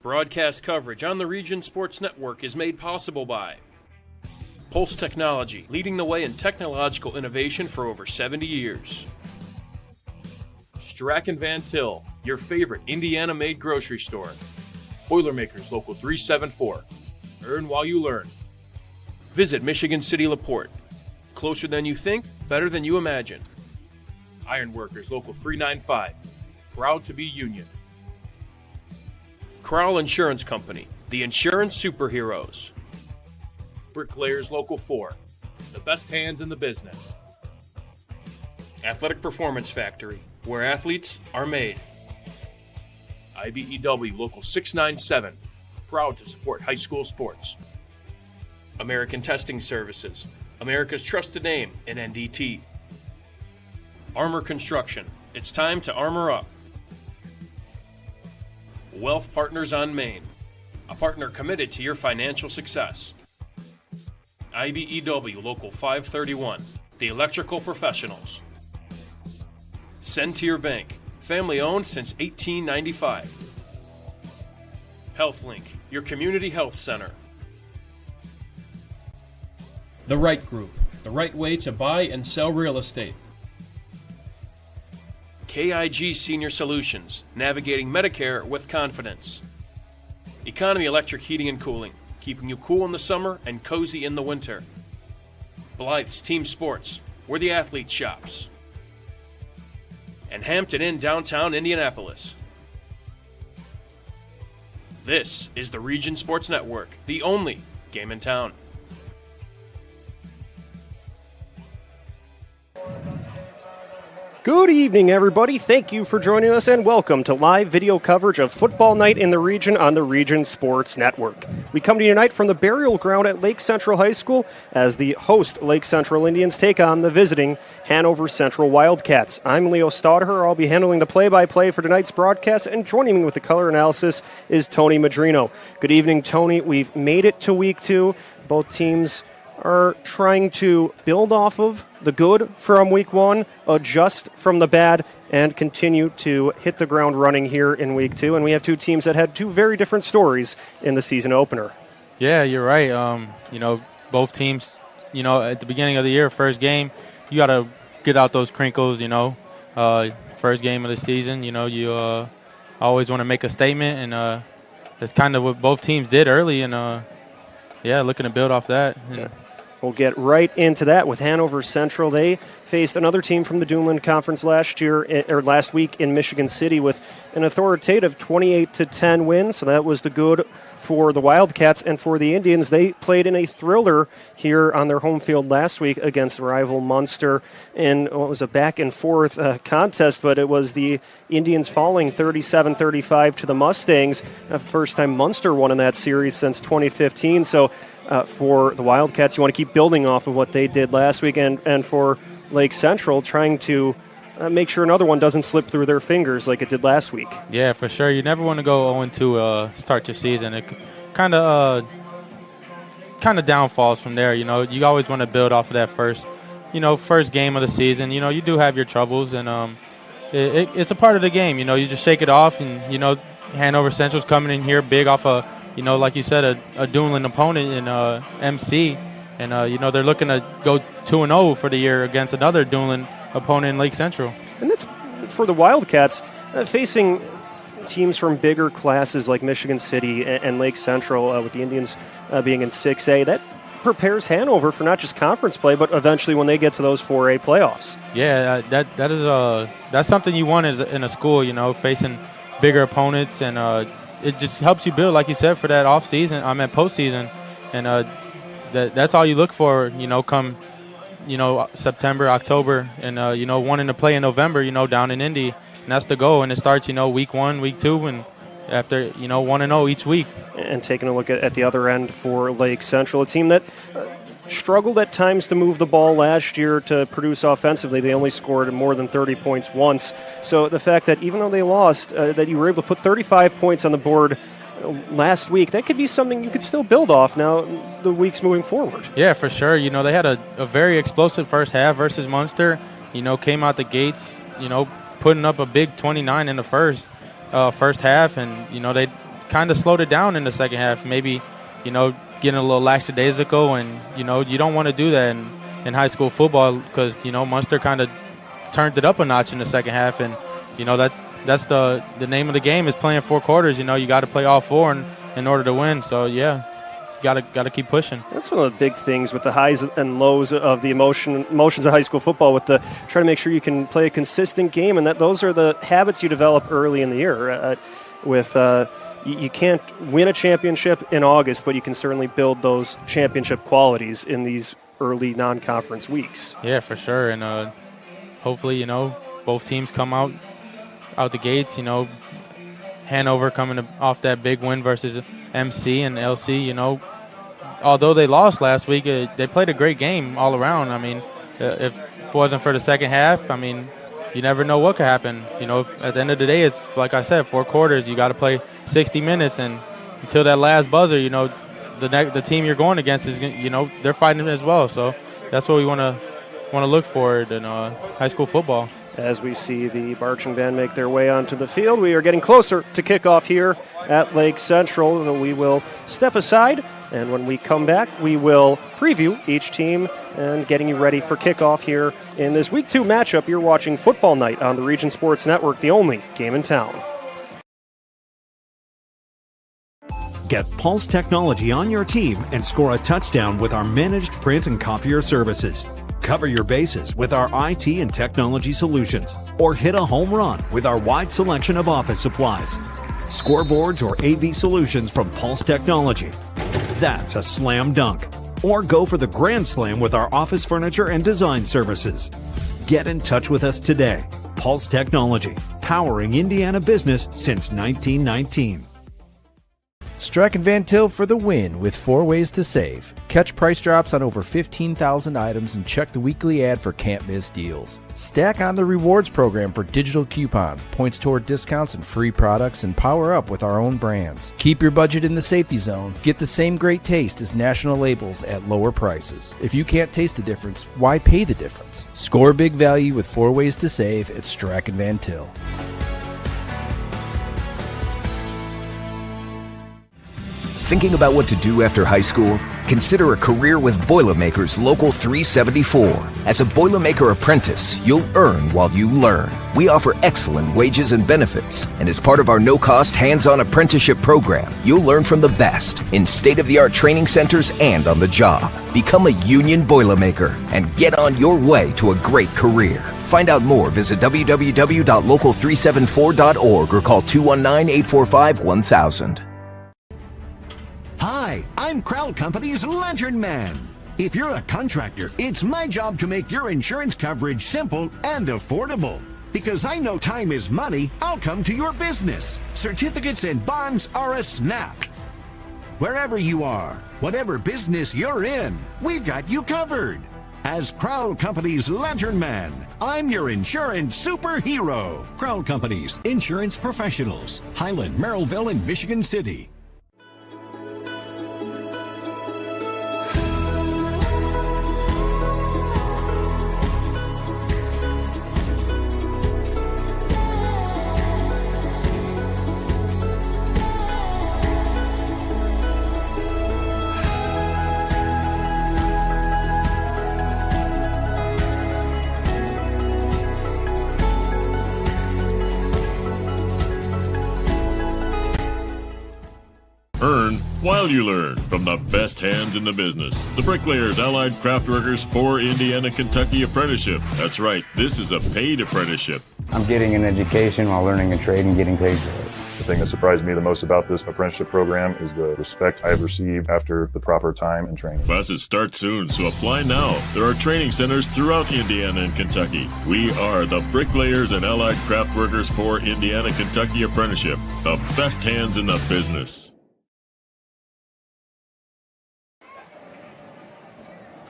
Broadcast coverage on the Region Sports Network is made possible by Pulse Technology, leading the way in technological innovation for over 70 years. Strack & Van Til, your favorite Indiana-made grocery store. Boilermakers Local 374. Earn while you learn. Visit Michigan City LaPorte. Closer than you think, better than you imagine. Ironworkers Local 395. Proud to be union. Crowell Insurance Company, the insurance superheroes. Bricklayers Local 4, the best hands in the business. Athletic Performance Factory, where athletes are made. IBEW Local 697, proud to support high school sports. American Testing Services, America's trusted name in NDT. Armor Construction, it's time to armor up. Wealth Partners on Main, a partner committed to your financial success. IBEW Local 531, the electrical professionals. Sentier Bank, family owned since 1895. HealthLink, your community health center. The Right Group, the right way to buy and sell real estate. KIG Senior Solutions, navigating Medicare with confidence. Economy Electric Heating and Cooling, keeping you cool in the summer and cozy in the winter. Blythe's Team Sports, where the athlete shops. And Hampton Inn downtown Indianapolis. This is the Region Sports Network, the only game in town. Good evening, everybody. Thank you for joining us, and welcome to live video coverage of Football Night in the Region on the Region Sports Network. We come to you tonight from the burial ground at Lake Central High School as the host Lake Central Indians take on the visiting Hanover Central Wildcats. I'm Leo Stauder. I'll be handling the play-by-play for tonight's broadcast, and joining me with the color analysis is Tony Madrino. Good evening, Tony. We've made it to week 2. Both teams are trying to build off of the good from week 1, adjust from the bad, and continue to hit the ground running here in week 2. And we have two teams that had two very different stories in the season opener. Yeah, you're right. Both teams, at the beginning of the year, first game, you got to get out those crinkles, first game of the season, you always want to make a statement, and that's kind of what both teams did early, and looking to build off that. Yeah. We'll get right into that with Hanover Central. They faced another team from the Duneland Conference last week in Michigan City with an authoritative 28-10 win. So that was the good for the Wildcats, and for the Indians, they played in a thriller here on their home field last week against rival Munster in what was a back-and-forth contest, but it was the Indians falling 37-35 to the Mustangs. First time Munster won in that series since 2015. So for the Wildcats, you want to keep building off of what they did last week, and for Lake Central, trying to make sure another one doesn't slip through their fingers like it did last week. Yeah, for sure. You never want to go 0-2 start your season. It kind of downfalls from there. You always want to build off of that first game of the season. You do have your troubles, and it's a part of the game. You just shake it off, and Hanover Central's coming in here big off a like you said, a Duneland opponent in MC, and they're looking to go 2-0 for the year against another Duneland opponent in Lake Central. And that's for the Wildcats, facing teams from bigger classes like Michigan City and Lake Central, with the Indians being in 6A. That prepares Hanover for not just conference play, but eventually when they get to those 4A playoffs. Yeah, that's something you want in a school, facing bigger opponents, and it just helps you build, like you said, for that postseason, and that's all you look for, come September, October, and wanting to play in November, down in Indy, and that's the goal. And it starts, week 1, week 2, and after 1-0 each week. And taking a look at the other end for Lake Central, a team that struggled at times to move the ball last year to produce offensively. They only scored more than 30 points once. So the fact that even though they lost, that you were able to put 35 points on the board last week, that could be something you could still build off now the weeks moving forward. Yeah, for sure. They had a very explosive first half versus Munster. Came out the gates, putting up a big 29 in the first half, and they kind of slowed it down in the second half. Maybe, getting a little lackadaisical, and, you don't want to do that in high school football because, Munster kind of turned it up a notch in the second half. And, that's the name of the game is playing 4 quarters. You got to play all 4 in order to win. So, yeah. Got to keep pushing. That's one of the big things with the highs and lows of the emotions of high school football, with the trying to make sure you can play a consistent game, and that those are the habits you develop early in the year. You can't win a championship in August, but you can certainly build those championship qualities in these early non-conference weeks. Yeah, for sure. And hopefully, both teams come out the gates. Hanover coming off that big win versus MC and LC, although they lost last week, they played a great game all around. I mean, if it wasn't for the second half, I mean, you never know what could happen. At the end of the day, it's like I said, 4 quarters. You got to play 60 minutes, and until that last buzzer, the team you're going against is, they're fighting as well. So that's what we want to look for in high school football. As we see the marching band make their way onto the field, we are getting closer to kickoff here at Lake Central. So we will step aside, and when we come back, we will preview each team and getting you ready for kickoff here in this Week 2 matchup. You're watching Football Night on the Region Sports Network, the only game in town. Get Pulse Technology on your team and score a touchdown with our managed print and copier services. Cover your bases with our IT and technology solutions, or hit a home run with our wide selection of office supplies. Scoreboards or AV solutions from Pulse Technology. That's a slam dunk. Or go for the grand slam with our office furniture and design services. Get in touch with us today. Pulse Technology, powering Indiana business since 1919. Strachan Van Til for the win with 4 ways to save. Catch price drops on over 15,000 items and check the weekly ad for can't miss deals. Stack on the rewards program for digital coupons, points toward discounts and free products, and power up with our own brands. Keep your budget in the safety zone. Get the same great taste as national labels at lower prices. If you can't taste the difference, why pay the difference? Score big value with 4 ways to save at Strachan Van Til. Thinking about what to do after high school? Consider a career with Boilermakers Local 374. As a Boilermaker apprentice, you'll earn while you learn. We offer excellent wages and benefits, and as part of our no-cost hands-on apprenticeship program, you'll learn from the best in state-of-the-art training centers and on the job. Become a union Boilermaker and get on your way to a great career. Find out more, visit www.local374.org or call 219-845-1000. Hi, I'm Crowell Company's Lantern Man. If you're a contractor, it's my job to make your insurance coverage simple and affordable. Because I know time is money, I'll come to your business. Certificates and bonds are a snap. Wherever you are, whatever business you're in, we've got you covered. As Crowell Company's Lantern Man, I'm your insurance superhero. Crowell Company's Insurance Professionals, Highland, Merrillville, and Michigan City. Earn while you learn from the best hands in the business. The Bricklayers Allied Craftworkers for Indiana, Kentucky Apprenticeship. That's right, this is a paid apprenticeship. I'm getting an education while learning a trade and getting paid for it. The thing that surprised me the most about this apprenticeship program is the respect I have received after the proper time and training. Classes start soon, so apply now. There are training centers throughout Indiana and Kentucky. We are the Bricklayers and Allied Craftworkers for Indiana, Kentucky Apprenticeship. The best hands in the business.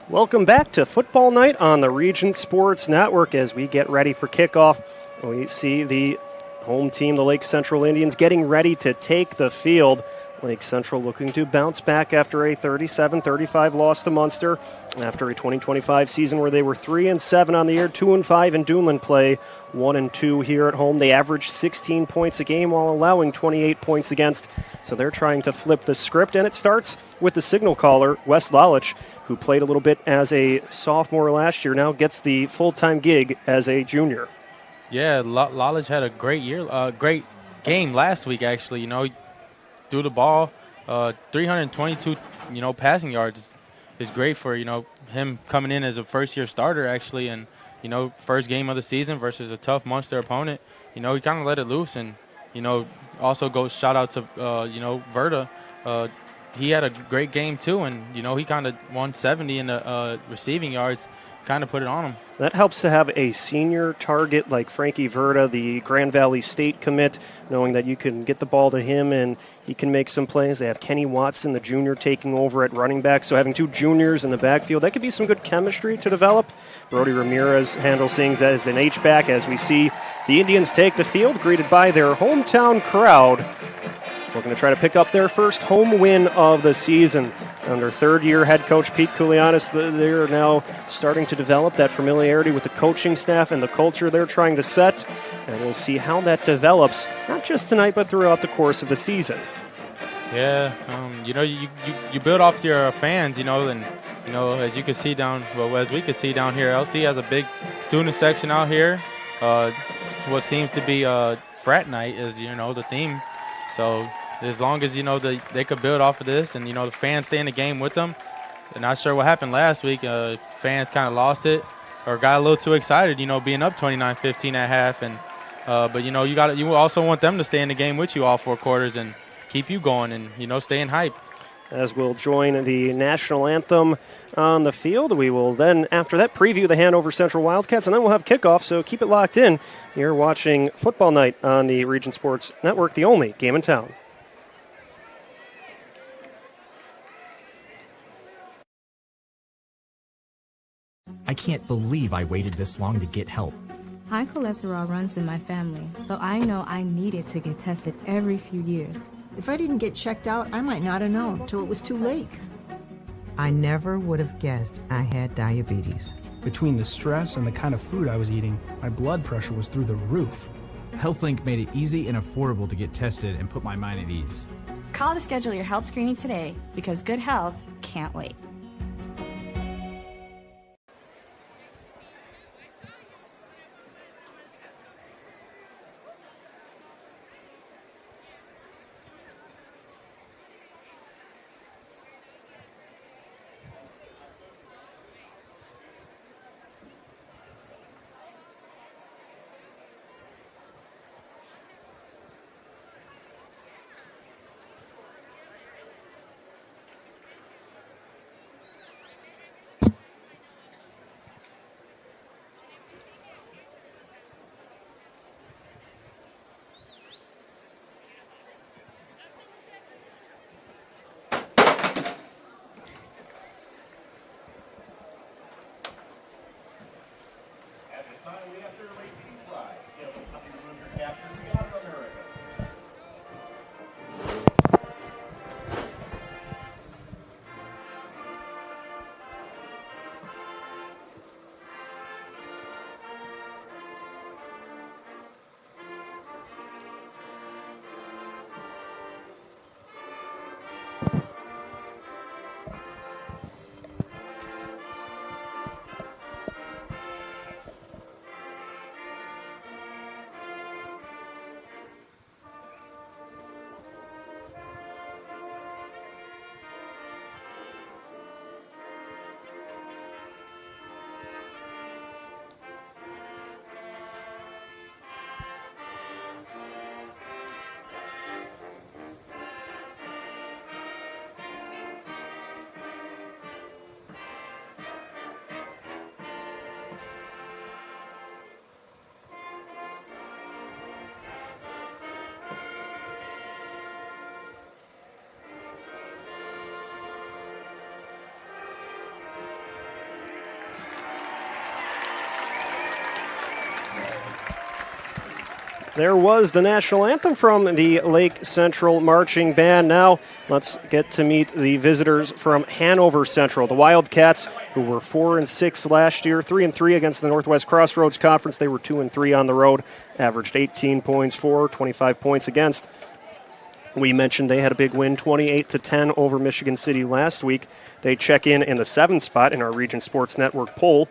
Welcome back to Football Night on the Region Sports Network. As we get ready for kickoff, we see the home team, the Lake Central Indians, getting ready to take the field Lake Central looking to bounce back after a 37-35 loss to Munster. After a 2025 season where they were 3-7 on the year, 2-5 in Duneland play, 1-2 here at home. They averaged 16 points a game while allowing 28 points against. So they're trying to flip the script, and it starts with the signal caller, Wes Lalich, who played a little bit as a sophomore last year, now gets the full-time gig as a junior. Yeah, Lalich had a great year, great game last week, actually. He threw the ball, 322, passing yards is great for, him coming in as a first-year starter, actually, and, first game of the season versus a tough Munster opponent. He kind of let it loose, and, also go shout out to, Verda. He had a great game, too, and, he kind of won 70 in the receiving yards, kind of put it on him. That helps to have a senior target like Frankie Verda, the Grand Valley State commit, knowing that you can get the ball to him and he can make some plays. They have Kenny Watson, the junior, taking over at running back, so having two juniors in the backfield, that could be some good chemistry to develop. Brody Ramirez handles things as an H-back as we see the Indians take the field, greeted by their hometown crowd. Looking to try to pick up their first home win of the season. Under third-year head coach Pete Koulianis, they're now starting to develop that familiarity with the coaching staff and the culture they're trying to set. And we'll see how that develops, not just tonight, but throughout the course of the season. Yeah, you build off your fans, and, as you can see as we can see down here, LC has a big student section out here. What seems to be frat night is, the theme. So as long as, they could build off of this and, the fans stay in the game with them. I'm not sure what happened last week. Fans kind of lost it or got a little too excited, being up 29-15 at half. And but, you also want them to stay in the game with you all four quarters and keep you going and, stay in hype. As we'll join the national anthem on the field, we will then, after that, preview the Hanover Central Wildcats, and then we'll have kickoff, so keep it locked in. You're watching Football Night on the Region Sports Network, the only game in town. I can't believe I waited this long to get help. High cholesterol runs in my family, so I know I needed to get tested every few years. If I didn't get checked out, I might not have known till it was too late. I never would have guessed I had diabetes. Between the stress and the kind of food I was eating, my blood pressure was through the roof. HealthLink made it easy and affordable to get tested and put my mind at ease. Call to schedule your health screening today because good health can't wait. there was the national anthem from the Lake Central Marching Band. Now let's get to meet the visitors from Hanover Central, the Wildcats, who were 4-6 last year, 3-3 against the Northwest Crossroads Conference. They were 2-3 on the road, averaged 18 points for, 25 points against. We mentioned they had a big win, 28-10 over Michigan City last week. They check in the 7th spot in our Region Sports Network poll.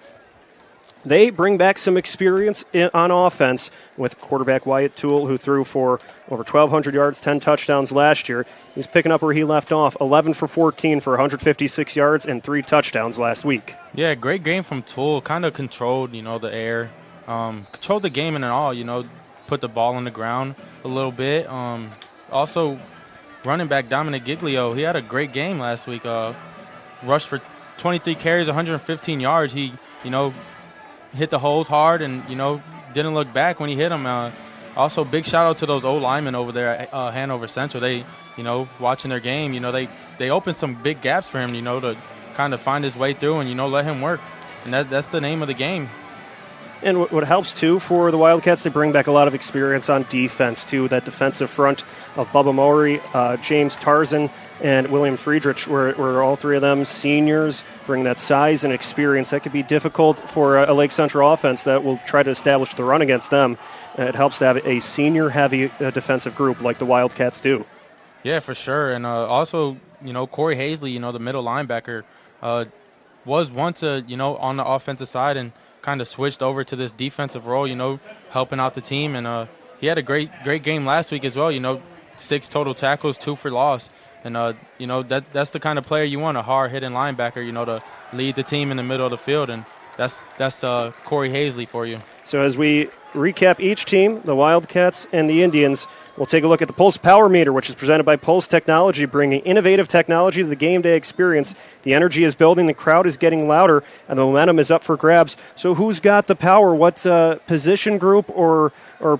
They bring back some experience on offense with quarterback Wyatt Toole, who threw for over 1,200 yards, 10 touchdowns last year. He's picking up where he left off, 11 for 14 for 156 yards and 3 touchdowns last week. Yeah, great game from Toole. Kind of controlled, the air. Controlled the game in and all, put the ball on the ground a little bit. Also, running back Dominic Giglio, he had a great game last week. Rushed for 23 carries, 115 yards. He, hit the holes hard and, didn't look back when he hit them. Also, big shout-out to those old linemen over there at Hanover Central. They, watching their game, they opened some big gaps for him, to kind of find his way through and, let him work. And that's the name of the game. And what helps, too, for the Wildcats, they bring back a lot of experience on defense, too. That defensive front of Bubba Mowry, James Tarzan, and William Friedrich, were all three of them seniors, bring that size and experience. That could be difficult for a Lake Central offense that will try to establish the run against them. It helps to have a senior-heavy defensive group like the Wildcats do. Yeah, for sure. And also, Corey Hazley, the middle linebacker, was once, on the offensive side and kind of switched over to this defensive role, helping out the team. And he had a great game last week as well, 6 total tackles, 2 for loss. And, that's the kind of player you want, a hard-hitting linebacker, to lead the team in the middle of the field. And that's Corey Hazley for you. So as we recap each team, the Wildcats and the Indians, we'll take a look at the Pulse Power Meter, which is presented by Pulse Technology, bringing innovative technology to the game day experience. The energy is building, the crowd is getting louder, and the momentum is up for grabs. So who's got the power? What position group or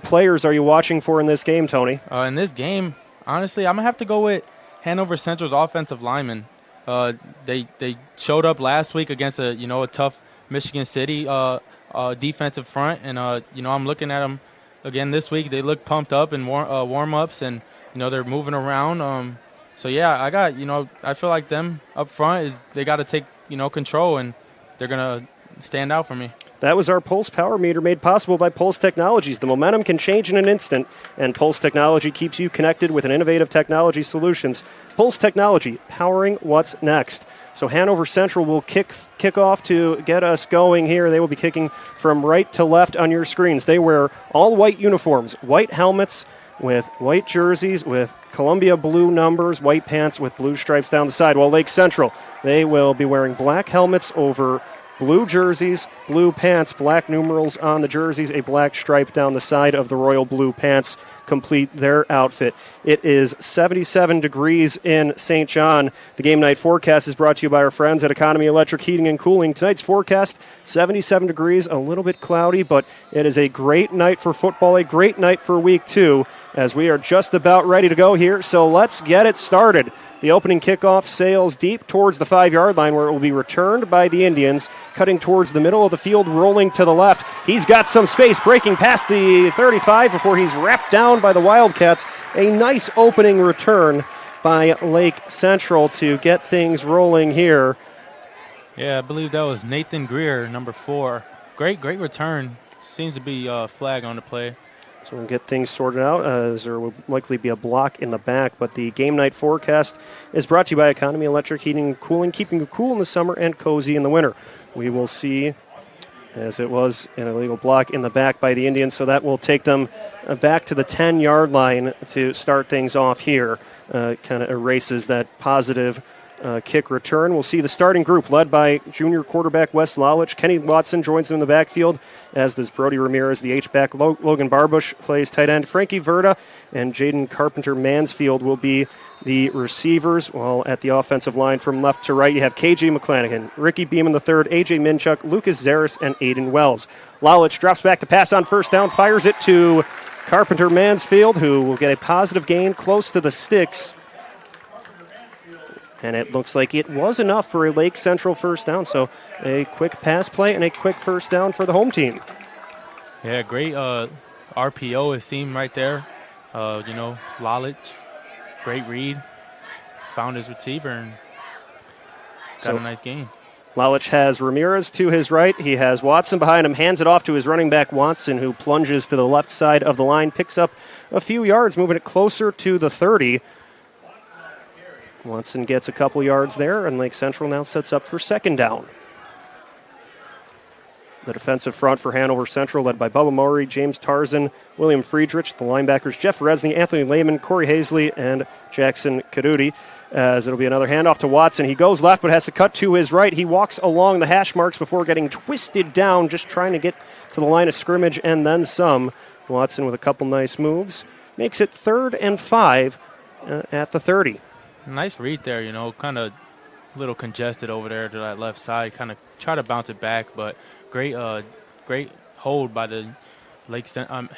players are you watching for in this game, Tony? In this game, honestly, I'm going to have to go with Hanover Central's offensive linemen. They showed up last week against a tough Michigan City defensive front, and I'm looking at them again this week. They look pumped up in warm-ups, and they're moving around. So yeah, I feel like them up front they got to take control, and they're gonna stand out for me. That was our Pulse Power Meter, made possible by Pulse Technologies. The momentum can change in an instant, and Pulse Technology keeps you connected with an innovative technology solutions. Pulse Technology, powering what's next. So Hanover Central will kick off to get us going here. They will be kicking from right to left on your screens. They wear all white uniforms, white helmets with white jerseys with Columbia blue numbers, white pants with blue stripes down the side. While Lake Central, they will be wearing black helmets over blue jerseys, blue pants, black numerals on the jerseys, a black stripe down the side of the royal blue pants complete their outfit. It is 77 degrees in St. John. The game night forecast is brought to you by our friends at Economy Electric Heating and Cooling. Tonight's forecast, 77 degrees, a little bit cloudy, but it is a great night for football, a great night for week 2, as we are just about ready to go here. So let's get it started. The opening kickoff sails deep towards the 5-yard line, where it will be returned by the Indians, cutting towards the middle of the field, rolling to the left. He's got some space, breaking past the 35 before he's wrapped down by the Wildcats. A nice opening return by Lake Central to get things rolling here. Yeah, I believe that was Nathan Greer, number 4. Great return. Seems to be a flag on the play. So we'll get things sorted out, as there will likely be a block in the back. But the game night forecast is brought to you by Economy Electric Heating and Cooling, keeping you cool in the summer and cozy in the winter. We will see, as it was an illegal block in the back by the Indians, so that will take them back to the 10-yard line to start things off here. Kind of erases that positive kick return. We'll see the starting group led by junior quarterback Wes Lawlich. Kenny Watson joins them in the backfield, as does Brody Ramirez, the H-back. Logan Barbush plays tight end. Frankie Verda and Jaden Carpenter-Mansfield will be the receivers, while at the offensive line from left to right you have KJ McClanahan, Ricky Beeman III, AJ Minchuk, Lucas Zaris, and Aiden Wells. Lawlich drops back to pass on first down, fires it to Carpenter-Mansfield, who will get a positive gain close to the sticks. And it looks like it was enough for a Lake Central first down. So a quick pass play and a quick first down for the home team. Yeah, great RPO, it seemed right there. Lalich, great read, found his receiver and got a nice gain. Lalich has Ramirez to his right. He has Watson behind him, hands it off to his running back Watson, who plunges to the left side of the line, picks up a few yards, moving it closer to the 30. Watson gets a couple yards there, and Lake Central now sets up for second down. The defensive front for Hanover Central, led by Bubba Maury, James Tarzan, William Friedrich. The linebackers, Jeff Resney, Anthony Lehman, Corey Hazley, and Jackson Kadudi. As it'll be another handoff to Watson. He goes left but has to cut to his right. He walks along the hash marks before getting twisted down, just trying to get to the line of scrimmage and then some. Watson with a couple nice moves. Makes it 3rd and 5 at the 30. Nice read there, kind of a little congested over there to that left side. Kind of try to bounce it back, but great hold by the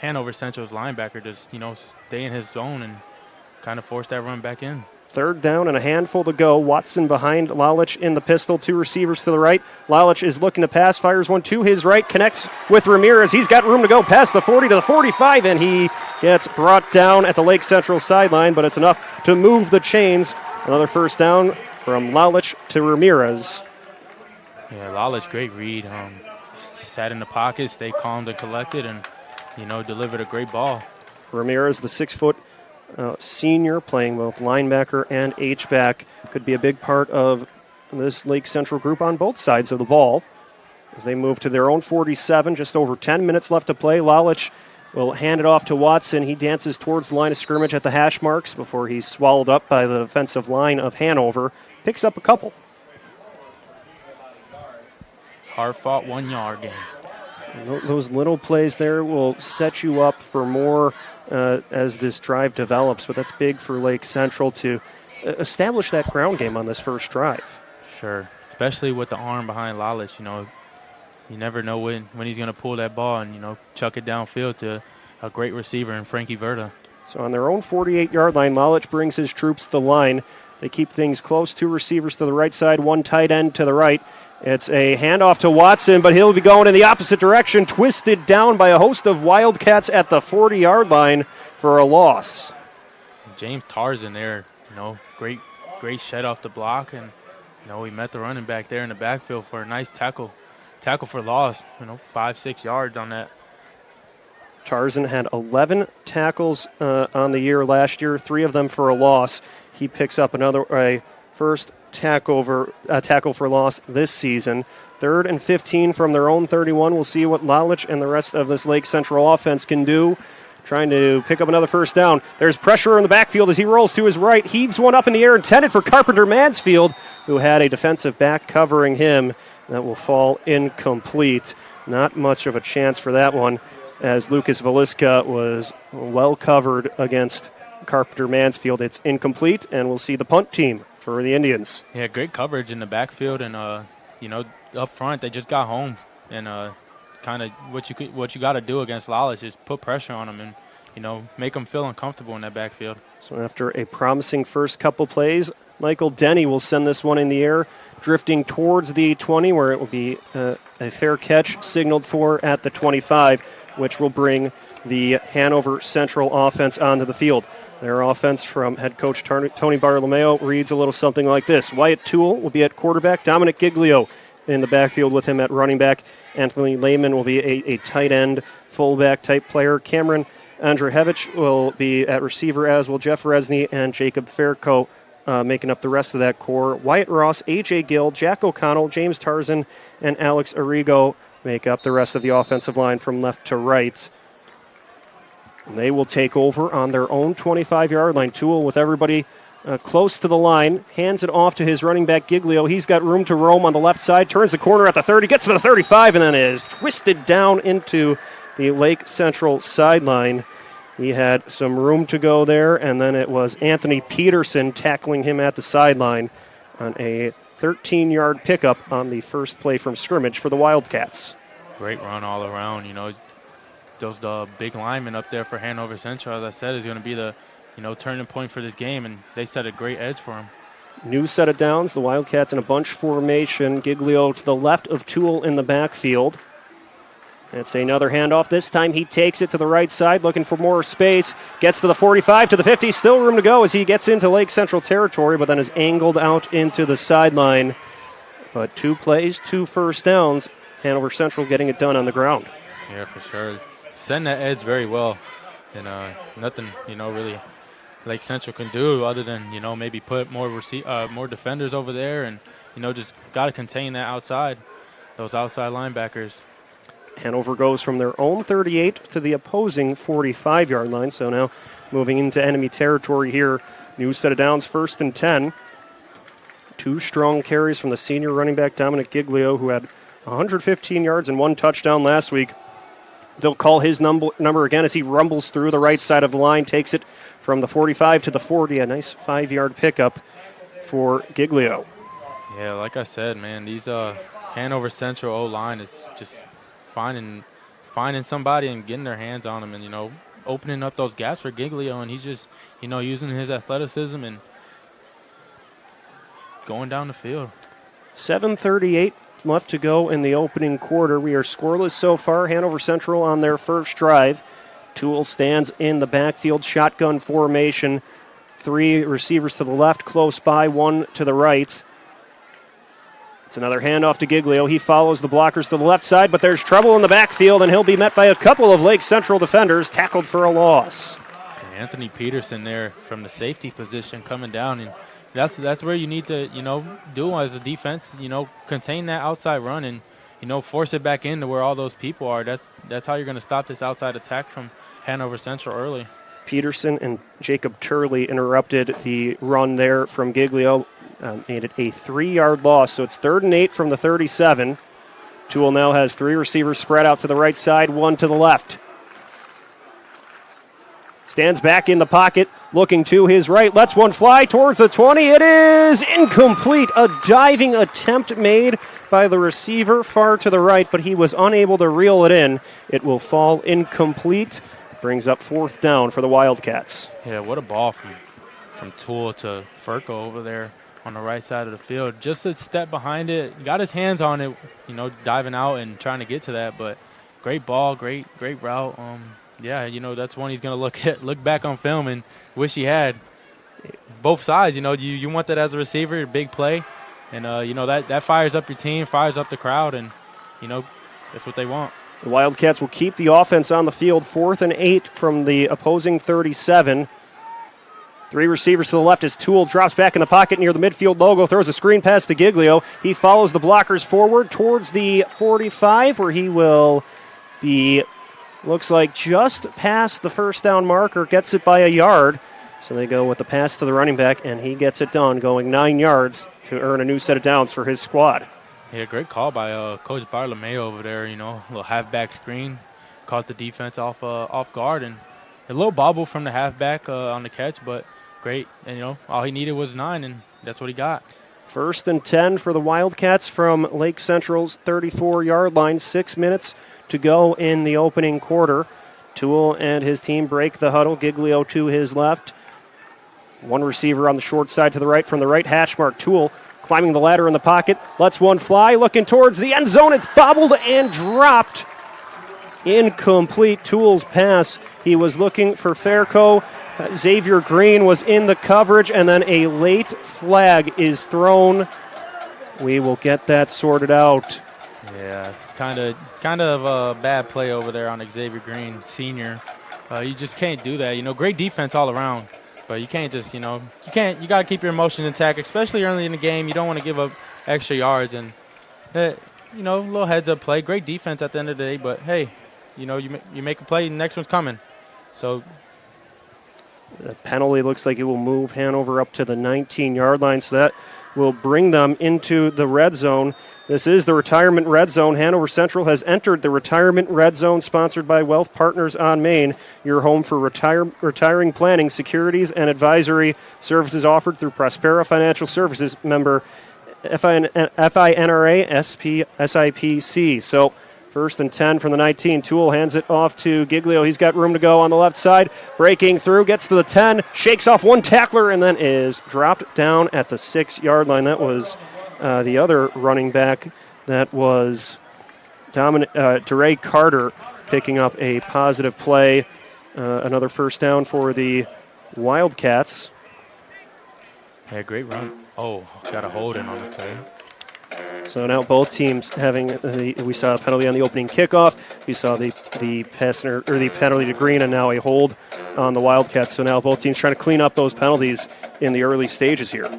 Hanover Central's linebacker. Just, stay in his zone and kind of force that run back in. 3rd down and a handful to go. Watson behind Lalich in the pistol. 2 receivers to the right. Lalich is looking to pass, fires one to his right, connects with Ramirez. He's got room to go past the 40 to the 45, and he gets brought down at the Lake Central sideline, but it's enough to move the chains. Another first down from Lalich to Ramirez. Yeah, Lalich, great read. Sat in the pocket, stayed calm and collected, and, delivered a great ball. Ramirez, the 6-foot senior, playing both linebacker and H-back, could be a big part of this Lake Central group on both sides of the ball. As they move to their own 47, just over 10 minutes left to play. Lalich will hand it off to Watson. He dances towards the line of scrimmage at the hash marks before he's swallowed up by the defensive line of Hanover. Picks up a couple. Hard-fought 1-yard game. Those little plays there will set you up for more as this drive develops, but that's big for Lake Central to establish that ground game on this first drive. Sure, especially with the arm behind Lalich. You never know when he's going to pull that ball and, chuck it downfield to a great receiver in Frankie Verta. So on their own 48-yard line, Lalich brings his troops to the line. They keep things close. 2 receivers to the right side, 1 tight end to the right. It's a handoff to Watson, but he'll be going in the opposite direction, twisted down by a host of Wildcats at the 40-yard line for a loss. James Tarzan there, great shed off the block, and he met the running back there in the backfield for a nice tackle for loss. 5-6 yards on that. Tarzan had 11 tackles on the year last year, 3 of them for a loss. He picks up a first tackle for loss this season. 3rd and 15 from their own 31. We'll see what Lalich and the rest of this Lake Central offense can do. Trying to pick up another first down. There's pressure in the backfield as he rolls to his right. Heaves one up in the air, intended for Carpenter Mansfield, who had a defensive back covering him. That will fall incomplete. Not much of a chance for that one, as Lucas Velisca was well covered against Carpenter Mansfield. It's incomplete, and we'll see the punt team for the Indians. Yeah, great coverage in the backfield, and up front they just got home, and kind of what you got to do against Lalich is put pressure on them and make them feel uncomfortable in that backfield. So after a promising first couple plays, Michael Denny will send this one in the air, drifting towards the 20, where it will be a fair catch signaled for at the 25, which will bring the Hanover Central offense onto the field. Their offense from head coach Tony Bartolomeo reads a little something like this. Wyatt Toole will be at quarterback. Dominic Giglio in the backfield with him at running back. Anthony Lehman will be a tight end, fullback type player. Cameron Andrzejewicz will be at receiver, as will Jeff Resney and Jacob Fairco making up the rest of that core. Wyatt Ross, A.J. Gill, Jack O'Connell, James Tarzan, and Alex Arrigo make up the rest of the offensive line from left to right. They will take over on their own 25-yard line. Toole with everybody close to the line, hands it off to his running back, Giglio. He's got room to roam on the left side, turns the corner at the 30, gets to the 35, and then is twisted down into the Lake Central sideline. He had some room to go there, and then it was Anthony Peterson tackling him at the sideline on a 13-yard pickup on the first play from scrimmage for the Wildcats. Great run all around, those big linemen up there for Hanover Central, as I said, is going to be the turning point for this game, and they set a great edge for him. New set of downs. The Wildcats in a bunch formation. Giglio to the left of Toole in the backfield. That's another handoff. This time he takes it to the right side, looking for more space. Gets to the 45, to the 50. Still room to go as he gets into Lake Central territory, but then is angled out into the sideline. But 2 plays, 2 first downs. Hanover Central getting it done on the ground. Yeah, for sure. Send that edge very well. And nothing, really Lake Central can do other than, maybe put more defenders over there and, just got to contain that outside, those outside linebackers. Hanover goes from their own 38 to the opposing 45-yard line. So now moving into enemy territory here. New set of downs, 1st and 10. 2 strong carries from the senior running back Dominic Giglio, who had 115 yards and 1 touchdown last week. They'll call his number again as he rumbles through the right side of the line, takes it from the 45 to the 40. A nice 5-yard pickup for Giglio. Yeah, like I said, man, these Hanover Central O-line is just finding somebody and getting their hands on him and, opening up those gaps for Giglio. And he's just, using his athleticism and going down the field. 7:38 left to go in the opening quarter. We are scoreless so far. Hanover Central on their first drive. Toole stands in the backfield, shotgun formation. 3 receivers to the left, close by, 1 to the right. It's another handoff to Giglio. He follows the blockers to the left side, but there's trouble in the backfield, and he'll be met by a couple of Lake Central defenders, tackled for a loss. Anthony Peterson there from the safety position coming down, and that's where you need to, do as a defense, contain that outside run and, force it back into where all those people are. That's how you're going to stop this outside attack from Hanover Central early. Peterson and Jacob Turley interrupted the run there from Giglio. Made it a 3-yard loss, so it's 3rd and 8 from the 37. Toole now has 3 receivers spread out to the right side, 1 to the left. Stands back in the pocket, looking to his right, lets one fly towards the 20. It is incomplete. A diving attempt made by the receiver far to the right, but he was unable to reel it in. It will fall incomplete. Brings up 4th down for the Wildcats. Yeah, what a ball from Toole to Furco over there on the right side of the field. Just a step behind it. Got his hands on it, diving out and trying to get to that. But great ball, great route. That's one he's going to look back on film and wish he had. Both sides, you want that as a receiver, big play. And, that fires up your team, fires up the crowd, and, that's what they want. The Wildcats will keep the offense on the field, 4th and 8 from the opposing 37. 3 receivers to the left as Toole drops back in the pocket near the midfield logo, throws a screen pass to Giglio. He follows the blockers forward towards the 45, where he will be, looks like, just past the first down marker, gets it by a yard. So they go with the pass to the running back, and he gets it done, going 9 yards to earn a new set of downs for his squad. Yeah, great call by Coach Bartolomeo over there, a little halfback screen. Caught the defense off guard, and a little bobble from the halfback on the catch, but great. And, all he needed was 9, and that's what he got. 1st and 10 for the Wildcats from Lake Central's 34-yard line. 6 minutes to go in the opening quarter. Toole and his team break the huddle. Giglio to his left. 1 receiver on the short side to the right from the right hash mark. Toole climbing the ladder in the pocket. Lets one fly. Looking towards the end zone. It's bobbled and dropped. Incomplete. Toole's pass. He was looking for Fairco. Xavier Green was in the coverage, and then a late flag is thrown. We will get that sorted out. Yeah, kind of a bad play over there on Xavier Green, senior. You just can't do that. Great defense all around, but you can't just, you got to keep your emotions intact, especially early in the game. You don't want to give up extra yards, and a little heads-up play. Great defense at the end of the day, but hey, you make a play, the next one's coming. So the penalty looks like it will move Hanover up to the 19-yard line, so that will bring them into the red zone. This is the retirement red zone. Hanover Central has entered the retirement red zone, sponsored by Wealth Partners on Main, your home for retiring planning, securities, and advisory services offered through Prospera Financial Services, member FINRA SIPC. So 1st and 10 from the 19. Toole hands it off to Giglio. He's got room to go on the left side. Breaking through, gets to the 10, shakes off one tackler, and then is dropped down at the 6-yard line. That was the other running back that was DeRay Carter picking up a positive play. Another first down for the Wildcats. Yeah, great run. Oh, got a hold in on the play. So now both teams having we saw a penalty on the opening kickoff. We saw the penalty to Green, and now a hold on the Wildcats. So now both teams trying to clean up those penalties in the early stages here.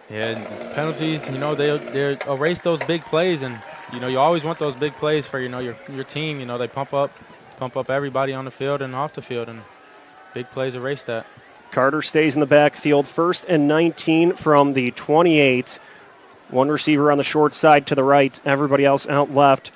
Yeah, penalties. They erase those big plays, and you always want those big plays for your team. They pump up everybody on the field and off the field, and big plays erase that. Carter stays in the backfield, 1st and 19 from the 28. One receiver on the short side to the right, everybody else out left.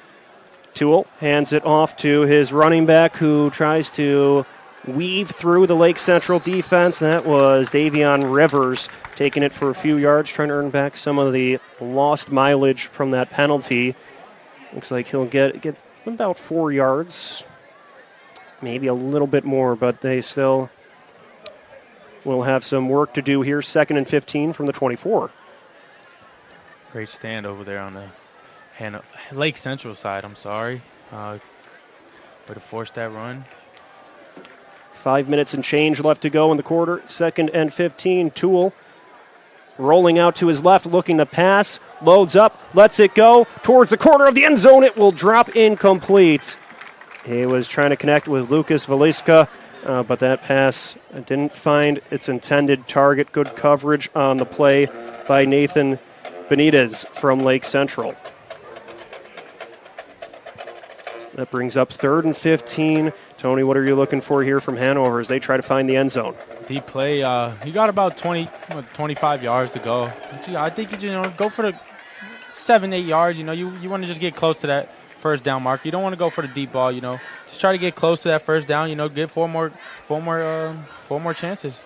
Toole hands it off to his running back, who tries to weave through the Lake Central defense. That was Davion Rivers, taking it for a few yards, trying to earn back some of the lost mileage from that penalty. Looks like he'll get about 4 yards, maybe a little bit more, but they still will have some work to do here. 2nd and 15 from the 24. Great stand over there on the Lake Central side, I'm sorry. But to force that run. 5 minutes and change left to go in the quarter. 2nd and 15. Toole rolling out to his left, looking to pass. Loads up, lets it go towards the corner of the end zone. It will drop incomplete. He was trying to connect with Lucas Veliska, but that pass didn't find its intended target. Good coverage on the play by Nathan Benitez from Lake Central. That brings up 3rd and 15. Tony, what are you looking for here from Hanover as they try to find the end zone? Deep play. You got about 25 yards to go. I think you go for the 7-8 yards. You want to just get close to that first down mark. You don't want to go for the deep ball. Just try to get close to that first down. Get four more chances.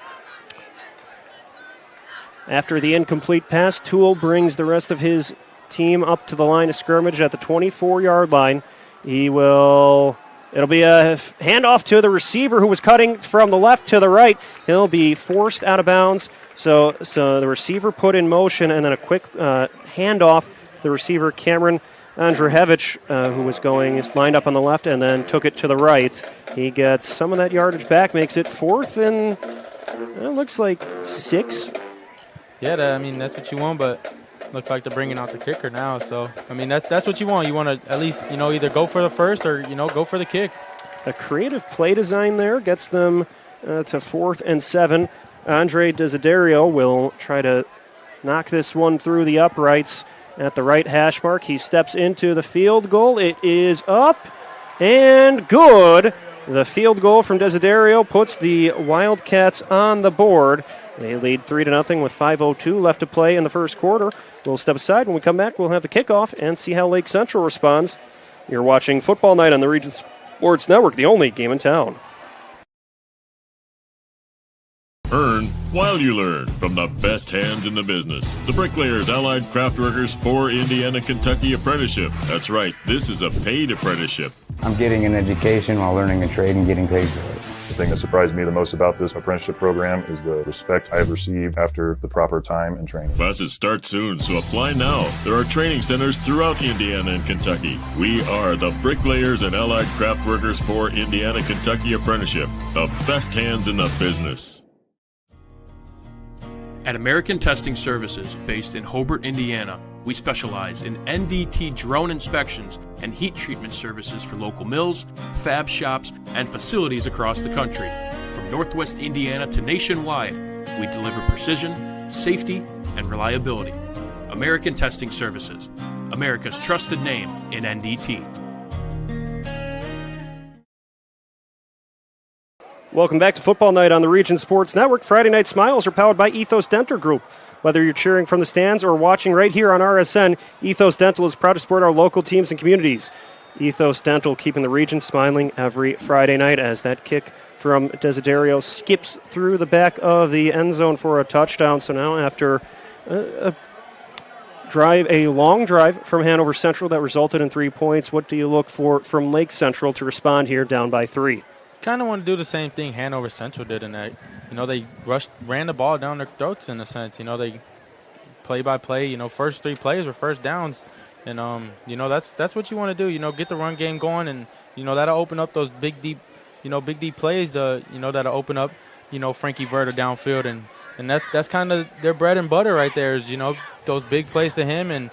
After the incomplete pass, Toole brings the rest of his team up to the line of scrimmage at the 24-yard line. It'll be a handoff to the receiver who was cutting from the left to the right. He'll be forced out of bounds. So the receiver put in motion, and then a quick handoff. The receiver, Cameron Andrzejewicz, who was is lined up on the left and then took it to the right. He gets some of that yardage back, makes it 4th and it looks like 6. Yeah, that's what you want, but looks like they're bringing out the kicker now. So, that's what you want. You want to at least, either go for the first or, go for the kick. A creative play design there gets them to 4th and 7. Andre Desiderio will try to knock this one through the uprights at the right hash mark. He steps into the field goal. It is up and good. The field goal from Desiderio puts the Wildcats on the board. They lead 3-0 with 5:02 left to play in the first quarter. We'll step aside. When we come back, we'll have the kickoff and see how Lake Central responds. You're watching Football Night on the Region Sports Network, the only game in town. Earn while you learn from the best hands in the business. The Bricklayers Allied Craft Workers for Indiana, Kentucky Apprenticeship. That's right, this is a paid apprenticeship. I'm getting an education while learning a trade and getting paid for it. The thing that surprised me the most about this apprenticeship program is the respect I've received after the proper time and training. Classes start soon, so apply now. There are training centers throughout Indiana and Kentucky. We are the Bricklayers and Allied Craft Workers for Indiana, Kentucky Apprenticeship. The best hands in the business. At American Testing Services, based in Hobart, Indiana, we specialize in NDT drone inspections and heat treatment services for local mills, fab shops, and facilities across the country. From Northwest Indiana to nationwide, we deliver precision, safety, and reliability. American Testing Services, America's trusted name in NDT. Welcome back to Football Night on the Region Sports Network. Friday Night Smiles are powered by Ethos Dental Group. Whether you're cheering from the stands or watching right here on RSN, Ethos Dental is proud to support our local teams and communities. Ethos Dental keeping the region smiling every Friday night as that kick from Desiderio skips through the back of the end zone for a touchdown. So now after a long drive from Hanover Central that resulted in 3 points, what do you look for from Lake Central to respond here down by 3? Kind of want to do the same thing Hanover Central did in that. They ran the ball down their throats in a sense. They play by play. First 3 plays were first downs. And that's what you want to do. Get the run game going, and that'll open up those big deep plays. That'll open up Frankie Verta downfield, and that's kind of their bread and butter right there. Is those big plays to him, and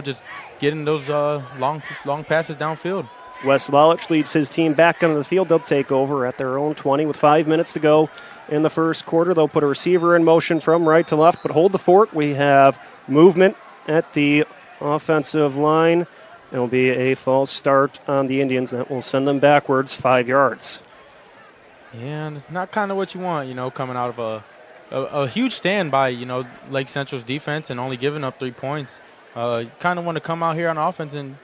just getting those long passes downfield. Wes Lalich leads his team back onto the field. They'll take over at their own 20 with 5 minutes to go in the first quarter. They'll put a receiver in motion from right to left, but hold the fort. We have movement at the offensive line. It will be a false start on the Indians. That will send them backwards 5 yards. Yeah, and it's not kind of what you want, coming out of a huge stand by, Lake Central's defense and only giving up 3 points. You kind of want to come out here on offense and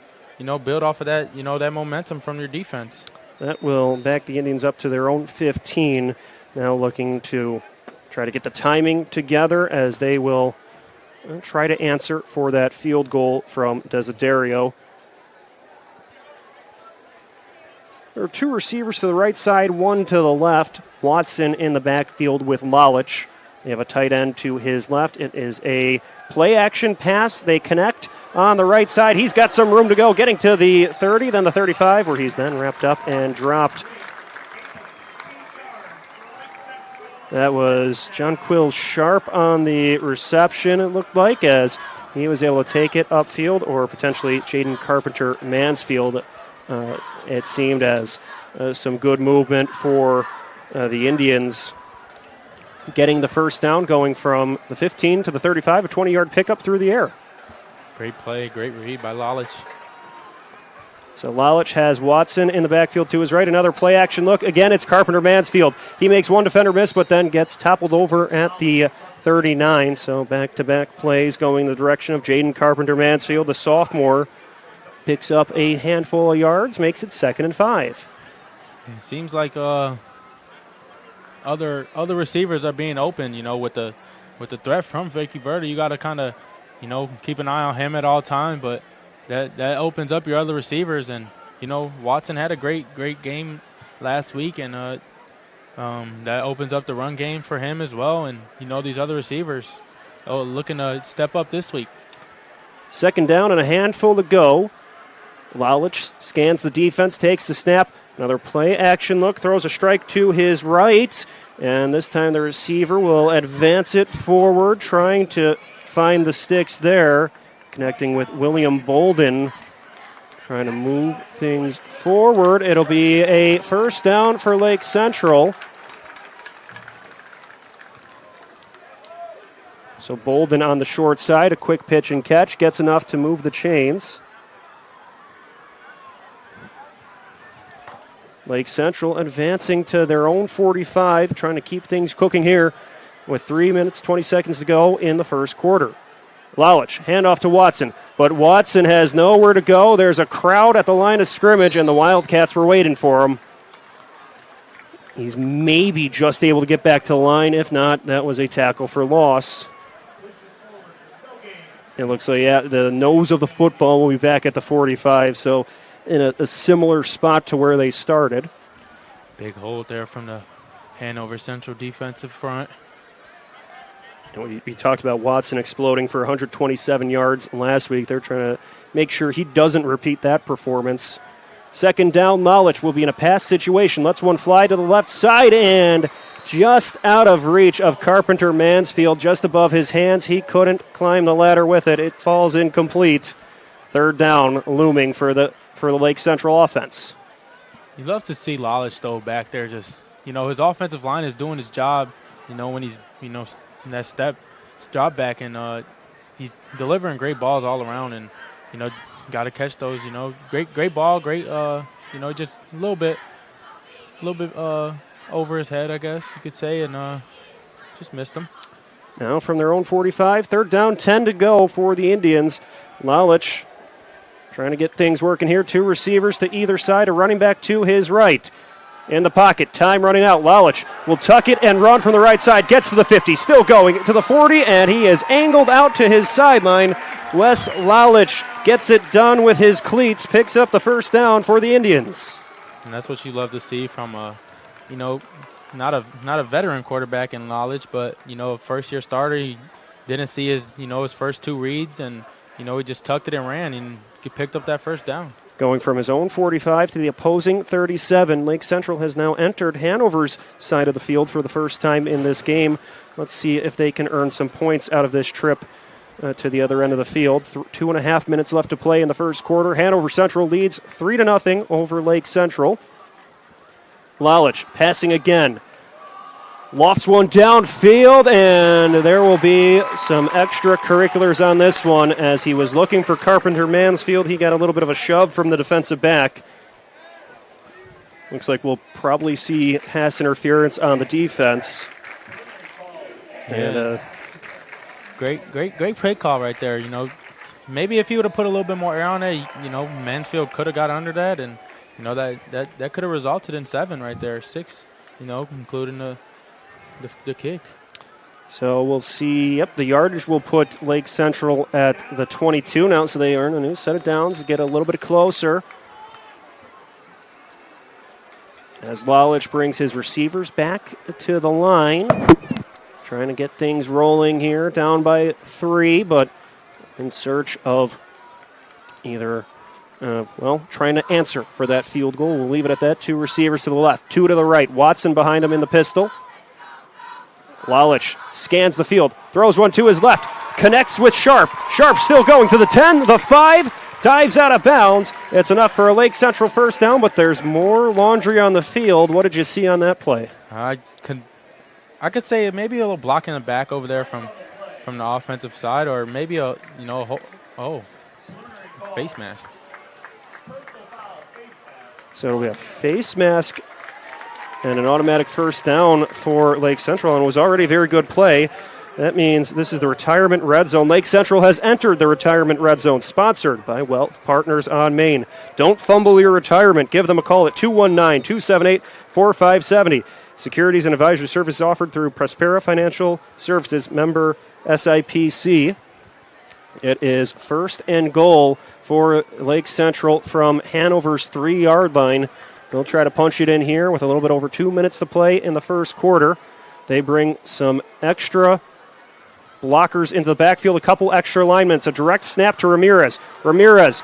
build off of that, that momentum from your defense. That will back the Indians up to their own 15. Now looking to try to get the timing together as they will try to answer for that field goal from Desiderio. There are 2 receivers to the right side, 1 to the left. Watson in the backfield with Lalich. They have a tight end to his left. It is a play-action pass. They connect on the right side. He's got some room to go, getting to the 30, then the 35, where he's then wrapped up and dropped. That was John Quill Sharp on the reception, it looked like, as he was able to take it upfield, or potentially Jaden Carpenter Mansfield. It seemed as some good movement for the Indians, getting the first down, going from the 15 to the 35, a 20-yard pickup through the air. Great play, great read by Lalich. So Lalich has Watson in the backfield to his right. Another play-action look. Again, it's Carpenter Mansfield. He makes one defender miss, but then gets toppled over at the 39. So back-to-back plays going the direction of Jaden Carpenter Mansfield. The sophomore picks up a handful of yards, makes it 2nd and 5. It seems like other receivers are being open, with the threat from Frankie Verta. You got to kind of, keep an eye on him at all time, but that opens up your other receivers. And, Watson had a great game last week, and that opens up the run game for him as well. And, these other receivers looking to step up this week. 2nd down and a handful to go. Lalich scans the defense, takes the snap. Another play-action look, throws a strike to his right. And this time the receiver will advance it forward, trying to find the sticks there. Connecting with William Bolden, trying to move things forward. It'll be a first down for Lake Central. So Bolden on the short side, a quick pitch and catch, gets enough to move the chains. Lake Central advancing to their own 45, trying to keep things cooking here with 3 minutes, 20 seconds to go in the first quarter. Lalich, handoff to Watson, but Watson has nowhere to go. There's a crowd at the line of scrimmage, and the Wildcats were waiting for him. He's maybe just able to get back to the line. If not, that was a tackle for loss. It looks like, the nose of the football will be back at the 45, so in a similar spot to where they started. Big hold there from the Hanover Central defensive front. We talked about Watson exploding for 127 yards last week. They're trying to make sure he doesn't repeat that performance. 2nd down, Lalich will be in a pass situation. Lets one fly to the left side and just out of reach of Carpenter Mansfield, just above his hands. He couldn't climb the ladder with it. It falls incomplete. 3rd down looming for the Lake Central offense. You love to see Lalich, though, back there. Just, his offensive line is doing his job, when he's, in that drop back, and he's delivering great balls all around, and, got to catch those, great ball, great, just a little bit over his head, I guess you could say, and just missed him. Now from their own 45, 3rd down, 10 to go for the Indians. Lalich trying to get things working here. 2 receivers to either side, a running back to his right. In the pocket, time running out. Lalich will tuck it and run from the right side. Gets to the 50, still going to the 40, and he is angled out to his sideline. Wes Lalich gets it done with his cleats, picks up the first down for the Indians. And that's what you love to see from not a veteran quarterback in Lalich, but a first-year starter. He didn't see his his first 2 reads, and he just tucked it and ran and picked up that first down. Going from his own 45 to the opposing 37, Lake Central has now entered Hanover's side of the field for the first time in this game. Let's see if they can earn some points out of this trip to the other end of the field. 2.5 minutes left to play in the first quarter. Hanover Central leads 3-0 over Lake Central. Lalich passing again. Lofts one downfield, and there will be some extracurriculars on this one. As he was looking for Carpenter Mansfield, he got a little bit of a shove from the defensive back. Looks like we'll probably see pass interference on the defense. Yeah. And great play call right there. Maybe if he would have put a little bit more air on it, Mansfield could have got under that, and that could have resulted in 7 right there, 6, including the kick. So we'll see. Yep, the yardage will put Lake Central at the 22 now, so they earn a new set of downs, get a little bit closer. As Lalich brings his receivers back to the line. Trying to get things rolling here, down by 3, but in search of either, trying to answer for that field goal. We'll leave it at that. 2 receivers to the left, 2 to the right. Watson behind him in the pistol. Lalich scans the field, throws one to his left, connects with Sharp. Sharp still going to the 10, the 5, dives out of bounds. It's enough for a Lake Central first down, but there's more laundry on the field. What did you see on that play? I could say maybe a little block in the back over there from the offensive side, or maybe face mask. So it'll be a face mask and an automatic first down for Lake Central, and it was already a very good play. That means this is the retirement red zone. Lake Central has entered the retirement red zone, sponsored by Wealth Partners on Main. Don't fumble your retirement. Give them a call at 219-278-4570. Securities and advisory services offered through Prospera Financial Services, member SIPC. It is first and goal for Lake Central from Hanover's 3-yard line. They'll try to punch it in here with a little bit over 2 minutes to play in the first quarter. They bring some extra blockers into the backfield, a couple extra linemen. It's a direct snap to Ramirez. Ramirez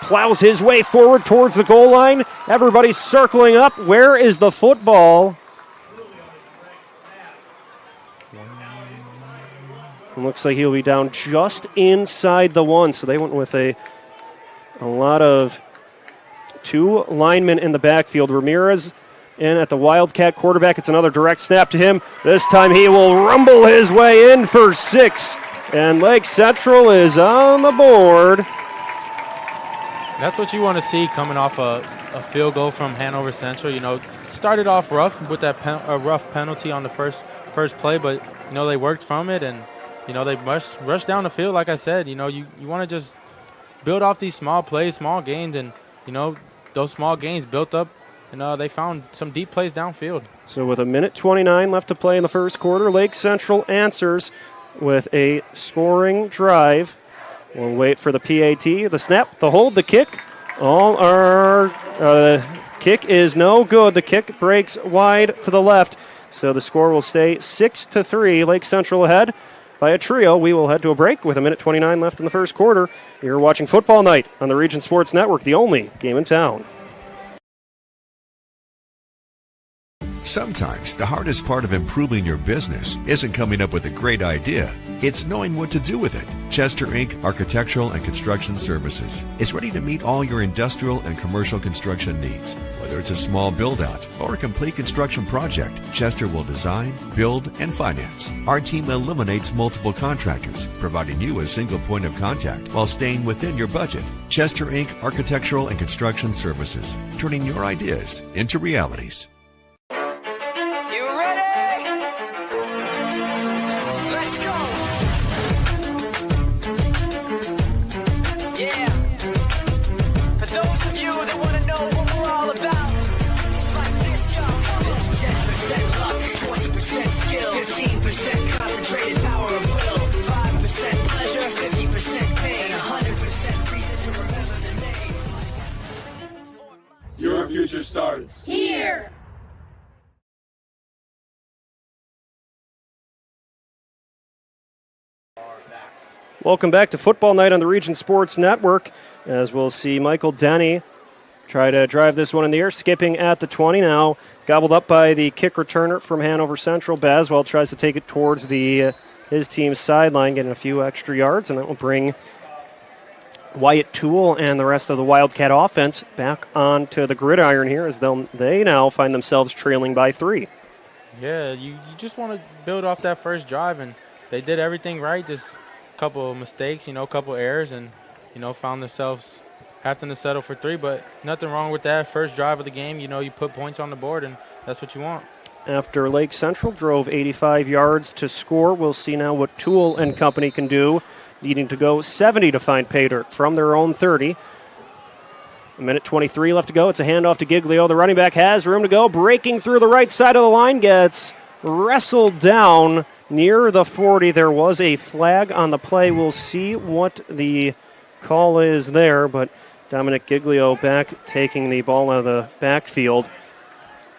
plows his way forward towards the goal line. Everybody's circling up. Where is the football? It looks like he'll be down just inside the 1, so they went with a lot of 2 linemen in the backfield. Ramirez in at the Wildcat quarterback. It's another direct snap to him. This time he will rumble his way in for 6, and Lake Central is on the board. That's what you want to see coming off a field goal from Hanover Central. Started off rough with that rough penalty on the first play, but they worked from it, and they rushed down the field. Like I said, you want to just build off these small plays, small gains, and those small gains built up, and they found some deep plays downfield. So with 1:29 left to play in the first quarter, Lake Central answers with a scoring drive. We'll wait for the PAT, the snap, the hold, the kick. Kick is no good. The kick breaks wide to the left, so the score will stay 6-3. Lake Central ahead by a trio. We will head to a break with 1:29 left in the first quarter. You're watching Football Night on the Region Sports Network, the only game in town. Sometimes the hardest part of improving your business isn't coming up with a great idea. It's knowing what to do with it. Chester Inc. Architectural and Construction Services is ready to meet all your industrial and commercial construction needs. Whether it's a small build-out or a complete construction project, Chester will design, build, and finance. Our team eliminates multiple contractors, providing you a single point of contact while staying within your budget. Chester Inc. Architectural and Construction Services, turning your ideas into realities. Your future starts here. Welcome back to Football Night on the Region Sports Network, as we'll see Michael Denny try to drive this one in the air, skipping at the 20 now. Gobbled up by the kick returner from Hanover Central. Baswell tries to take it towards his team's sideline, getting a few extra yards, and that will bring Wyatt Toole and the rest of the Wildcat offense back onto the gridiron here, as they now find themselves trailing by 3. Yeah, you just want to build off that first drive, and they did everything right, just a couple of mistakes, a couple of errors, and, found themselves having to settle for 3, but nothing wrong with that. First drive of the game, you put points on the board, and that's what you want. After Lake Central drove 85 yards to score, we'll see now what Toole and company can do, needing to go 70 to find pay dirt from their own 30. A minute 23 left to go. It's a handoff to Giglio. The running back has room to go. Breaking through the right side of the line, gets wrestled down near the 40. There was a flag on the play. We'll see what the call is there, but Dominic Giglio back taking the ball out of the backfield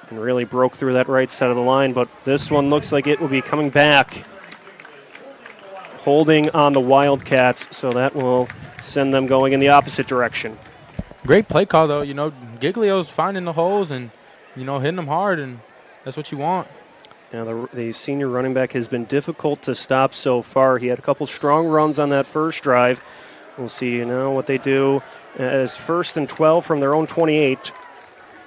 and really broke through that right side of the line, but this one looks like it will be coming back, holding on the Wildcats, so that will send them going in the opposite direction. Great play call, though. Giglio's finding the holes and, hitting them hard, and that's what you want. Now, the senior running back has been difficult to stop so far. He had a couple strong runs on that first drive. We'll see what they do as 1st and 12 from their own 28.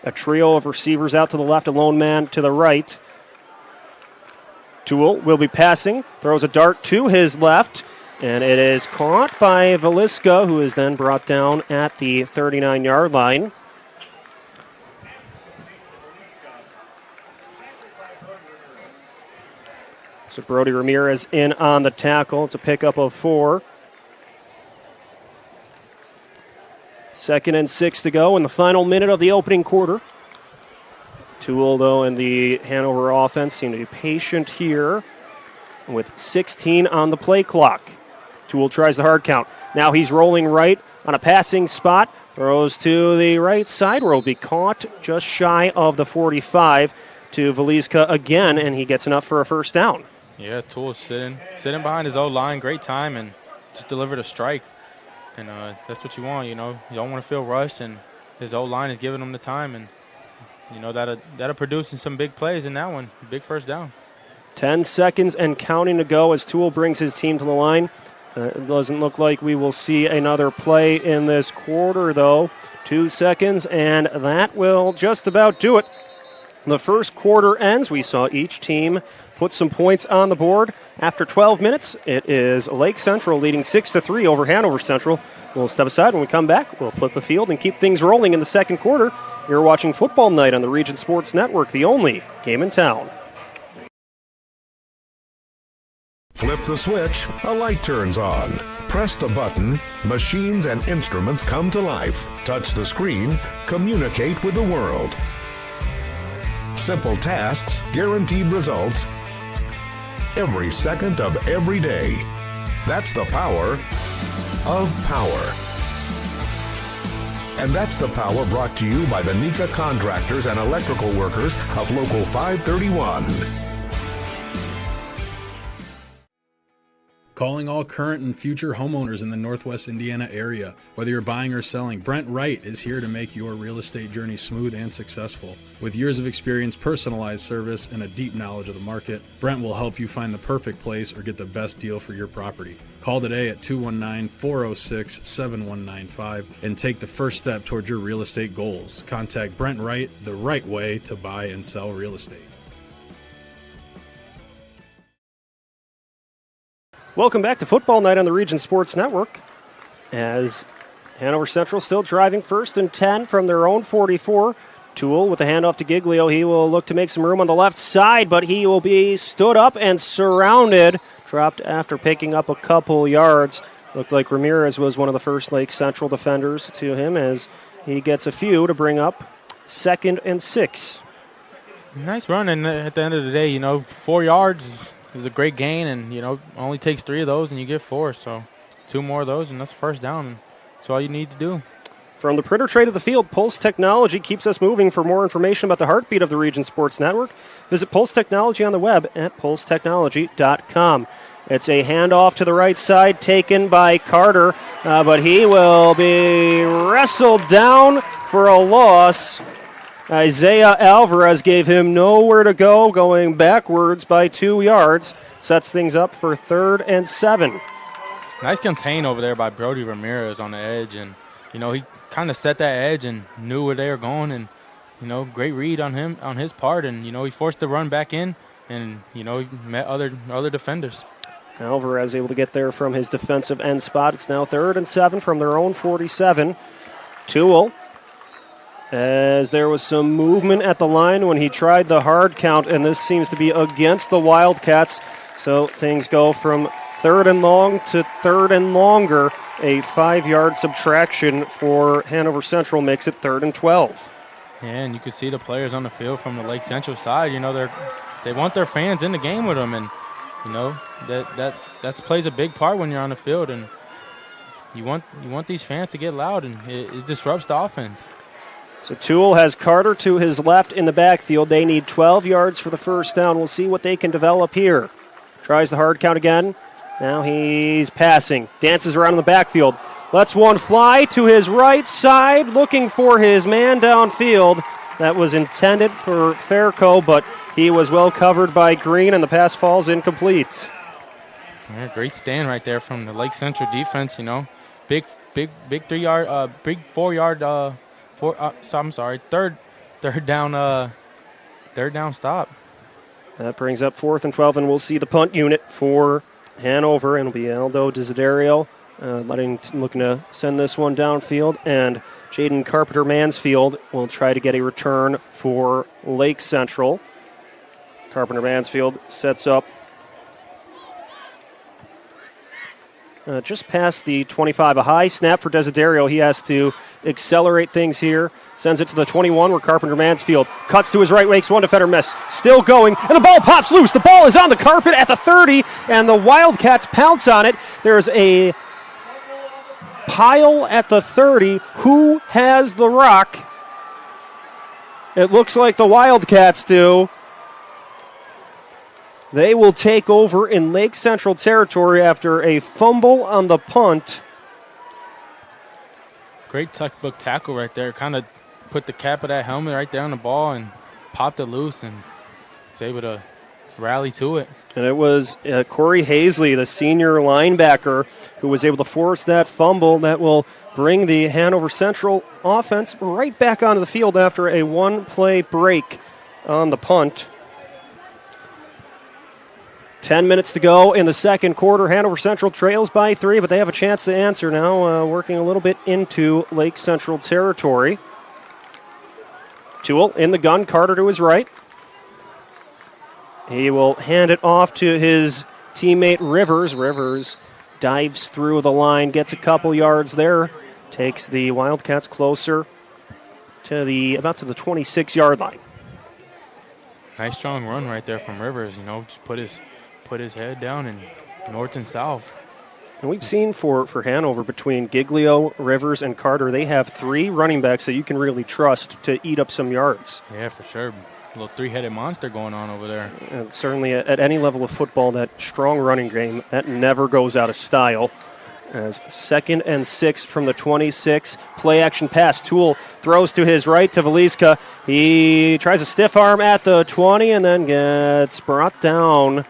A trio of receivers out to the left, a lone man to the right. Toole will be passing, throws a dart to his left, and it is caught by Velisca, who is then brought down at the 39-yard line. So Brody Ramirez in on the tackle. It's a pickup of 4. 2nd and 6 to go in the final minute of the opening quarter. Toole, though, and the Hanover offense seem to be patient here with 16 on the play clock. Toole tries the hard count. Now he's rolling right on a passing spot. Throws to the right side where he'll be caught just shy of the 45 to Velisca again, and he gets enough for a first down. Yeah, Toole's sitting behind his old line. Great time, and just delivered a strike. And that's what you want, You don't want to feel rushed, and his old line is giving him the time, and that'll produce in some big plays in that one. Big first down. 10 seconds and counting to go as Toole brings his team to the line. It doesn't look like we will see another play in this quarter, though. 2 seconds, and that will just about do it. The first quarter ends. We saw each team put some points on the board. After 12 minutes, it is Lake Central leading 6-3 over Hanover Central. We'll step aside. When we come back, we'll flip the field and keep things rolling in the second quarter. You're watching Football Night on the Region Sports Network, the only game in town. Flip the switch, a light turns on. Press the button, machines and instruments come to life. Touch the screen, communicate with the world. Simple tasks, guaranteed results, every second of every day. That's the power of power. And that's the power brought to you by the NECA contractors and electrical workers of Local 531. Calling all current and future homeowners in the Northwest Indiana area. Whether you're buying or selling, Brent Wright is here to make your real estate journey smooth and successful. With years of experience, personalized service, and a deep knowledge of the market, Brent will help you find the perfect place or get the best deal for your property. Call today at 219-406-7195 and take the first step toward your real estate goals. Contact Brent Wright, the right way to buy and sell real estate. Welcome back to Football Night on the Region Sports Network, as Hanover Central still driving 1st and 10 from their own 44. Toole with the handoff to Giglio. He will look to make some room on the left side, but he will be stood up and surrounded. Dropped after picking up a couple yards. Looked like Ramirez was one of the first Lake Central defenders to him, as he gets a few to bring up 2nd and 6. Nice run, and at the end of the day, 4 yards is a great gain, and only takes 3 of those and you get 4, so 2 more of those and that's a first down. That's all you need to do. From the printer tray to the field, Pulse Technology keeps us moving. For more information about the heartbeat of the Region Sports Network, visit Pulse Technology on the web at pulsetechnology.com. It's a handoff to the right side taken by Carter, but he will be wrestled down for a loss. Isaiah Alvarez gave him nowhere to go, going backwards by 2 yards. Sets things up for 3rd and 7. Nice contain over there by Brody Ramirez on the edge. And, he kind of set that edge and knew where they were going. And, great read on him, on his part. And, he forced the run back in and, he met other defenders. Alvarez able to get there from his defensive end spot. It's now 3rd and 7 from their own 47. Toole, as there was some movement at the line when he tried the hard count, and this seems to be against the Wildcats. So things go from 3rd and long to 3rd and longer. A 5-yard subtraction for Hanover Central makes it 3rd and 12. Yeah, and you can see the players on the field from the Lake Central side. They want their fans in the game with them, and that plays a big part when you're on the field, and you want these fans to get loud, and it disrupts the offense. So Toole has Carter to his left in the backfield. They need 12 yards for the first down. We'll see what they can develop here. Tries the hard count again. Now he's passing. Dances around in the backfield. Lets one fly to his right side, looking for his man downfield. That was intended for Fairco, but he was well covered by Green, and the pass falls incomplete. Yeah, great stand right there from the Lake Central defense. Big 3-yard, big 4-yard. Third down stop. That brings up 4th and 12, and we'll see the punt unit for Hanover, and it'll be Aldo Desiderio looking to send this one downfield, and Jaden Carpenter Mansfield will try to get a return for Lake Central. Carpenter Mansfield sets up just past the 25. A high snap for Desiderio. He has to accelerate things here. Sends it to the 21 where Carpenter Mansfield cuts to his right, makes one defender miss. Still going, and the ball pops loose. The ball is on the carpet at the 30, and the Wildcats pounce on it. There's a pile at the 30. Who has the rock? It looks like the Wildcats do. They will take over in Lake Central territory after a fumble on the punt. Great textbook tackle right there. Kind of put the cap of that helmet right there on the ball and popped it loose and was able to rally to it. And it was Corey Hazley, the senior linebacker, who was able to force that fumble that will bring the Hanover Central offense right back onto the field after a one-play break on the punt. 10 minutes to go in the second quarter. Hanover Central trails by 3, but they have a chance to answer now, working a little bit into Lake Central territory. Toole in the gun, Carter to his right. He will hand it off to his teammate Rivers. Rivers dives through the line, gets a couple yards there, takes the Wildcats closer to about to the 26-yard line. Nice strong run right there from Rivers. Just put his head down in north and south. And we've seen for Hanover, between Giglio, Rivers, and Carter, they have 3 running backs that you can really trust to eat up some yards. Yeah, for sure. A little 3-headed monster going on over there. And certainly at any level of football, that strong running game, that never goes out of style. As 2nd and 6 from the 26. Play action pass. Toole throws to his right to Valiska. He tries a stiff arm at the 20 and then gets brought down.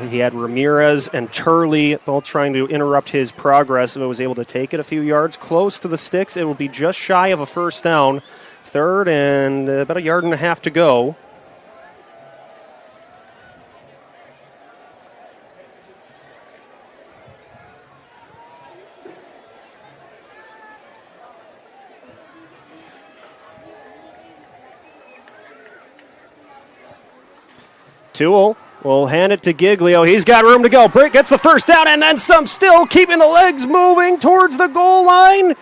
He had Ramirez and Turley both trying to interrupt his progress, but was able to take it a few yards close to the sticks. It will be just shy of a first down. 3rd and about a yard and a half to go. Toole will hand it to Giglio. He's got room to go. Brick gets the first down and then some, still keeping the legs moving towards the goal line.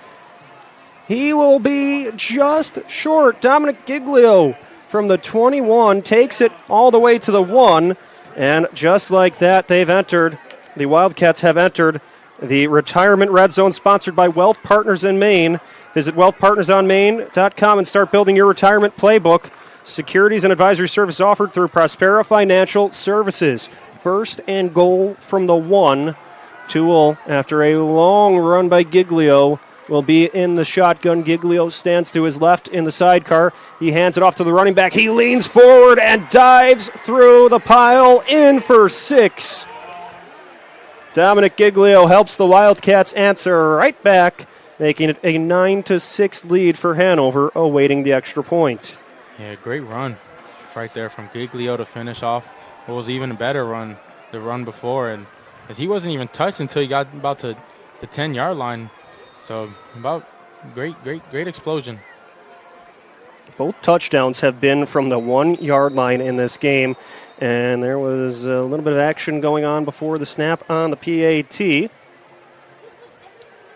He will be just short. Dominic Giglio from the 21 takes it all the way to the 1. And just like that, the Wildcats have entered the Retirement Red Zone, sponsored by Wealth Partners in Maine. Visit wealthpartnersonmaine.com and start building your retirement playbook. Securities and advisory service offered through Prospera Financial Services. first and goal from the 1. Toole, after a long run by Giglio, will be in the shotgun. Giglio stands to his left in the sidecar. He hands it off to the running back. He leans forward and dives through the pile in for 6. Dominic Giglio helps the Wildcats answer right back, making it a 9-6 lead for Hanover, awaiting the extra point. Yeah, great run right there from Giglio to finish off what was even a better run, the run before. And as he wasn't even touched until he got about to the 10-yard line. So about great explosion. Both touchdowns have been from the 1-yard line in this game. And there was a little bit of action going on before the snap on the PAT.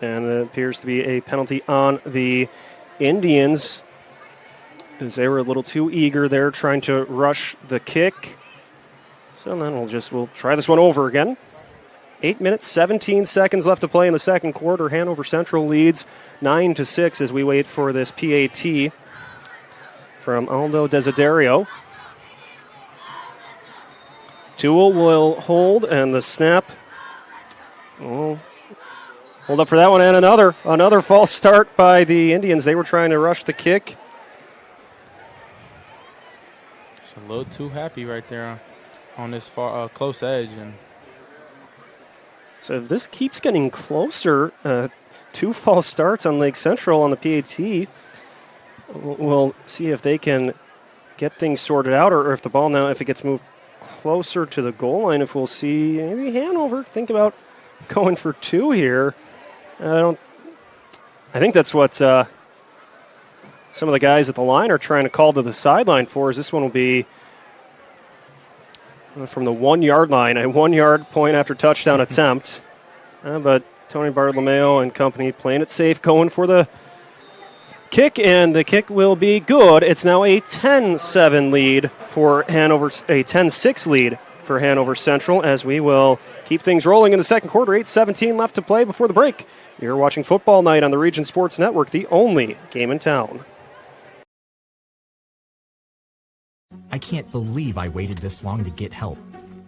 And it appears to be a penalty on the Indians, as they were a little too eager there trying to rush the kick. So then we'll try this one over again. 8 minutes, 17 seconds left to play in the second quarter. Hanover Central leads 9-6 as we wait for this PAT from Aldo Desiderio. Toole will hold, and the snap. Oh, hold up for that one, and another false start by the Indians. They were trying to rush the kick. Just a little too happy right there on this far close edge. And so if this keeps getting closer, 2 false starts on Lake Central on the PAT, we'll see if they can get things sorted out, or if the ball now, if it gets moved closer to the goal line, if we'll see maybe Hanover think about going for 2 here. I think that's what some of the guys at the line are trying to call to the sideline for, is this one will be from the 1-yard line, a 1-yard point after touchdown attempt. But Tony Bartolomeo and company playing it safe, going for the kick, and the kick will be good. It's now a 10-7 lead for Hanover, a 10-6 lead for Hanover Central, as we will keep things rolling in the second quarter. 8:17 left to play before the break. You're watching Football Night on the Region Sports Network, the only game in town. I can't believe I waited this long to get help.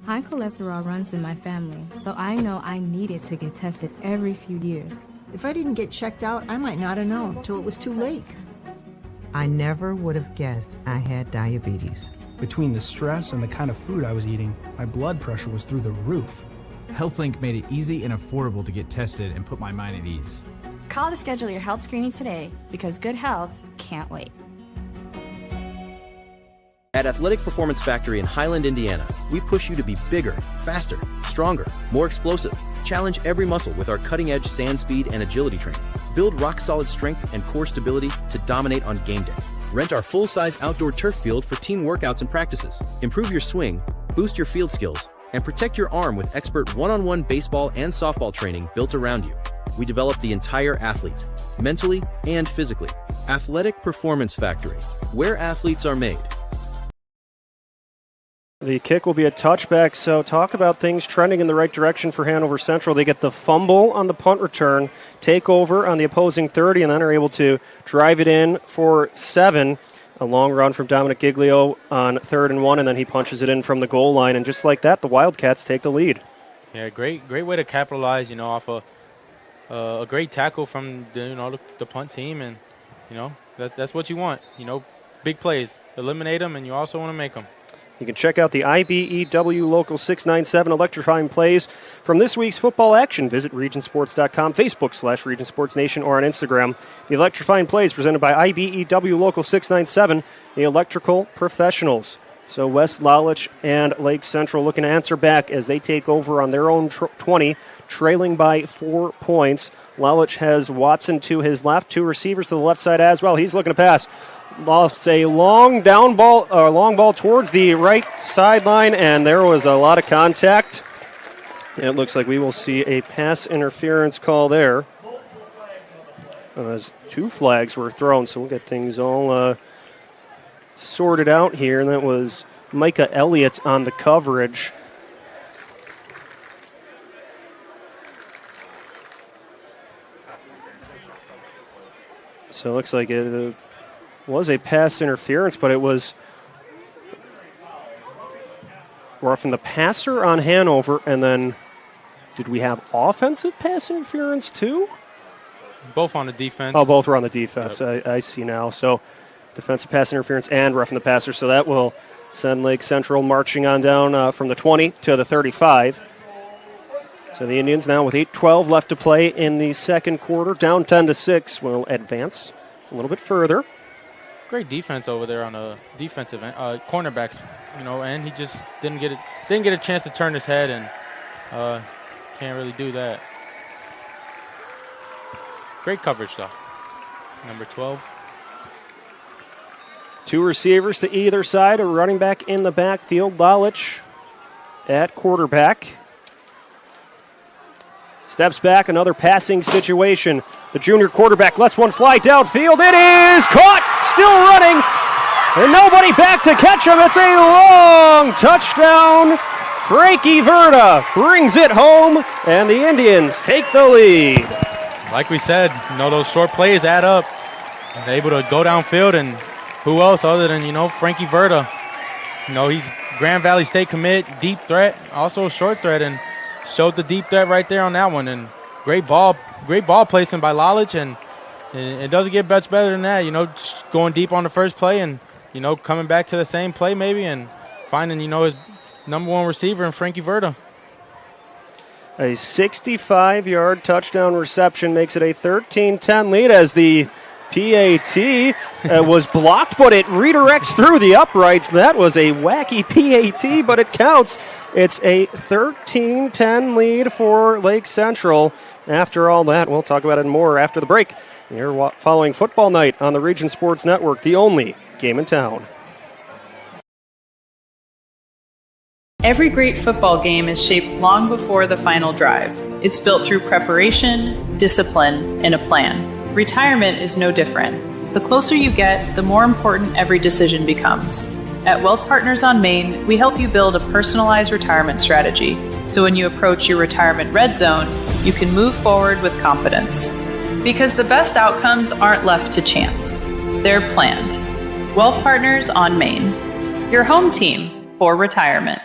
High cholesterol runs in my family, so I know I needed to get tested every few years. If I didn't get checked out, I might not have known till it was too late. I never would have guessed I had diabetes. Between the stress and the kind of food I was eating, my blood pressure was through the roof. HealthLink made it easy and affordable to get tested and put my mind at ease. Call to schedule your health screening today, because good health can't wait. At Athletic Performance Factory in Highland, Indiana, we push you to be bigger, faster, stronger, more explosive. Challenge every muscle with our cutting-edge sand speed and agility training. Build rock-solid strength and core stability to dominate on game day. Rent our full-size outdoor turf field for team workouts and practices. Improve your swing, boost your field skills, and protect your arm with expert one-on-one baseball and softball training built around you. We develop the entire athlete, mentally and physically. Athletic Performance Factory, where athletes are made. The kick will be a touchback, so talk about things trending in the right direction for Hanover Central. They get the fumble on the punt return, take over on the opposing 30, and then are able to drive it in for 7. A long run from Dominic Giglio on 3rd and 1, and then he punches it in from the goal line, and just like that, the Wildcats take the lead. Yeah, great way to capitalize, off a great tackle from the punt team, and that's what you want. Big plays, eliminate them, and you also want to make them. You can check out the IBEW Local 697 electrifying plays from this week's football action. Visit regionsports.com, Facebook/Region Sports Nation, or on Instagram. The electrifying plays presented by IBEW Local 697, the electrical professionals. So West Lallich and Lake Central looking to answer back as they take over on their own 20, trailing by 4 points. Lallich has Watson to his left, 2 receivers to the left side as well. He's looking to pass. Lost a long ball towards the right sideline, and there was a lot of contact. It looks like we will see a pass interference call there. As 2 flags were thrown, so we'll get things all sorted out here. And that was Micah Elliott on the coverage. So it looks like it was a pass interference, but it was roughing the passer on Hanover, and then did we have offensive pass interference too? Both on the defense. Oh, both were on the defense. Yep. I see now. So defensive pass interference and roughing the passer. So that will send Lake Central marching on down from the 20 to the 35. So the Indians now with 8:12 left to play in the second quarter, down 10-6, will advance a little bit further. Great defense over there on the defensive end, cornerbacks, and he just didn't get a chance to turn his head, and can't really do that. Great coverage though. Number 12. Two receivers to either side, a running back in the backfield. Lalich at quarterback. Steps back, another passing situation. The junior quarterback lets one fly downfield. It is caught, still running, and nobody back to catch him. It's a long touchdown. Frankie Verda brings it home, and the Indians take the lead. Like we said, those short plays add up. And they're able to go downfield, and who else other than, Frankie Verda? He's Grand Valley State commit, deep threat, also a short threat, and showed the deep threat right there on that one. And great ball placement by Lalich, and it doesn't get much better than that. Just going deep on the first play and, coming back to the same play maybe and finding, his number one receiver in Frankie Verda. A 65-yard touchdown reception makes it a 13-10 lead as the PAT was blocked, but it redirects through the uprights. That was a wacky PAT, but it counts. It's a 13-10 lead for Lake Central. After all that, we'll talk about it more after the break. You're following Football Night on the Region Sports Network, the only game in town. Every great football game is shaped long before the final drive. It's built through preparation, discipline, and a plan. Retirement is no different. The closer you get, the more important every decision becomes. At Wealth Partners on Main, we help you build a personalized retirement strategy, so when you approach your retirement red zone, you can move forward with confidence. Because the best outcomes aren't left to chance. They're planned. Wealth Partners on Main, your home team for retirement.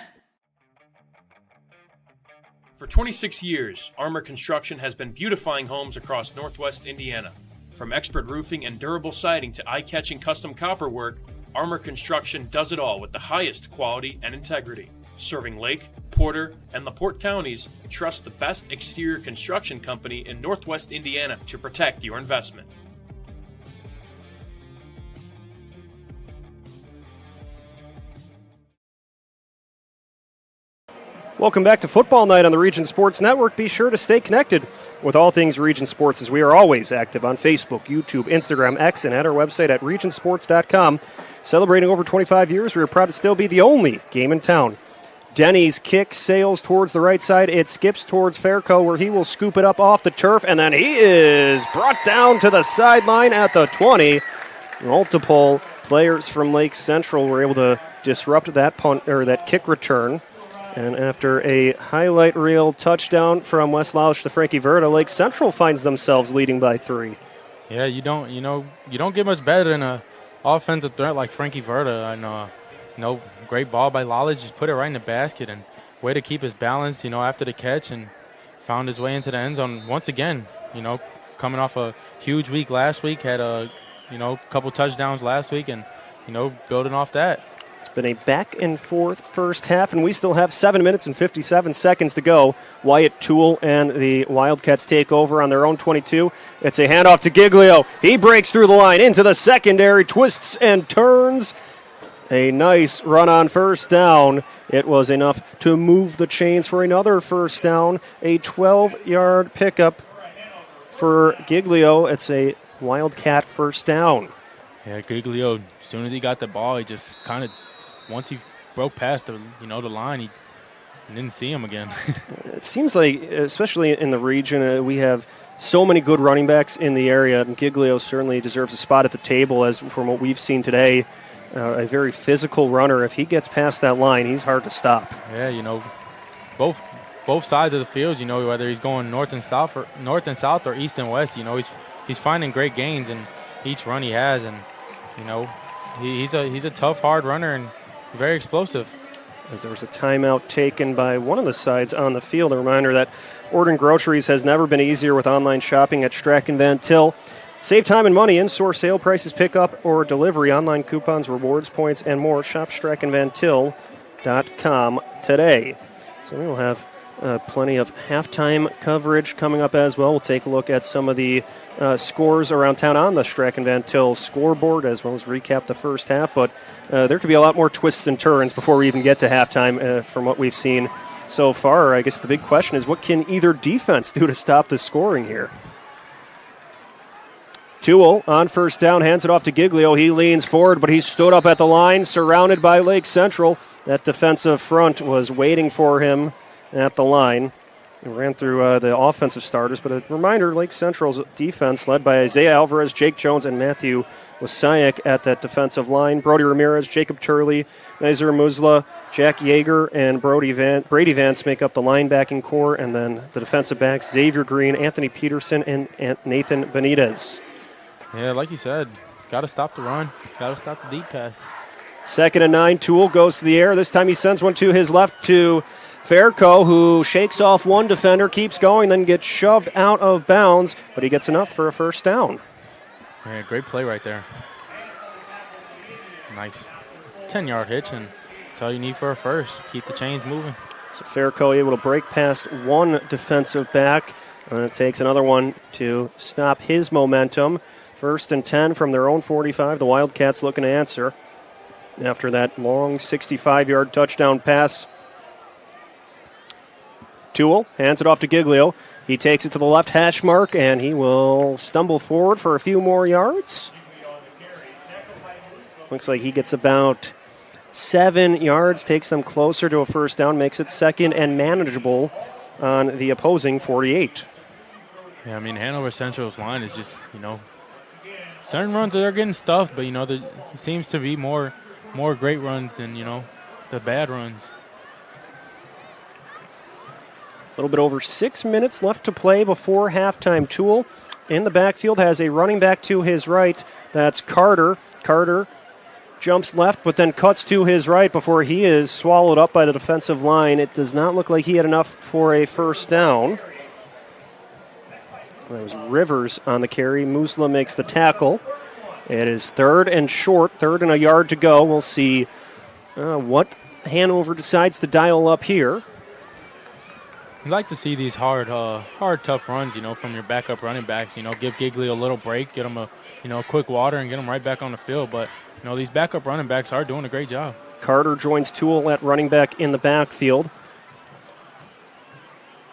For 26 years, Armor Construction has been beautifying homes across Northwest Indiana. From expert roofing and durable siding to eye-catching custom copper work, Armor Construction does it all with the highest quality and integrity. Serving Lake, Porter, and LaPorte counties, trust the best exterior construction company in Northwest Indiana to protect your investment. Welcome back to Football Night on the Region Sports Network. Be sure to stay connected with all things Region Sports, as we are always active on Facebook, YouTube, Instagram, X, and at our website at regionsports.com. Celebrating over 25 years, we are proud to still be the only game in town. Denny's kick sails towards the right side. It skips towards Fairco, where he will scoop it up off the turf, and then he is brought down to the sideline at the 20. Multiple players from Lake Central were able to disrupt that punt or that kick return. And after a highlight reel touchdown from West Lalich to Frankie Verda, Lake Central finds themselves leading by 3. Yeah, you don't get much better than an offensive threat like Frankie Verda. And great ball by Lalich, just put it right in the basket, and way to keep his balance, after the catch, and found his way into the end zone once again. Coming off a huge week last week, had a couple touchdowns last week, and building off that. It's been a back-and-forth first half, and we still have 7 minutes and 57 seconds to go. Wyatt Toole and the Wildcats take over on their own 22. It's a handoff to Giglio. He breaks through the line into the secondary, twists and turns. A nice run on first down. It was enough to move the chains for another first down. A 12-yard pickup for Giglio. It's a Wildcat first down. Yeah, Giglio, as soon as he got the ball, he just kind of, once he broke past the line, he didn't see him again. It seems like, especially in the region, we have so many good running backs in the area, and Giglio certainly deserves a spot at the table, as from what we've seen today, a very physical runner. If he gets past that line, he's hard to stop. Yeah, both sides of the field, whether he's going north and south or east and west, he's finding great gains in each run he has, and he's a tough, hard runner and very explosive. as there was a timeout taken by one of the sides on the field. A reminder that ordering groceries has never been easier with online shopping at Strachan Van Til. Save time and money, in-store sale prices, pickup or delivery, online coupons, rewards, points, and more. Shop StrachanVanTil.com today. So we will have plenty of halftime coverage coming up as well. We'll take a look at some of the scores around town on the Strachan Van Til scoreboard, as well as recap the first half. But there could be a lot more twists and turns before we even get to halftime from what we've seen so far. I guess the big question is, what can either defense do to stop the scoring here? Toole on first down, hands it off to Giglio. He leans forward, but he stood up at the line, surrounded by Lake Central. That defensive front was waiting for him at the line. He ran through the offensive starters, but a reminder, Lake Central's defense led by Isaiah Alvarez, Jake Jones, and Matthew Wasayak at that defensive line. Brody Ramirez, Jacob Turley, Nazir Musla, Jack Yeager, and Brady Vance make up the linebacking core, and then the defensive backs, Xavier Green, Anthony Peterson, and Nathan Benitez. Yeah, like you said, got to stop the run, got to stop the deep pass. 2nd and 9, Toole goes to the air. This time he sends one to his left to Fairco, who shakes off one defender, keeps going, then gets shoved out of bounds, but he gets enough for a first down. Yeah, great play right there. Nice 10-yard hitch, and that's all you need for a first. Keep the chains moving. So Fairco able to break past one defensive back, and it takes another one to stop his momentum. 1st and 10 from their own 45. The Wildcats looking to answer after that long 65-yard touchdown pass. Toole hands it off to Giglio. He takes it to the left hash mark, and he will stumble forward for a few more yards. Looks like he gets about 7 yards, takes them closer to a first down, makes it 2nd and manageable on the opposing 48. Yeah, I mean, Hanover Central's line is just, certain runs they're getting stuffed, but, it seems to be more great runs than, the bad runs. A little bit over 6 minutes left to play before halftime. Toole in the backfield has a running back to his right. That's Carter. Carter jumps left, but then cuts to his right before he is swallowed up by the defensive line. It does not look like he had enough for a first down. That was Rivers on the carry. Musla makes the tackle. It is 3rd and short, 3rd and a yard to go. We'll see what Hanover decides to dial up here. I'd like to see these hard, tough runs, from your backup running backs. Give Giglio a little break, get him a quick water, and get him right back on the field. But, these backup running backs are doing a great job. Carter joins Toole at running back in the backfield.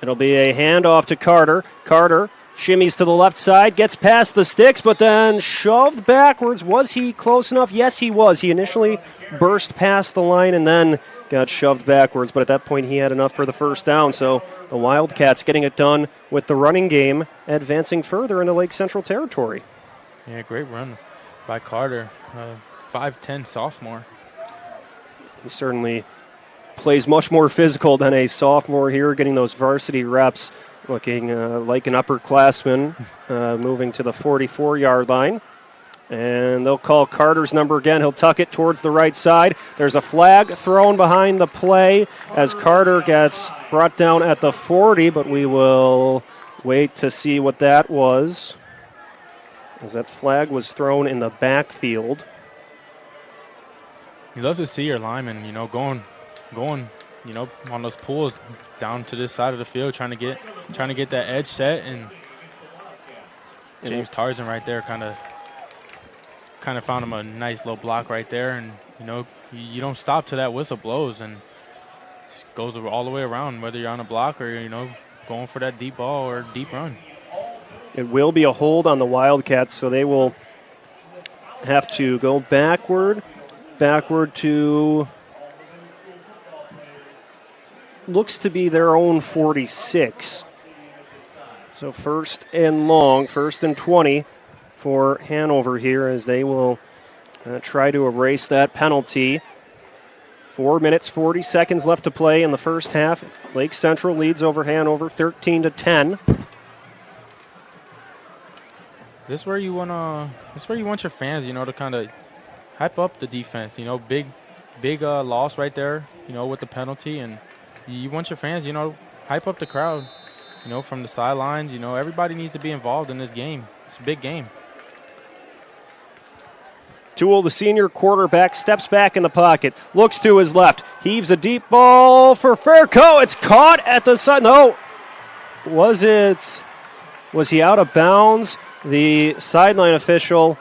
It'll be a handoff to Carter. Carter shimmies to the left side, gets past the sticks, but then shoved backwards. Was he close enough? Yes, he was. He initially burst past the line and then got shoved backwards, but at that point he had enough for the first down. So the Wildcats getting it done with the running game, advancing further into Lake Central territory. Yeah, great run by Carter, 5'10" sophomore. He certainly plays much more physical than a sophomore here, getting those varsity reps, looking like an upperclassman, moving to the 44-yard line. And they'll call Carter's number again. He'll tuck it towards the right side. There's a flag thrown behind the play as Carter gets brought down at the 40, but we will wait to see what that was, as that flag was thrown in the backfield. You love to see your linemen, going, on those pulls down to this side of the field, trying to get that edge set, and James Tarzan right there kind of found him a nice little block right there, and you don't stop till that whistle blows, and it goes all the way around, whether you're on a block or going for that deep ball or deep run. It will be a hold on the Wildcats, so they will have to go backward to looks to be their own 46. So 1st and long, 1st and 20 for Hanover here, as they will try to erase that penalty. 4 minutes, 40 seconds left to play in the first half. Lake Central leads over Hanover 13-10. This is where you want your fans, to kind of hype up the defense. Big loss right there. with the penalty. And you want your fans, hype up the crowd, from the sidelines. Everybody needs to be involved in this game. It's a big game. Toole, the senior quarterback, steps back in the pocket, looks to his left, heaves a deep ball for Fairco. It's caught at the side. No. Was he out of bounds? The sideline official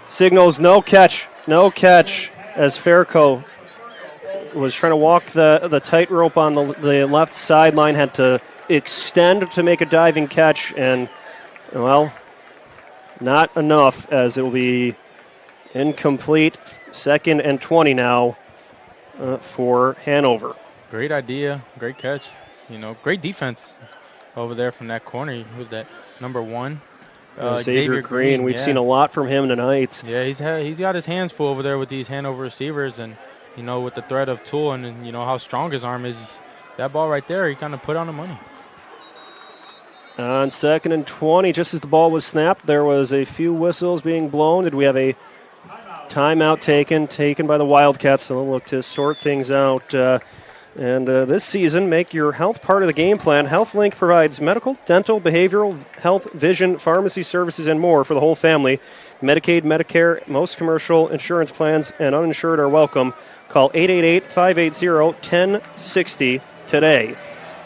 signals no catch as Fairco was trying to walk the tightrope on the left sideline, had to extend to make a diving catch, and, well, not enough, as it will be incomplete. 2nd and 20 now for Hanover. Great idea, great catch. Great defense over there from that corner. Who's that? Number 1. Xavier Green. We've seen a lot from him tonight. Yeah, he's got his hands full over there with these Hanover receivers, and with the threat of Toole and how strong his arm is. That ball right there, he kind of put on the money. On 2nd and 20, just as the ball was snapped, there was a few whistles being blown. Did we have a timeout taken by the Wildcats? So they'll look to sort things out. And this season, make your health part of the game plan. HealthLink provides medical, dental, behavioral health, vision, pharmacy services, and more for the whole family. Medicaid, Medicare, most commercial insurance plans, and uninsured are welcome. Call 888-580-1060 today.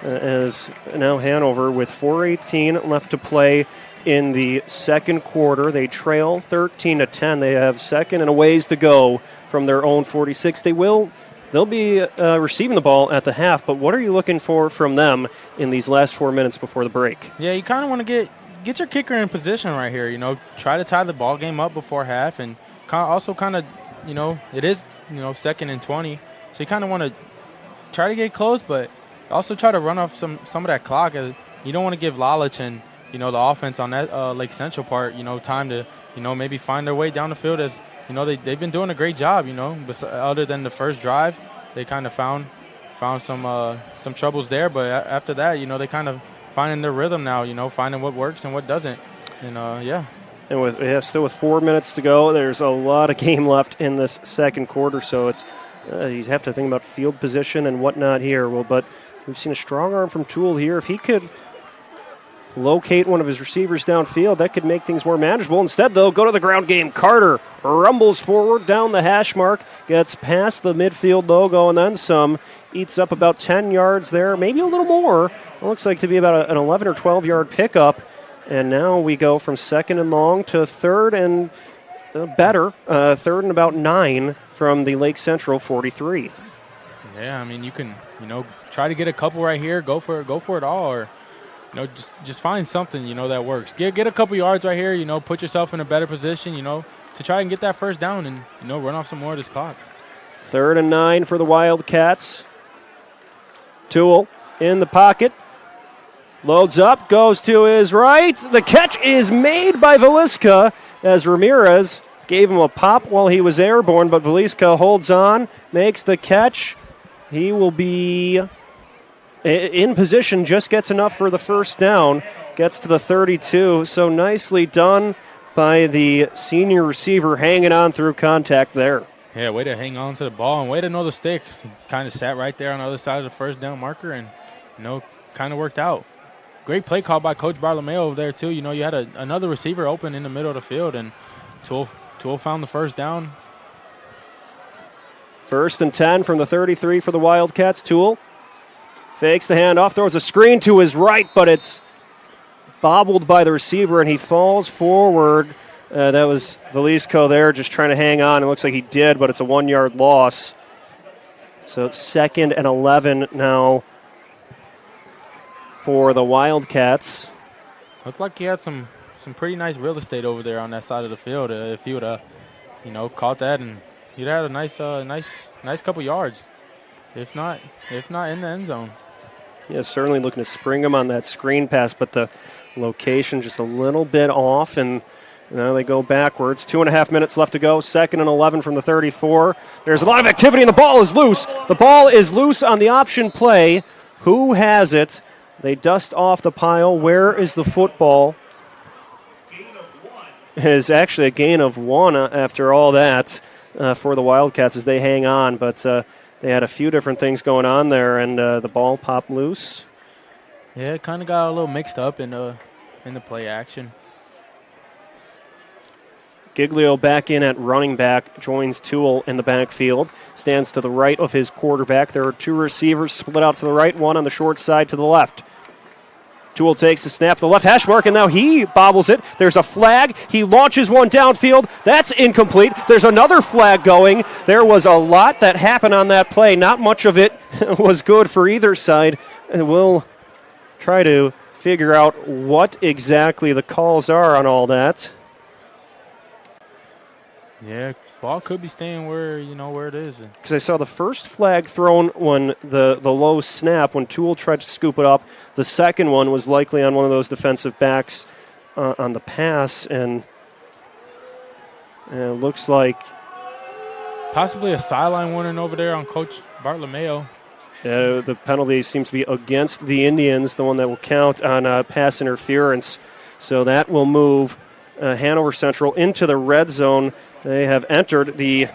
As now Hanover, with 4:18 left to play in the second quarter, they trail 13-10. They have second and a ways to go from their own 46. They'll be receiving the ball at the half, but what are you looking for from them in these last 4 minutes before the break? Yeah, you kind of want to get your kicker in position right here. Try to tie the ball game up before half, and it is 2nd and 20, so you kind of want to try to get close, but also try to run off some of that clock. You don't want to give Lalich and the offense on that Lake Central part time to maybe find their way down the field. As they've been doing a great job. Other than the first drive, they kind of found some troubles there, but after that, they kind of finding their rhythm now. Finding what works and what doesn't, and yeah. And still with 4 minutes to go, there's a lot of game left in this second quarter, so it's you have to think about field position and whatnot here. But we've seen a strong arm from Toole here. If he could locate one of his receivers downfield, that could make things more manageable. Instead, they'll go to the ground game. Carter rumbles forward down the hash mark, gets past the midfield logo, and then some. Eats up about 10 yards there, maybe a little more. It looks like to be about an 11 or 12-yard pickup. And now we go from 2nd and long to 3rd and better, 3rd and about 9 from the Lake Central 43. Yeah, I mean, you can, try to get a couple right here, go for it all, or just find something, that works. Get a couple yards right here, put yourself in a better position, to try and get that first down and, run off some more of this clock. 3rd and 9 for the Wildcats. Toole in the pocket. Loads up, goes to his right. The catch is made by Veliska as Ramirez gave him a pop while he was airborne, but Veliska holds on, makes the catch. He will be in position, just gets enough for the first down, gets to the 32. So nicely done by the senior receiver, hanging on through contact there. Yeah, way to hang on to the ball and way to know the sticks. He kind of sat right there on the other side of the first down marker and, kind of worked out. Great play call by Coach Bartolomeo over there, too. You had another receiver open in the middle of the field, and Toole found the first down. 1st and 10 from the 33 for the Wildcats. Toole fakes the handoff, throws a screen to his right, but it's bobbled by the receiver, and he falls forward. That was Velisco there just trying to hang on. It looks like he did, but it's a 1-yard loss. So 2nd and 11 now for the Wildcats. Looked like he had some pretty nice real estate over there on that side of the field. If he would have, caught that, and he'd have had a nice couple yards. If not in the end zone. Yeah, certainly looking to spring him on that screen pass, but the location just a little bit off, and now they go backwards. 2.5 minutes left to go. 2nd and 11 from the 34. There's a lot of activity, and the ball is loose. The ball is loose on the option play. Who has it? They dust off the pile. Where is the football? It is actually a gain of 1 after all that for the Wildcats as they hang on. But they had a few different things going on there, and the ball popped loose. Yeah, it kind of got a little mixed up in the play action. Giglio back in at running back, joins Toole in the backfield, stands to the right of his quarterback. There are two receivers split out to the right, one on the short side to the left. Toole takes the snap, the left hash mark, and now he bobbles it. There's a flag. He launches one downfield. That's incomplete. There's another flag going. There was a lot that happened on that play. Not much of it was good for either side. And we'll try to figure out what exactly the calls are on all that. Yeah, ball could be staying where it is. Because I saw the first flag thrown when the low snap, when Toole tried to scoop it up. The second one was likely on one of those defensive backs on the pass, and it looks like possibly a sideline warning over there on Coach Bartolomeo. The penalty seems to be against the Indians, the one that will count on pass interference. So that will move Hanover Central into the red zone. They have entered the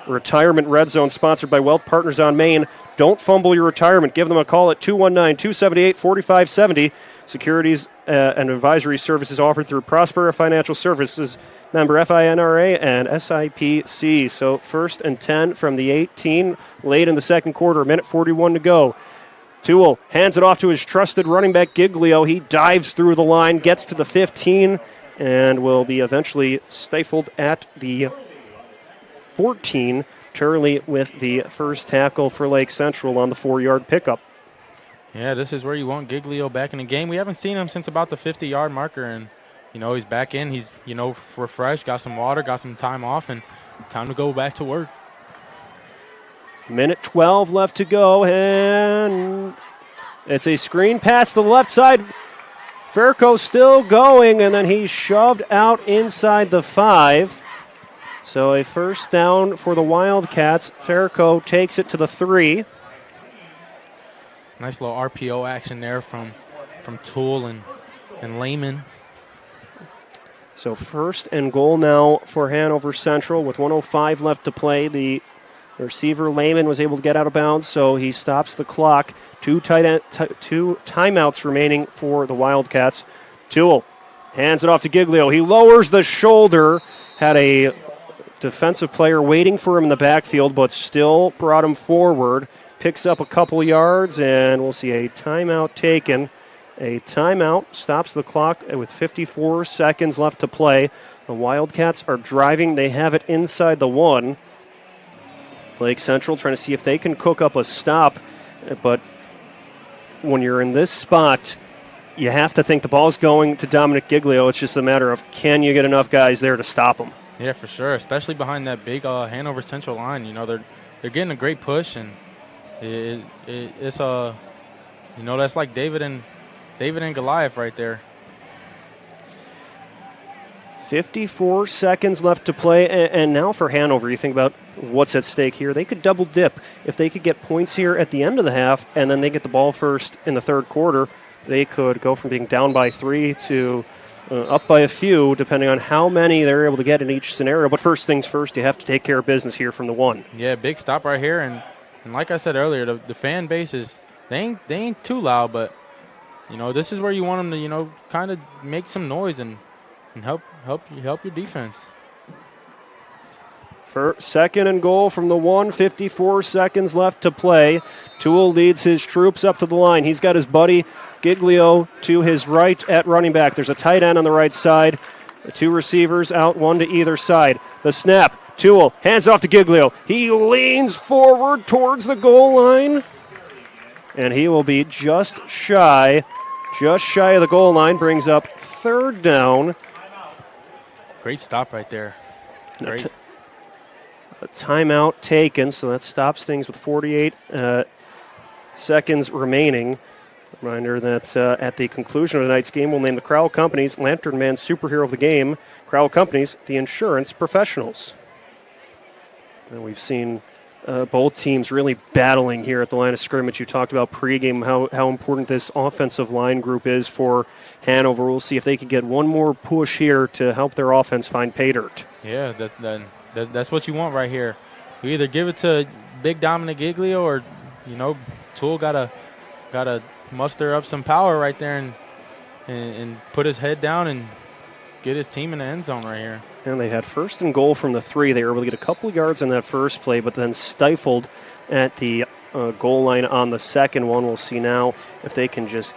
retirement red zone sponsored by Wealth Partners on Main. Don't fumble your retirement. Give them a call at 219-278-4570. Securities and advisory services offered through Prospera Financial Services, member FINRA and SIPC. So 1st and 10 from the 18, late in the second quarter, a minute 41 to go. Toole hands it off to his trusted running back, Giglio. He dives through the line, gets to the 15, and will be eventually stifled at the 14. Turley with the first tackle for Lake Central on the 4-yard pickup. Yeah, this is where you want Giglio back in the game. We haven't seen him since about the 50-yard marker, and, he's back in. He's, refreshed, got some water, got some time off, and time to go back to work. Minute 12 left to go, and it's a screen pass to the left side. Fairco still going, and then he's shoved out inside the 5. So a first down for the Wildcats. Fairco takes it to the 3. Nice little RPO action there from Toole and Lehman. So first and goal now for Hanover Central with 1:05 left to play. The receiver Lehman was able to get out of bounds, so he stops the clock. Two timeouts remaining for the Wildcats. Toole hands it off to Giglio. He lowers the shoulder. Had a defensive player waiting for him in the backfield, but still brought him forward. Picks up a couple yards, and we'll see a timeout taken. A timeout stops the clock with 54 seconds left to play. The Wildcats are driving. They have it inside the 1. Lake Central trying to see if they can cook up a stop, but when you're in this spot, you have to think the ball's going to Dominic Giglio. It's just a matter of, can you get enough guys there to stop him? Yeah, for sure, especially behind that big Hanover Central line. They're getting a great push, and it's that's like David and Goliath right there. 54 seconds left to play, and now for Hanover, you think about what's at stake here. They could double dip. If they could get points here at the end of the half, and then they get the ball first in the third quarter, they could go from being down by 3 to up by a few, depending on how many they're able to get in each scenario. But first things first, you have to take care of business here from the 1. Yeah, big stop right here, and like I said earlier, the fan base is they ain't too loud, but this is where you want them to kind of make some noise and help your defense. For second and goal from the 1, 54 seconds left to play. Toole leads his troops up to the line. He's got his buddy Giglio to his right at running back. There's a tight end on the right side. The 2 receivers out, 1 to either side. The snap. Toole hands off to Giglio. He leans forward towards the goal line, and he will be just shy of the goal line. Brings up third down. Great stop right there. Great. A timeout taken, so that stops things with 48 seconds remaining. Reminder that at the conclusion of tonight's game, we'll name the Crowell Companies Lantern Man Superhero of the Game. Crowell Companies, the insurance professionals. And we've seen both teams really battling here at the line of scrimmage. You talked about pregame, how important this offensive line group is for Hanover. We'll see if they can get one more push here to help their offense find pay dirt. Yeah, that's what you want right here. You either give it to big Dominic Giglio or, Toole gotta muster up some power right there and put his head down and get his team in the end zone right here. And they had 1st and goal from the 3. They were able to get a couple of yards in that first play, but then stifled at the goal line on the second one. We'll see now if they can just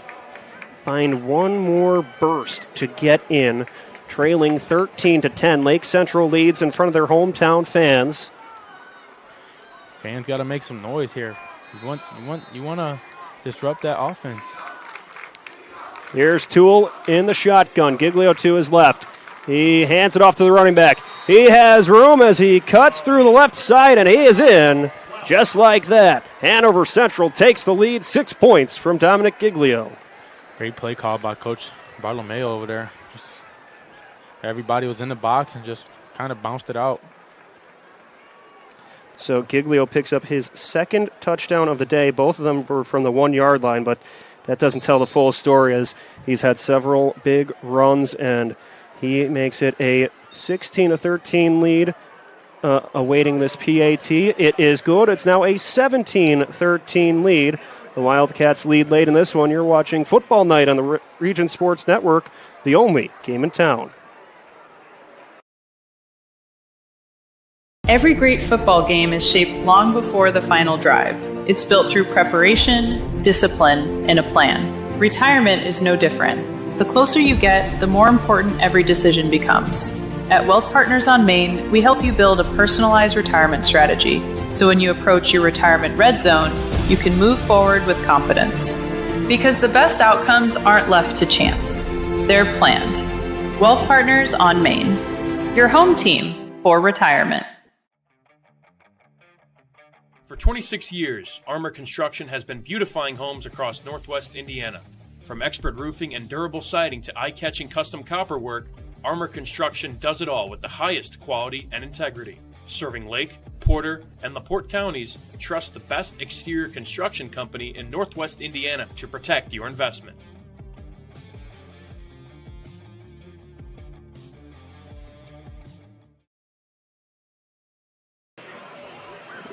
find one more burst to get in. Trailing 13-10. Lake Central leads in front of their hometown fans. Fans got to make some noise here. You want to disrupt that offense. Here's Toole in the shotgun. Giglio to his left. He hands it off to the running back. He has room as he cuts through the left side, and he is in just like that. Hanover Central takes the lead, 6 points from Dominic Giglio. Great play call by Coach Bartolomeo over there. Everybody was in the box and just kind of bounced it out. So Giglio picks up his 2nd touchdown of the day. Both of them were from the 1-yard line, but that doesn't tell the full story as he's had several big runs, and he makes it a 16-13 lead awaiting this PAT. It is good. It's now a 17-13 lead. The Wildcats lead late in this one. You're watching Football Night on the Region Sports Network, the only game in town. Every great football game is shaped long before the final drive. It's built through preparation, discipline, and a plan. Retirement is no different. The closer you get, the more important every decision becomes. At Wealth Partners on Main, we help you build a personalized retirement strategy, so when you approach your retirement red zone, you can move forward with confidence. Because the best outcomes aren't left to chance. They're planned. Wealth Partners on Main, your home team for retirement. For 26 years, Armor Construction has been beautifying homes across Northwest Indiana. From expert roofing and durable siding to eye-catching custom copper work, Armor Construction does it all with the highest quality and integrity. Serving Lake, Porter, and LaPorte counties, trust the best exterior construction company in Northwest Indiana to protect your investment.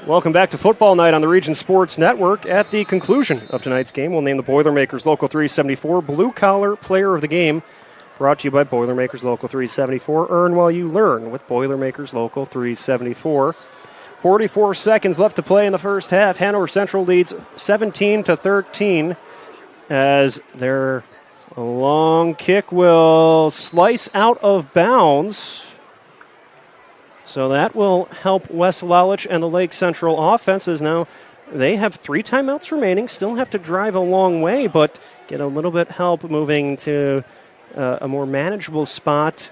Welcome back to Football Night on the Region Sports Network. At the conclusion of tonight's game, we'll name the Boilermakers Local 374 Blue Collar Player of the Game. Brought to you by Boilermakers Local 374. Earn while you learn with Boilermakers Local 374. 44 seconds left to play in the first half. Hanover Central leads 17-13 as their long kick will slice out of bounds. So that will help West Lalich and the Lake Central offenses. Now they have 3 timeouts remaining, still have to drive a long way, but get a little bit help moving to a more manageable spot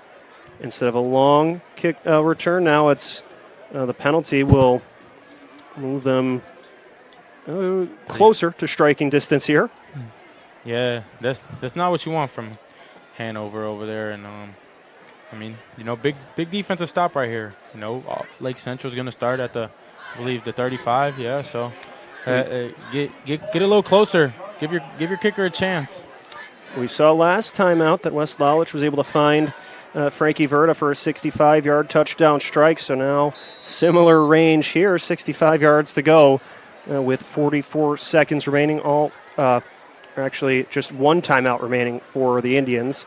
instead of a long kick return. Now it's the penalty will move them closer to striking distance here. Yeah, that's not what you want from Hanover over there, and big defensive stop right here. Lake Central's going to start at the 35. Yeah, so get a little closer. Give your kicker a chance. We saw last time out that West Lalich was able to find Frankie Verda for a 65-yard touchdown strike. So now similar range here, 65 yards to go with 44 seconds remaining. Actually, just 1 timeout remaining for the Indians.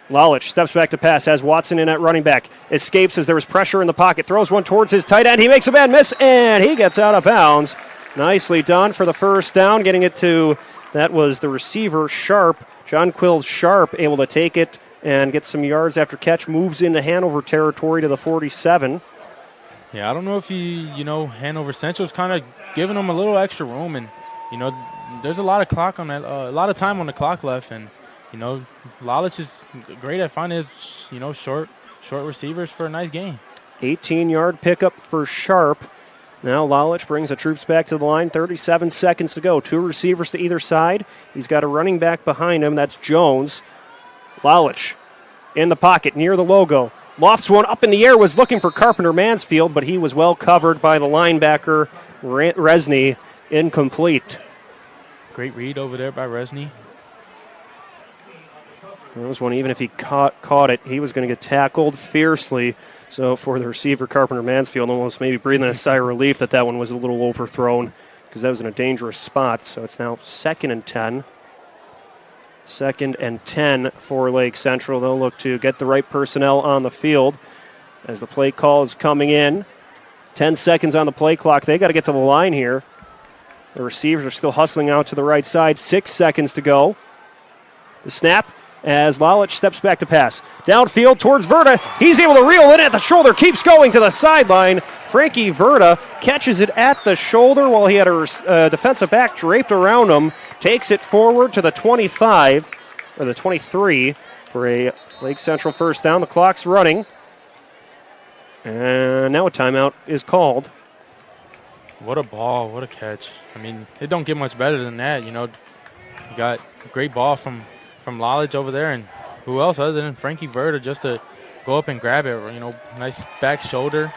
Lalich steps back to pass, has Watson in at running back, escapes as there was pressure in the pocket, throws one towards his tight end, he makes a bad miss, and he gets out of bounds. Nicely done for the first down, getting it to, that was the receiver, Sharp, John Quill Sharp, able to take it and get some yards after catch, moves into Hanover territory to the 47. Yeah, I don't know if Hanover Central's kind of giving them a little extra room, and, there's a lot of clock on that, a lot of time on the clock left, and Lalich is great at finding his, short receivers for a nice game. 18-yard pickup for Sharp. Now Lalich brings the troops back to the line. 37 seconds to go. 2 receivers to either side. He's got a running back behind him. That's Jones. Lalich in the pocket near the logo. Lofts one up in the air. Was looking for Carpenter Mansfield, but he was well covered by the linebacker, Resney. Incomplete. Great read over there by Resney. That was one, even if he caught it, he was going to get tackled fiercely. So for the receiver, Carpenter Mansfield, almost maybe breathing a sigh of relief that one was a little overthrown because that was in a dangerous spot. So it's now 2nd and 10. 2nd and 10 for Lake Central. They'll look to get the right personnel on the field as the play call is coming in. 10 seconds on the play clock. They got to get to the line here. The receivers are still hustling out to the right side. 6 seconds to go. The snap as Lalich steps back to pass. Downfield towards Verda. He's able to reel it at the shoulder. Keeps going to the sideline. Frankie Verda catches it at the shoulder while he had a defensive back draped around him. Takes it forward to the 25, or the 23, for a Lake Central first down. The clock's running. And now a timeout is called. What a ball, what a catch. I mean, it don't get much better than that, You got a great ball from Lalich over there, and who else other than Frankie Verda just to go up and grab it, nice back shoulder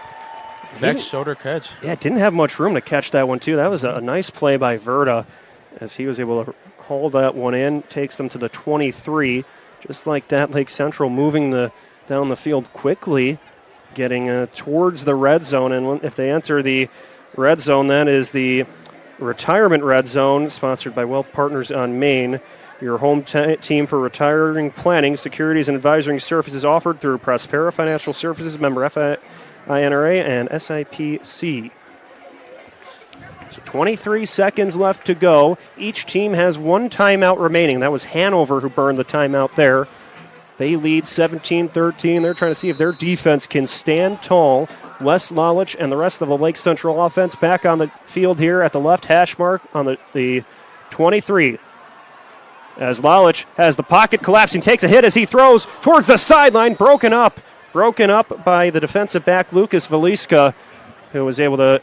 catch. Yeah, didn't have much room to catch that one, too. That was a nice play by Verda as he was able to haul that one in, takes them to the 23. Just like that, Lake Central moving down the field quickly, getting towards the red zone, and if they enter the red zone, that is the retirement red zone, sponsored by Wealth Partners on Main. Your home team for retiring planning, securities, and advisory services offered through Prospera Financial Services, member FINRA and SIPC. So 23 seconds left to go. Each team has one timeout remaining. That was Hanover who burned the timeout there. They lead 17-13. They're trying to see if their defense can stand tall. Wes Lalich and the rest of the Lake Central offense back on the field here at the left hash mark on the 23. As Lalich has the pocket collapsing, takes a hit as he throws towards the sideline, broken up by the defensive back Lucas Veliska, who was able to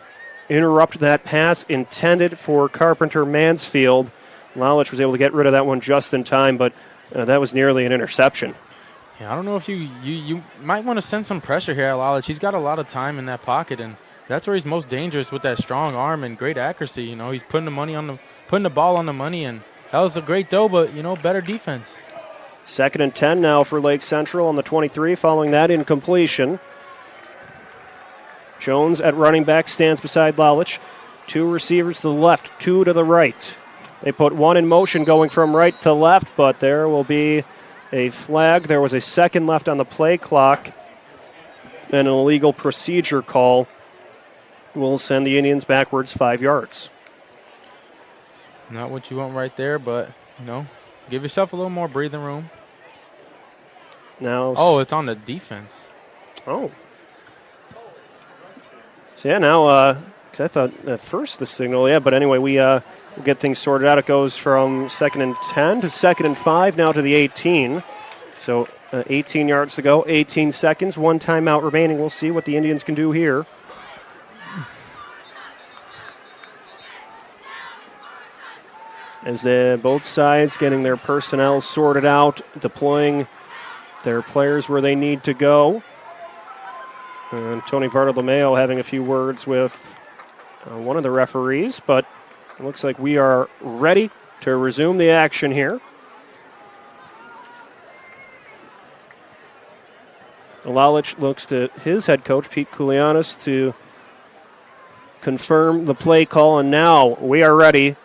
interrupt that pass intended for Carpenter Mansfield. Lalich was able to get rid of that one just in time, but that was nearly an interception. Yeah, I don't know if you might want to send some pressure here at Lalich. He's got a lot of time in that pocket, and that's where he's most dangerous with that strong arm and great accuracy. He's putting the ball on the money, and that was a great throw, but, better defense. 2nd and 10 now for Lake Central on the 23, following that incompletion. Jones at running back stands beside Lalich. 2 receivers to the left, 2 to the right. They put one in motion going from right to left, but there will be a flag. There was a second left on the play clock, and an illegal procedure call will send the Indians backwards 5 yards. Not what you want right there, but, give yourself a little more breathing room. Now, it's on the defense. Oh. So, yeah, now, because I thought at first the signal, but anyway, we'll get things sorted out. It goes from 2nd and 10 to 2nd and 5, now to the 18. So 18 yards to go, 18 seconds, one timeout remaining. We'll see what the Indians can do here. As both sides getting their personnel sorted out, deploying their players where they need to go. And Tony Bartolomeo having a few words with one of the referees, but it looks like we are ready to resume the action here. Lalich looks to his head coach, Pete Koulianos, to confirm the play call, and now we are ready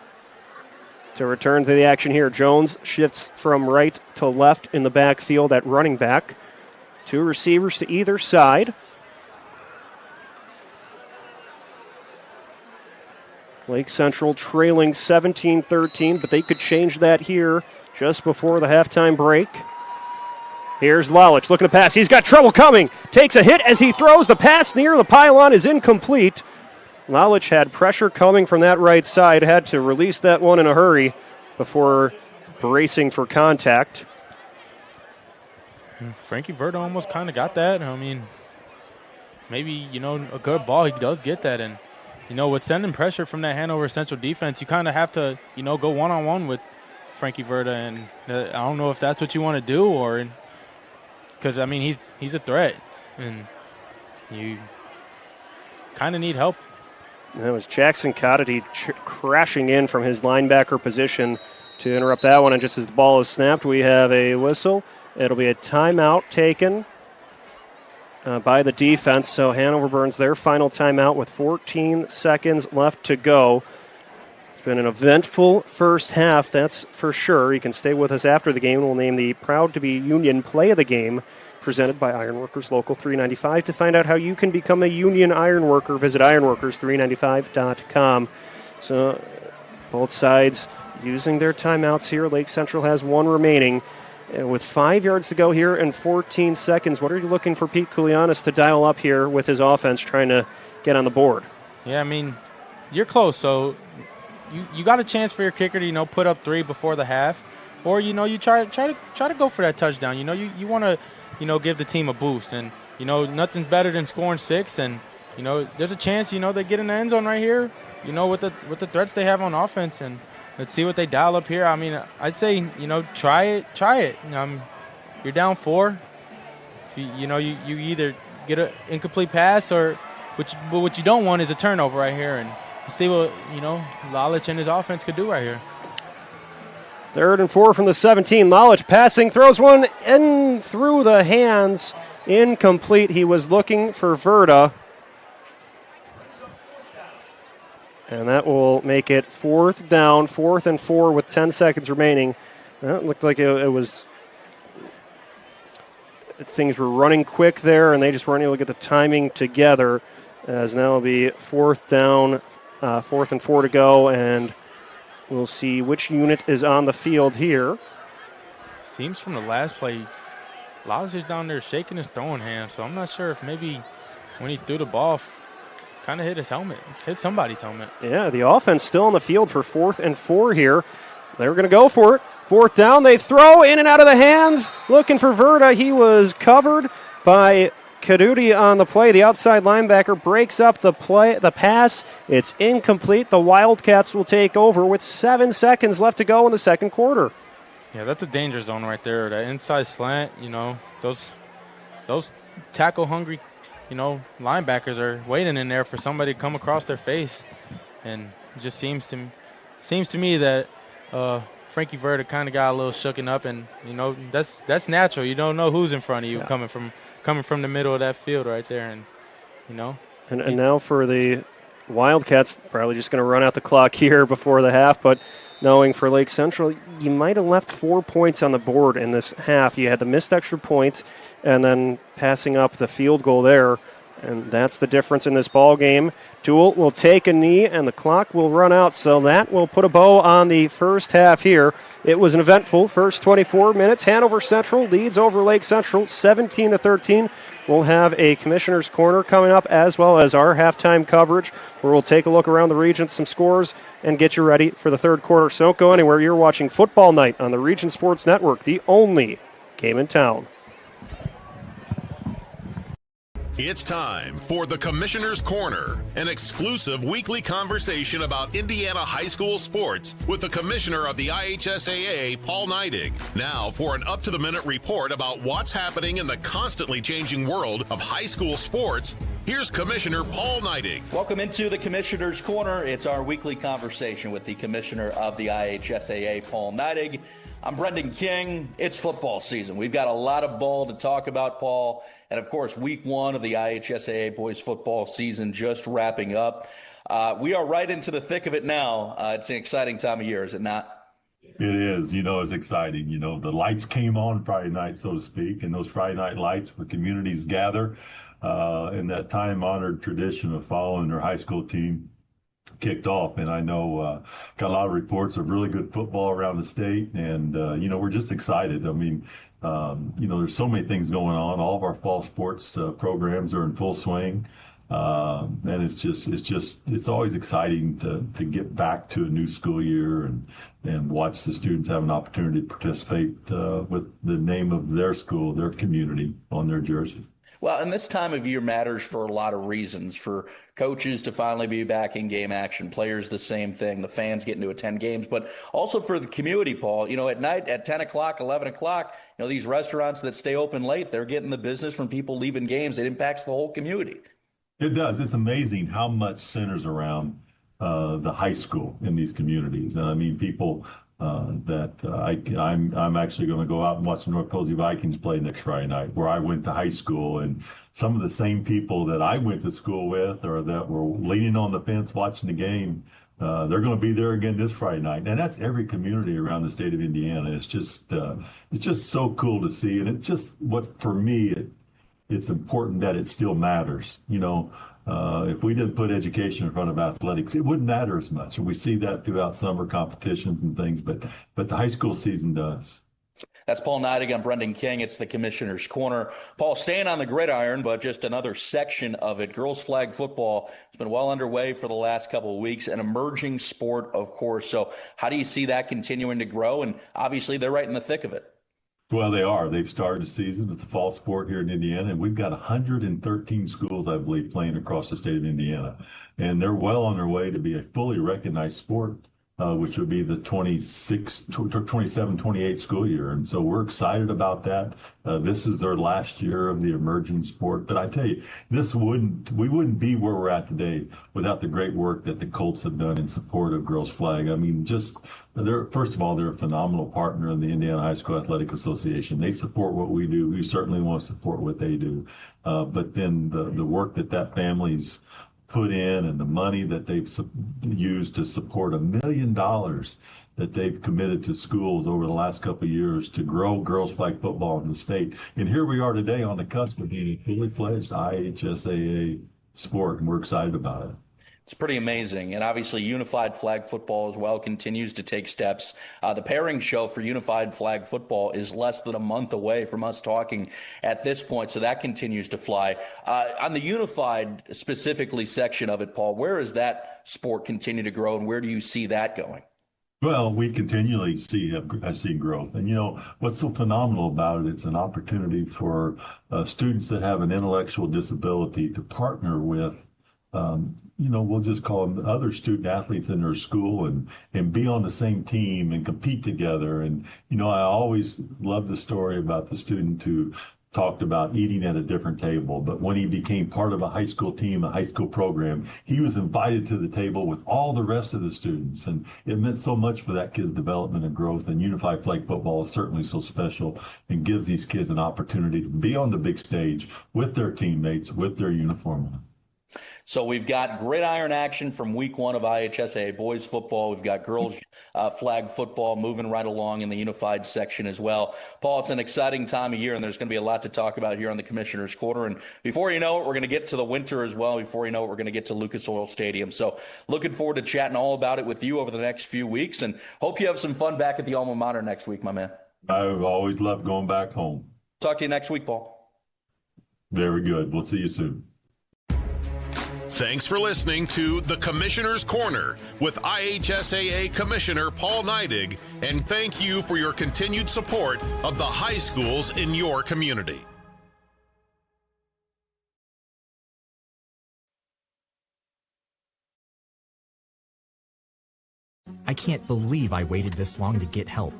to return to the action here. Jones shifts from right to left in the backfield at running back. 2 receivers to either side. Lake Central trailing 17-13, but they could change that here just before the halftime break. Here's Lalich looking to pass. He's got trouble coming. Takes a hit as he throws. The pass near the pylon is incomplete. Lalich had pressure coming from that right side. Had to release that one in a hurry before bracing for contact. Frankie Verda almost kind of got that. I mean, maybe, a good ball, he does get that. And, with sending pressure from that Hanover Central defense, you kind of have to, go one-on-one with Frankie Verda. And I don't know if that's what you want to do, or because, he's a threat. And you kind of need help. That was Jackson Cottity crashing in from his linebacker position to interrupt that one. And just as the ball is snapped, we have a whistle. It'll be a timeout taken by the defense. So Hanover burns their final timeout with 14 seconds left to go. It's been an eventful first half, that's for sure. You can stay with us after the game. We'll name the Proud to be Union Play of the Game, presented by Ironworkers Local 395. To find out how you can become a Union Ironworker, visit ironworkers395.com. So both sides using their timeouts here. Lake Central has one remaining. With 5 yards to go here and 14 seconds, what are you looking for Pete Koulianis to dial up here with his offense trying to get on the board? Yeah, I mean, you're close, so you got a chance for your kicker to, put up 3 before the half. Or, you try to go for that touchdown. You want to, give the team a boost. And, nothing's better than scoring 6. And, there's a chance, they get in the end zone right here, with the threats they have on offense. And let's see what they dial up here. I mean, I'd say, try it. You're down 4. If you either get an incomplete pass but what you don't want is a turnover right here. And see what, Lalich and his offense could do right here. 3rd and 4 from the 17. Lalich passing, throws one in through the hands. Incomplete. He was looking for Verda. And that will make it 4th down, 4th and 4 with 10 seconds remaining. It looked like it was... Things were running quick there, and they just weren't able to get the timing together. As now it'll be 4th down, 4th and 4 to go, and we'll see which unit is on the field here. Seems from the last play, Lalich is down there shaking his throwing hand, so I'm not sure if maybe when he threw the ball, kind of hit somebody's helmet. Yeah, the offense still on the field for 4th and 4 here. They're going to go for it. 4th down, they throw in and out of the hands, looking for Verda. He was covered by Kadudi on the play. The outside linebacker breaks up the pass. It's incomplete. The Wildcats will take over with 7 seconds left to go in the second quarter. Yeah, that's a danger zone right there. That inside slant, those tackle-hungry, linebackers are waiting in there for somebody to come across their face. And it just seems to me that Frankie Verda kind of got a little shooken up, and, that's natural. You don't know who's in front of you coming from the middle of that field right there. And, And now for the Wildcats, probably just going to run out the clock here before the half, but knowing for Lake Central, you might have left 4 points on the board in this half. You had the missed extra point and then passing up the field goal there, and that's the difference in this ball game. Toole will take a knee, and the clock will run out, so that will put a bow on the first half here. It was an eventful first 24 minutes. Hanover Central leads over Lake Central 17-13. We'll have a Commissioner's Corner coming up, as well as our halftime coverage, where we'll take a look around the region, some scores, and get you ready for the third quarter. So don't go anywhere. You're watching Football Night on the Region Sports Network, the only game in town. It's time for the Commissioner's Corner, an exclusive weekly conversation about Indiana high school sports with the Commissioner of the IHSAA, Paul Neidig. Now for an up-to-the-minute report about what's happening in the constantly changing world of high school sports, here's Commissioner Paul Neidig. Welcome into the Commissioner's Corner. It's our weekly conversation with the Commissioner of the IHSAA, Paul Neidig. I'm Brendan King. It's football season. We've got a lot of ball to talk about, Paul. And, of course, week 1 of the IHSAA boys football season just wrapping up. We are right into the thick of it now. It's an exciting time of year, is it not? It is. It's exciting. The lights came on Friday night, so to speak, and those Friday night lights where communities gather in that time-honored tradition of following their high school team kicked off. And I know got a lot of reports of really good football around the state, and we're just excited. I mean, there's so many things going on. All of our fall sports programs are in full swing, and it's always exciting to get back to a new school year and watch the students have an opportunity to participate with the name of their school, their community on their jersey. Well, and this time of year matters for a lot of reasons. For coaches to finally be back in game action, players the same thing, the fans getting to attend games, but also for the community, Paul. At night at 10 o'clock, 11 o'clock, these restaurants that stay open late, they're getting the business from people leaving games. It impacts the whole community. It does. It's amazing how much centers around the high school in these communities. And I mean, people I'm actually going to go out and watch the North Posey Vikings play next Friday night, where I went to high school, and some of the same people that I went to school with or that were leaning on the fence watching the game, they're going to be there again this Friday night. And that's every community around the state of Indiana. It's just so cool to see, and it's just for me, it's important that it still matters. If we didn't put education in front of athletics, it wouldn't matter as much. And we see that throughout summer competitions and things, but the high school season does. That's Paul Neidig. I'm Brendan King. It's the Commissioner's Corner. Paul, staying on the gridiron, but just another section of it. Girls flag football has been well underway for the last couple of weeks, an emerging sport, of course. So how do you see that continuing to grow? And obviously they're right in the thick of it. Well, they are. They've started the season. It's a fall sport here in Indiana, and we've got 113 schools, I believe, playing across the state of Indiana. And they're well on their way to be a fully recognized sport, which would be the 27-28 school year. And so we're excited about that. This is their last year of the emerging sport. But I tell you, we wouldn't be where we're at today without the great work that the Colts have done in support of girls flag. I mean, first of all, they're a phenomenal partner in the Indiana High School Athletic Association. They support what we do. We certainly want to support what they do. But then the work that family's put in and the money that they've used to support $1 million that they've committed to schools over the last couple of years to grow girls flag football in the state. And here we are today on the cusp of being a fully fledged IHSAA sport, and we're excited about it. It's pretty amazing. And obviously unified flag football as well continues to take steps. The pairing show for unified flag football is less than a month away from us talking at this point. So that continues to fly. On the unified specifically section of it, Paul, where does that sport continue to grow, and where do you see that going? Well, we continually see growth. And, what's so phenomenal about it, it's an opportunity for students that have an intellectual disability to partner with we'll just call them other student athletes in their school and be on the same team and compete together. And, I always love the story about the student who talked about eating at a different table. But when he became part of a high school team, a high school program, he was invited to the table with all the rest of the students. And it meant so much for that kid's development and growth. And unified flag football is certainly so special and gives these kids an opportunity to be on the big stage with their teammates, with their uniform on. So we've got gridiron action from week one of IHSAA boys football. We've got girls flag football moving right along in the unified section as well. Paul, it's an exciting time of year, and there's going to be a lot to talk about here on the Commissioner's Corner. And before you know it, we're going to get to the winter as well. Before you know it, we're going to get to Lucas Oil Stadium. So looking forward to chatting all about it with you over the next few weeks, and hope you have some fun back at the alma mater next week, my man. I've always loved going back home. Talk to you next week, Paul. Very good. We'll see you soon. Thanks for listening to The Commissioner's Corner with IHSAA Commissioner Paul Neidig, and thank you for your continued support of the high schools in your community. I can't believe I waited this long to get help.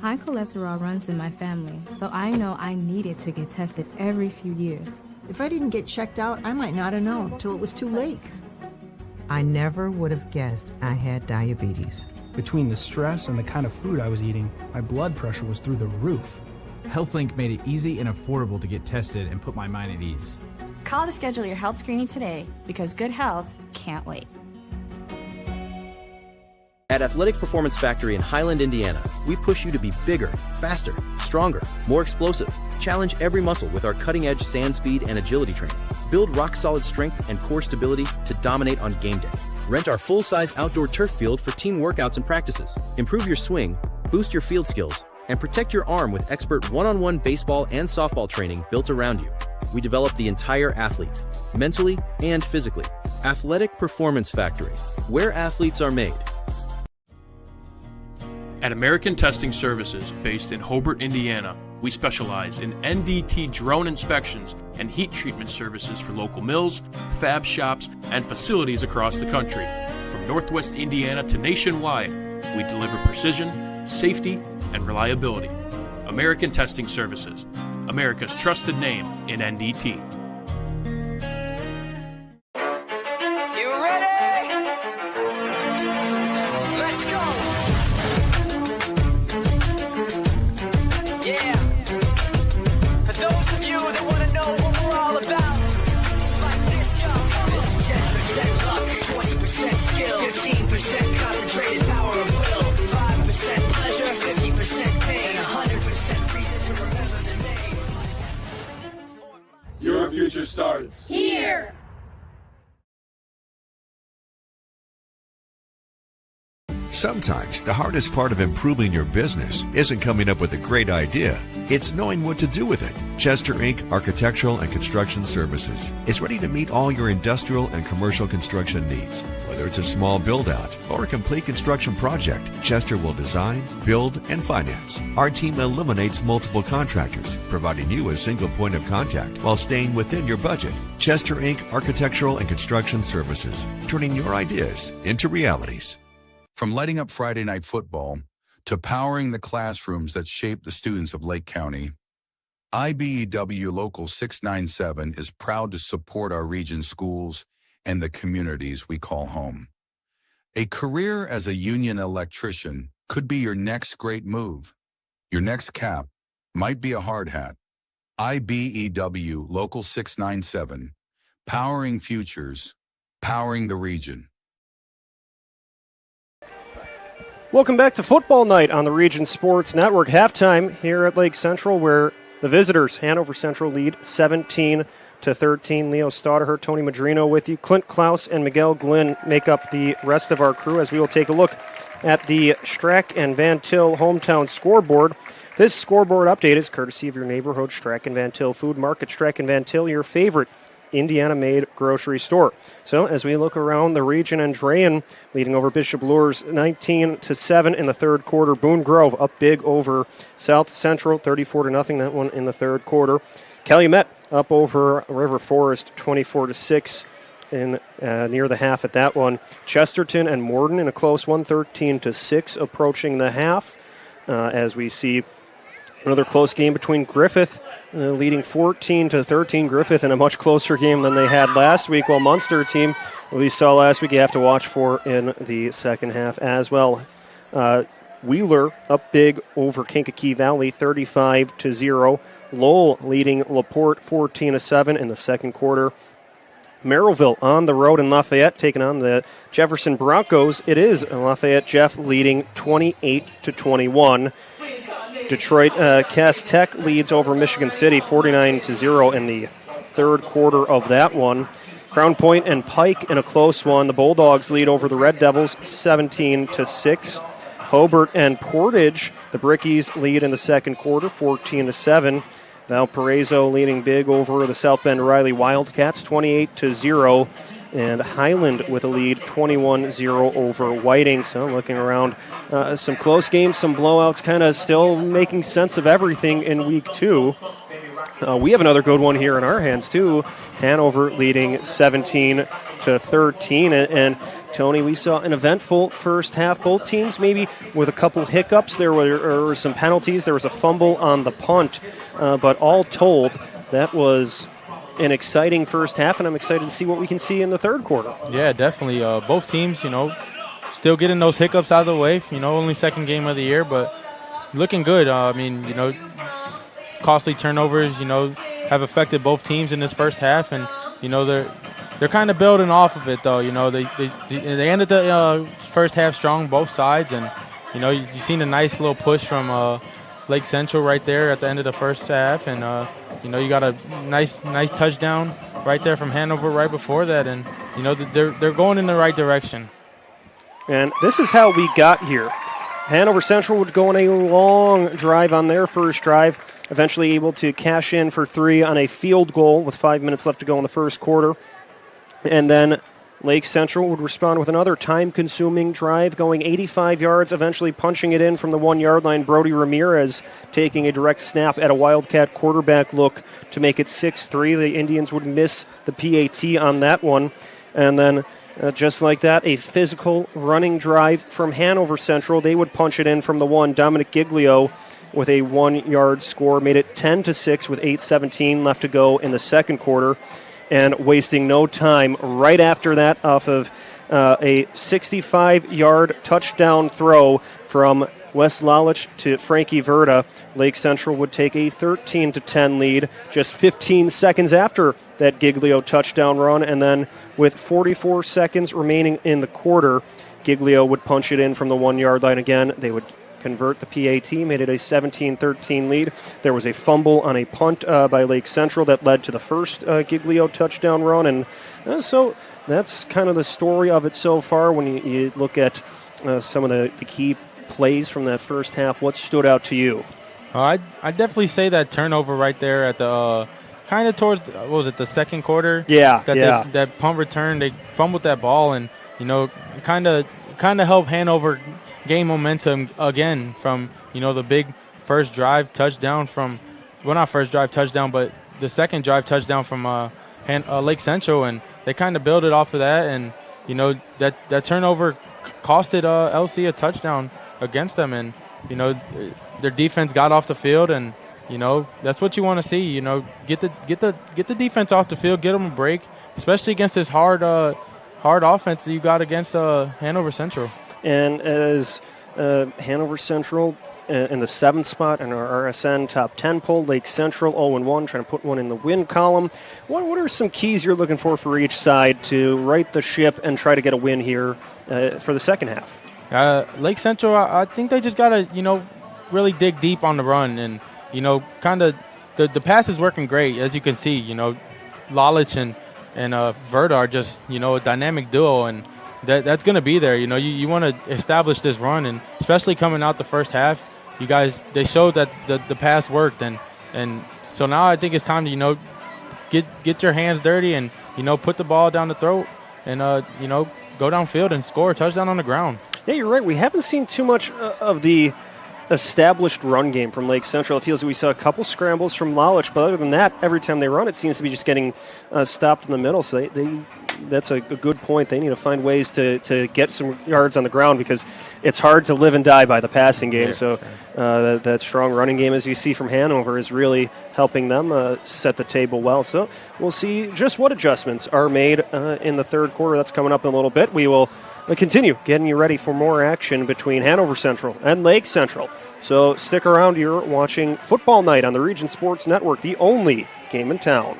High cholesterol runs in my family, so I know I needed to get tested every few years. If I didn't get checked out, I might not have known till it was too late. I never would have guessed I had diabetes. Between the stress and the kind of food I was eating, my blood pressure was through the roof. HealthLink made it easy and affordable to get tested and put my mind at ease. Call to schedule your health screening today, because good health can't wait. At Athletic Performance Factory in Highland, Indiana, we push you to be bigger, faster, stronger, more explosive. Challenge every muscle with our cutting-edge sand speed and agility training. Build rock-solid strength and core stability to dominate on game day. Rent our full-size outdoor turf field for team workouts and practices. Improve your swing, boost your field skills, and protect your arm with expert one-on-one baseball and softball training built around you. We develop the entire athlete, mentally and physically. Athletic Performance Factory, where athletes are made. At American Testing Services, based in Hobart, Indiana, we specialize in NDT drone inspections and heat treatment services for local mills, fab shops, and facilities across the country. From Northwest Indiana to nationwide, we deliver precision, safety, and reliability. American Testing Services, America's trusted name in NDT. You ready? Let's go! future starts here. Sometimes the hardest part of improving your business isn't coming up with a great idea. It's knowing what to do with it. Chester Inc. Architectural and Construction Services is ready to meet all your industrial and commercial construction needs. Whether it's a small build-out or a complete construction project, Chester will design, build, and finance. Our team eliminates multiple contractors, providing you a single point of contact while staying within your budget. Chester Inc. Architectural and Construction Services, turning your ideas into realities. From lighting up Friday night football to powering the classrooms that shape the students of Lake County, IBEW Local 697 is proud to support our region's schools and the communities we call home. A career as a union electrician could be your next great move. Your next cap might be a hard hat. IBEW Local 697, powering futures, powering the region. Welcome back to Football Night on the Region Sports Network. Halftime here at Lake Central, where the visitors, Hanover Central, lead 17-13. Leo Staudeher, Tony Madrino with you. Clint Klaus and Miguel Glynn make up the rest of our crew as we will take a look at the Strack and Van Til hometown scoreboard. This scoreboard update is courtesy of your neighborhood Strack and Van Til Food Market. Strack and Van Til, your favorite Indiana-made grocery store. So as we look around the region, and Drayen leading over Bishop Luers 19-7 in the third quarter. Boone Grove up big over South Central 34-0, that one in the third quarter. Calumet up over River Forest 24-6 in near the half at that one. Chesterton and Morden in a close one, 13-6 approaching the half, as we see another close game between Griffith leading 14-13. Griffith in a much closer game than they had last week, while Munster team, we saw last week, you have to watch for in the second half as well. Wheeler up big over Kankakee Valley 35-0. Lowell leading LaPorte 14-7 in the second quarter. Merrillville on the road in Lafayette taking on the Jefferson Broncos. It is Lafayette Jeff leading 28-21. Detroit Cass Tech leads over Michigan City 49-0 in the third quarter of that one. Crown Point and Pike in a close one. The Bulldogs lead over the Red Devils 17-6. Hobart and Portage, the Brickies, lead in the second quarter 14-7. Valparaiso leading big over the South Bend Riley Wildcats 28-0. And Highland with a lead 21-0 over Whiting. So looking around, some close games, some blowouts, kind of still making sense of everything in week two. We have another good one here in our hands too. Hanover leading 17-13. And Tony, we saw an eventful first half. Both teams maybe with a couple hiccups. There were some penalties. There was a fumble on the punt. But all told, that was an exciting first half, and I'm excited to see what we can see in the third quarter. Yeah, definitely. Both teams, still getting those hiccups out of the way. Only second game of the year, but looking good. Costly turnovers, have affected both teams in this first half, and they're kind of building off of it, though. They ended the first half strong, both sides, and you've seen a nice little push from Lake Central right there at the end of the first half, and you got a nice touchdown right there from Hanover right before that, and they're going in the right direction. And this is how we got here. Hanover Central would go on a long drive on their first drive, eventually able to cash in for 3 on a field goal with 5 minutes left to go in the first quarter. And then Lake Central would respond with another time-consuming drive, going 85 yards, eventually punching it in from the 1-yard line. Brody Ramirez taking a direct snap at a Wildcat quarterback look to make it 6-3. The Indians would miss the PAT on that one. And then just like that, a physical running drive from Hanover Central. They would punch it in from the 1. Dominic Giglio with a 1-yard score made it 10-6 with 8:17 left to go in the second quarter. And wasting no time right after that off of a 65-yard touchdown throw from Wes Lalich to Frankie Verda, Lake Central would take a 13-10 lead just 15 seconds after that Giglio touchdown run. And then with 44 seconds remaining in the quarter, Giglio would punch it in from the 1-yard line again. They would convert. The PAT made it a 17-13 lead. There was a fumble on a punt by Lake Central that led to the first Giglio touchdown run, and so that's kind of the story of it so far. When you look at some of the key plays from that first half, what stood out to you? I'd definitely say that turnover right there at the kind of towards, what was it, the second quarter? Yeah, That punt return, they fumbled that ball, and kind of helped Hanover gain momentum again from the big first drive touchdown from, well, not first drive touchdown, but the second drive touchdown from Lake Central, and they kind of built it off of that, and that turnover costed LC a touchdown against them, and their defense got off the field, and that's what you want to see. Get the defense off the field, get them a break, especially against this hard offense that you got against Hanover Central. And as Hanover Central in the 7th spot in our RSN top 10 poll, Lake Central 0-1, trying to put one in the win column. What are some keys you're looking for each side to right the ship and try to get a win here for the second half? Lake Central, I think they just got to really dig deep on the run, and kind of the pass is working great, as you can see. Lalich and Verda are just a dynamic duo, and that's going to be there. You want to establish this run, and especially coming out the first half, you guys, they showed that the pass worked, and so now I think it's time to get your hands dirty and put the ball down the throat and go downfield and score a touchdown on the ground. Yeah, you're right. We haven't seen too much of the established run game from Lake Central. It feels like we saw a couple scrambles from Lalich, but other than that, every time they run, it seems to be just getting stopped in the middle. So that's a good point. They need to find ways to get some yards on the ground, because it's hard to live and die by the passing game. So that strong running game, as you see from Hanover, is really helping them set the table well. So we'll see just what adjustments are made in the third quarter. That's coming up in a little bit. We will continue getting you ready for more action between Hanover Central and Lake Central. So stick around. You're watching Football Night on the Region Sports Network, the only game in town.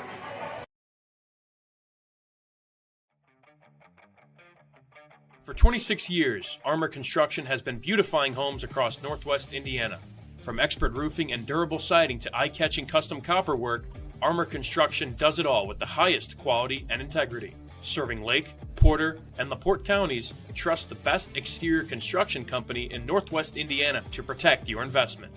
For 26 years, Armor Construction has been beautifying homes across Northwest Indiana. From expert roofing and durable siding to eye-catching custom copper work, Armor Construction does it all with the highest quality and integrity. Serving Lake, Porter, and LaPorte counties, trust the best exterior construction company in Northwest Indiana to protect your investment.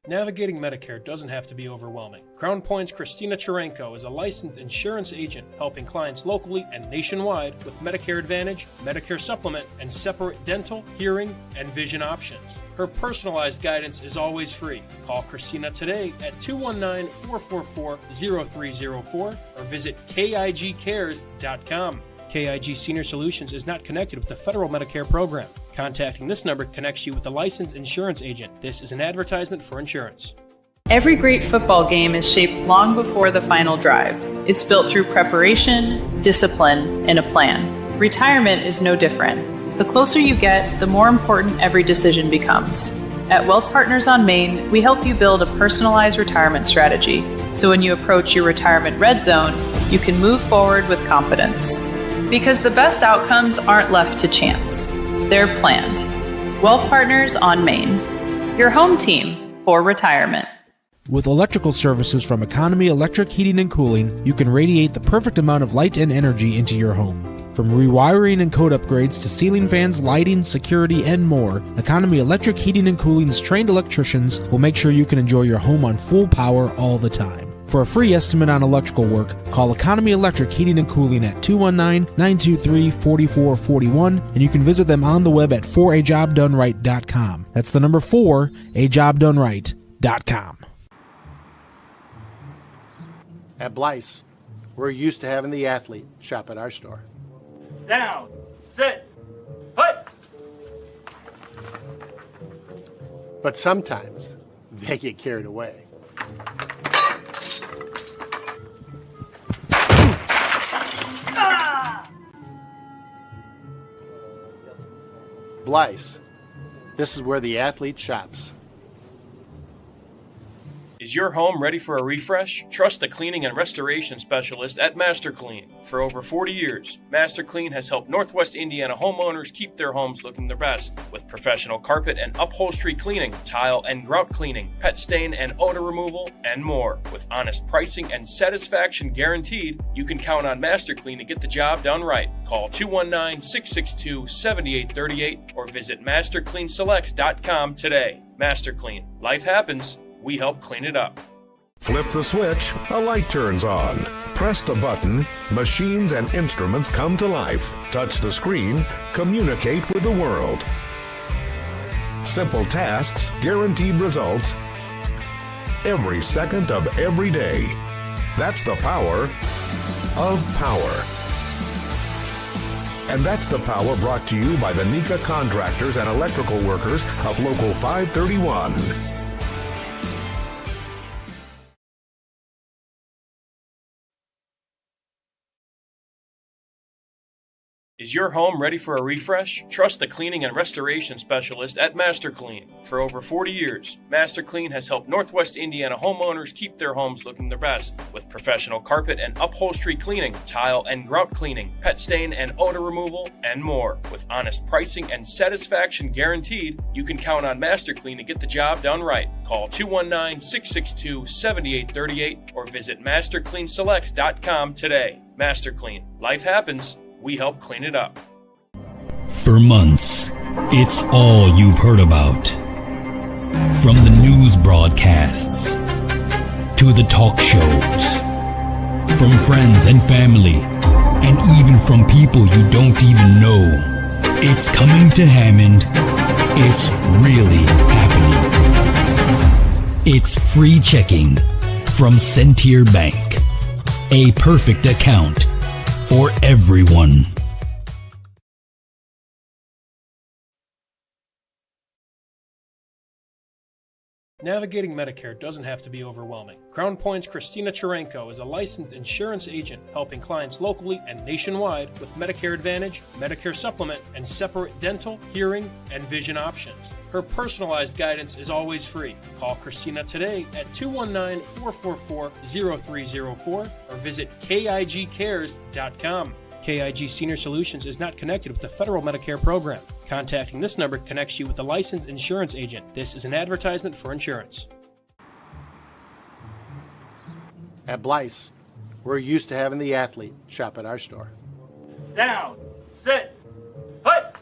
Navigating Medicare doesn't have to be overwhelming. Crown Point's Christina Cherenko is a licensed insurance agent helping clients locally and nationwide with Medicare Advantage, Medicare Supplement, and separate dental, hearing, and vision options. Her personalized guidance is always free. Call Christina today at 219-444-0304 or visit KIGcares.com. KIG Senior Solutions is not connected with the federal Medicare program. Contacting this number connects you with a licensed insurance agent. This is an advertisement for insurance. Every great football game is shaped long before the final drive. It's built through preparation, discipline, and a plan. Retirement is no different. The closer you get, the more important every decision becomes. At Wealth Partners on Main, we help you build a personalized retirement strategy, so when you approach your retirement red zone, you can move forward with confidence. Because the best outcomes aren't left to chance. They're planned. Wealth Partners on Main, your home team for retirement. With electrical services from Economy Electric Heating and Cooling, you can radiate the perfect amount of light and energy into your home. From rewiring and code upgrades to ceiling fans, lighting, security, and more, Economy Electric Heating and Cooling's trained electricians will make sure you can enjoy your home on full power all the time. For a free estimate on electrical work, call Economy Electric Heating and Cooling at 219-923-4441, and you can visit them on the web at forajobdoneright.com. That's the number 4ajobdoneright.com. At Blyce, we're used to having the athlete shop at our store. Down, sit, put. But sometimes they get carried away. Blyce, this is where the athlete shops. Is your home ready for a refresh? Trust the cleaning and restoration specialist at Master Clean. For over 40 years, Master Clean has helped Northwest Indiana homeowners keep their homes looking their best. With professional carpet and upholstery cleaning, tile and grout cleaning, pet stain and odor removal, and more. With honest pricing and satisfaction guaranteed, you can count on Master Clean to get the job done right. Call 219-662-7838 or visit mastercleanselect.com today. Master Clean. Life happens. We help clean it up. Flip the switch, a light turns on. Press the button, machines and instruments come to life. Touch the screen, communicate with the world. Simple tasks, guaranteed results, every second of every day. That's the power of power. And that's the power brought to you by the NECA contractors and electrical workers of Local 531. Is your home ready for a refresh? Trust the cleaning and restoration specialist at Master Clean. For over 40 years, Master Clean has helped Northwest Indiana homeowners keep their homes looking their best. With professional carpet and upholstery cleaning, tile and grout cleaning, pet stain and odor removal, and more. With honest pricing and satisfaction guaranteed, you can count on Master Clean to get the job done right. Call 219-662-7838 or visit mastercleanselect.com today. Master Clean. Life happens. We help clean it up. For months, it's all you've heard about. From the news broadcasts to the talk shows, from friends and family, and even from people you don't even know. It's coming to Hammond. It's really happening. It's free checking from Centier Bank. A perfect account for everyone. Navigating Medicare doesn't have to be overwhelming. Crown Point's Christina Cherenko is a licensed insurance agent helping clients locally and nationwide with Medicare Advantage, Medicare Supplement, and separate dental, hearing, and vision options. Her personalized guidance is always free. Call Christina today at 219-444-0304 or visit KIGcares.com. KIG Senior Solutions is not connected with the federal Medicare program. Contacting this number connects you with a licensed insurance agent. This is an advertisement for insurance. At Blyce, we're used to having the athlete shop at our store. Down, sit, put.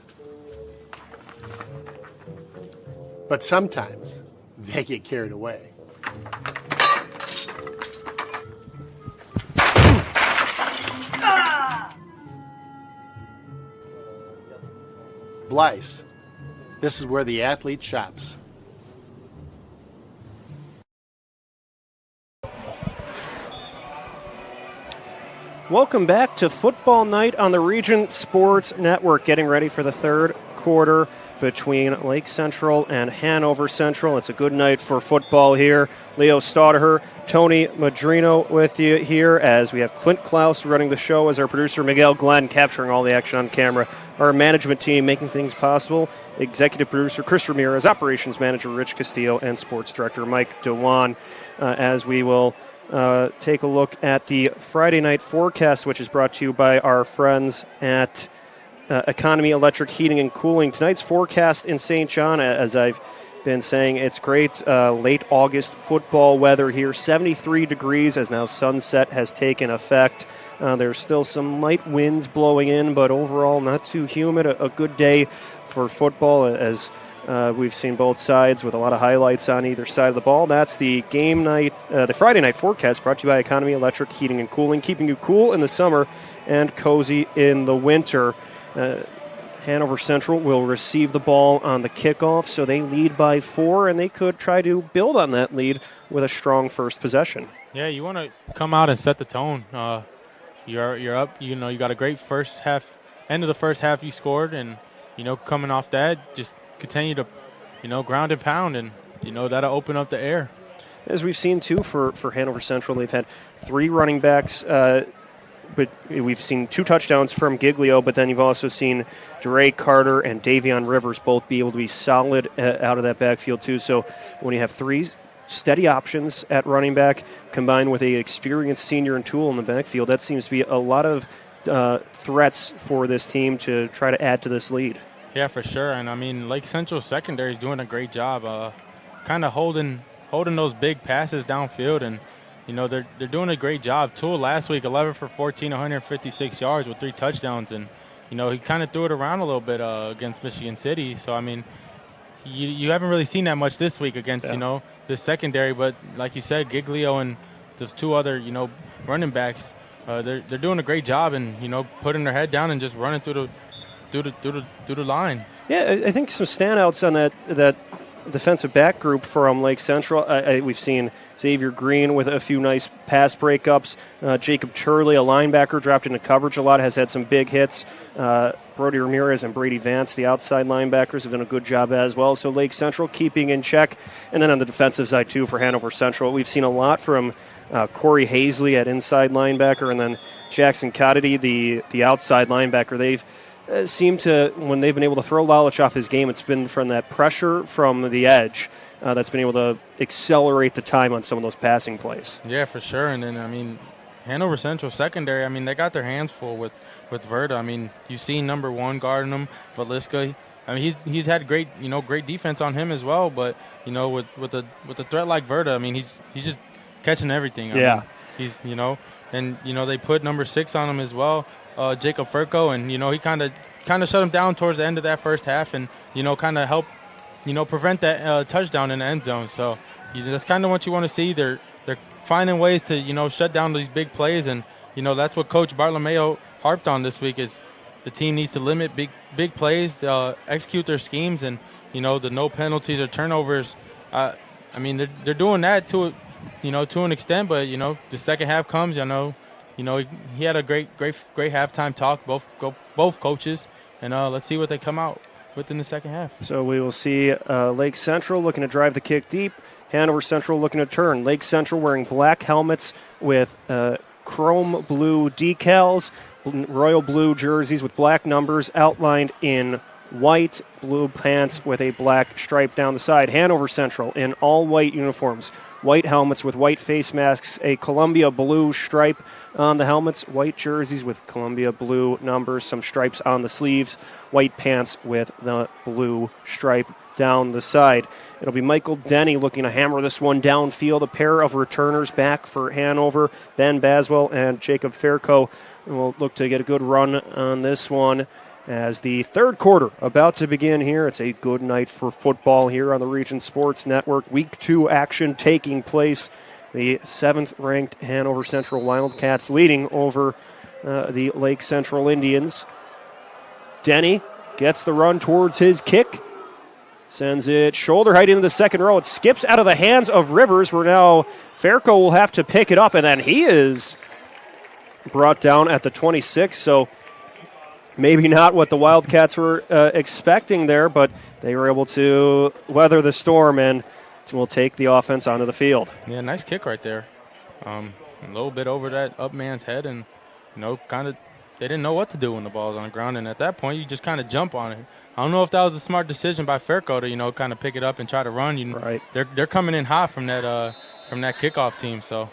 But sometimes they get carried away. Blyce, this is where the athlete shops. Welcome back to Football Night on the Regent Sports Network, getting ready for the third quarter between Lake Central and Hanover Central. It's a good night for football here. Leo Staudaher, Tony Madrino with you here as we have Clint Klaus running the show as our producer, Miguel Glenn capturing all the action on camera, our management team making things possible, executive producer Chris Ramirez, operations manager Rich Castillo, and sports director Mike Dewan, as we will take a look at the Friday night forecast, which is brought to you by our friends at Economy Electric Heating and Cooling. Tonight's forecast in St. John, as I've been saying, it's great late August football weather here. 73 degrees as now sunset has taken effect. There's still some light winds blowing in, but overall not too humid. A good day for football as we've seen both sides with a lot of highlights on either side of the ball. That's the game night, the Friday night forecast brought to you by Economy Electric Heating and Cooling, keeping you cool in the summer and cozy in the winter. Hanover Central will receive the ball on the kickoff, so they lead by 4, and they could try to build on that lead with a strong first possession. Yeah, you want to come out and set the tone. You're up. You know, you got a great first half. End of the first half, you scored, and coming off that, just continue to ground and pound, and that'll open up the air. As we've seen too for Hanover Central, they've had 3 running backs. But we've seen 2 touchdowns from Giglio, but then you've also seen DeRay Carter and Davion Rivers both be able to be solid out of that backfield too. So when you have 3 steady options at running back combined with a experienced senior and tool in the backfield. That seems to be a lot of threats for this team to try to add to this lead. Yeah, for sure. And, I mean, Lake Central secondary is doing a great job kind of holding those big passes downfield. And, you know, they're doing a great job. Tool last week, 11 for 14, 156 yards with 3 touchdowns. And, you know, he kind of threw it around a little bit against Michigan City. So, I mean, you haven't really seen that much this week against, you know, this secondary. But, like you said, Giglio and those 2 other, you know, running backs, they're doing a great job and, you know, putting their head down and just running through the line. Yeah, I think some standouts on that defensive back group from Lake Central. We've seen Xavier Green with a few nice pass breakups. Jacob Turley, a linebacker, dropped into coverage a lot, has had some big hits. Brody Ramirez and Brady Vance, the outside linebackers, have done a good job as well. So Lake Central keeping in check. And then on the defensive side, too, for Hanover Central, we've seen a lot from Corey Hazley at inside linebacker, and then Jackson Cottedy, the outside linebacker. They've seemed to, when they've been able to throw Lalich off his game, it's been from that pressure from the edge that's been able to accelerate the time on some of those passing plays. Yeah, for sure. And then, I mean, Hanover Central secondary, I mean, they got their hands full with Verda. I mean, you've seen number 1 guarding him, Valiska. I mean, he's had great defense on him as well. But, you know, with a threat like Verda, I mean, he's just catching everything. I mean, he's, you know, and, you know, they put number 6 on him as well, Jacob Furco, and, you know, he kind of shut him down towards the end of that first half and, you know, kind of help, you know, prevent that touchdown in the end zone. So that's kind of what you want to see. They're finding ways to, you know, shut down these big plays, and, you know, that's what Coach Bartolomeo harped on this week is the team needs to limit big plays, execute their schemes, and, you know, the no penalties or turnovers. I mean, they're doing that to an extent, but, you know, the second half comes, you know, he had a great halftime talk, both coaches, and let's see what they come out with in the second half. So we will see Lake Central looking to drive the kick deep, Hanover Central looking to turn. Lake Central wearing black helmets with chrome blue decals, royal blue jerseys with black numbers outlined in white, blue pants with a black stripe down the side. Hanover Central in all white uniforms, white helmets with white face masks, a Columbia blue stripe on the helmets, white jerseys with Columbia blue numbers, some stripes on the sleeves, white pants with the blue stripe down the side. It'll be Michael Denny looking to hammer this one downfield. A pair of returners back for Hanover, Ben Baswell and Jacob Fairco. We'll look to get a good run on this one as the third quarter about to begin here. It's a good night for football here on the Region Sports Network. Week 2 action taking place. The 7th-ranked Hanover Central Wildcats leading over the Lake Central Indians. Denny gets the run towards his kick. Sends it shoulder height into the second row. It skips out of the hands of Rivers, where now Fairco will have to pick it up, and then he is brought down at the 26. So maybe not what the Wildcats were expecting there, but they were able to weather the storm and will take the offense onto the field. Yeah, nice kick right there. A little bit over that up man's head, and, you know, kind of they didn't know what to do when the ball was on the ground, and at that point you just kind of jump on it. I don't know if that was a smart decision by Fairco to, you know, kind of pick it up and try to run. Right. They're coming in hot from that kickoff team. So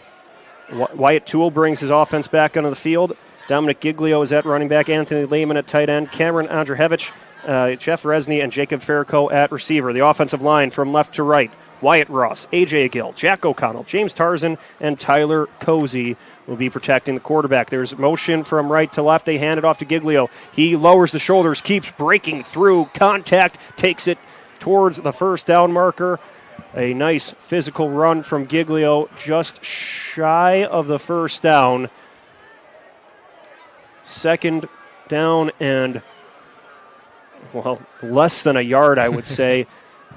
Wyatt Toole brings his offense back onto the field. Dominic Giglio is at running back. Anthony Lehman at tight end. Cameron Andrzejewicz, Jeff Resney, and Jacob Fairco at receiver. The offensive line from left to right. Wyatt Ross, A.J. Gill, Jack O'Connell, James Tarzan, and Tyler Cozy will be protecting the quarterback. There's motion from right to left. They hand it off to Giglio. He lowers the shoulders, keeps breaking through contact, takes it towards the first down marker. A nice physical run from Giglio, just shy of the first down. Second down and, well, less than a yard, I would say.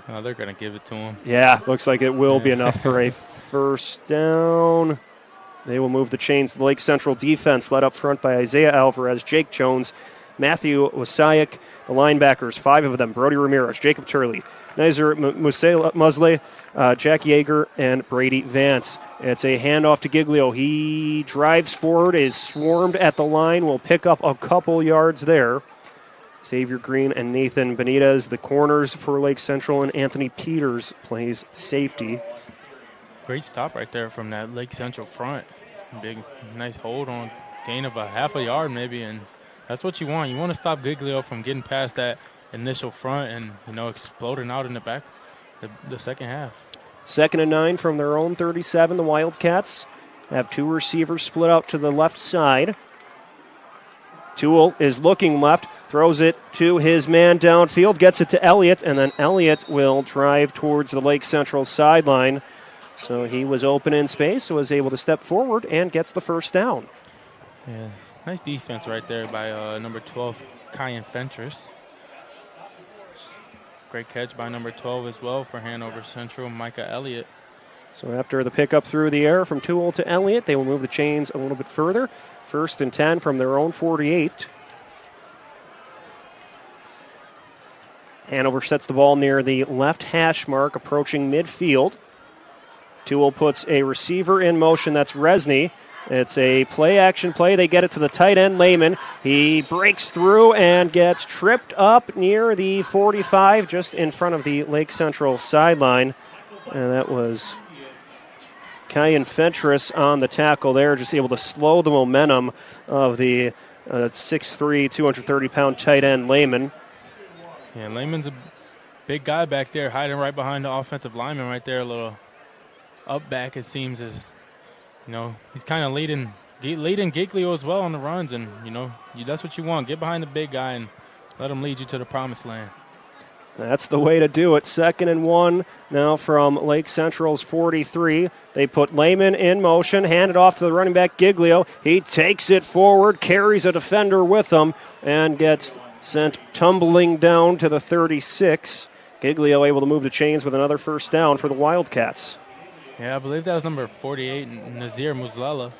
Oh, they're going to give it to him. Yeah, looks like it will be enough for a first down. They will move the chains. The Lake Central defense led up front by Isaiah Alvarez, Jake Jones, Matthew Wasayak. The linebackers, 5 of them, Brody Ramirez, Jacob Turley, Nizer Musley, Jack Yeager, and Brady Vance. It's a handoff to Giglio. He drives forward, is swarmed at the line, will pick up a couple yards there. Xavier Green and Nathan Benitez, the corners for Lake Central, and Anthony Peters plays safety. Great stop right there from that Lake Central front. Big, nice hold on gain of a half a yard maybe, and that's what you want. You want to stop Giglio from getting past that initial front and, you know, exploding out in the back the second half. 2nd and 9 from their own 37. The Wildcats have two receivers split out to the left side. Toole is looking left, throws it to his man downfield, gets it to Elliott, and then Elliott will drive towards the Lake Central sideline. So he was open in space, so was able to step forward and gets the first down. Yeah, nice defense right there by number 12, Kyan Fentress. Great catch by number 12 as well for Hanover Central, Micah Elliott. So after the pickup through the air from Toole to Elliott, they will move the chains a little bit further. 1st and 10 from their own 48. Hanover sets the ball near the left hash mark, approaching midfield. Toole puts a receiver in motion. That's Resney. It's a play-action play. They get it to the tight end, Lehman. He breaks through and gets tripped up near the 45, just in front of the Lake Central sideline. And that was Kyan Fentress on the tackle there, just able to slow the momentum of the 6'3", 230-pound tight end, Lehman. Yeah, Lehman's a big guy back there, hiding right behind the offensive lineman right there, a little up back, it seems, as you know, he's kind of leading Giglio as well on the runs, and, you know, that's what you want. Get behind the big guy and let him lead you to the promised land. That's the way to do it. 2nd and 1 now from Lake Central's 43. They put Lehman in motion, hand it off to the running back Giglio. He takes it forward, carries a defender with him, and gets sent tumbling down to the 36. Giglio able to move the chains with another first down for the Wildcats. Yeah, I believe that was number 48, Nazir Muzlela.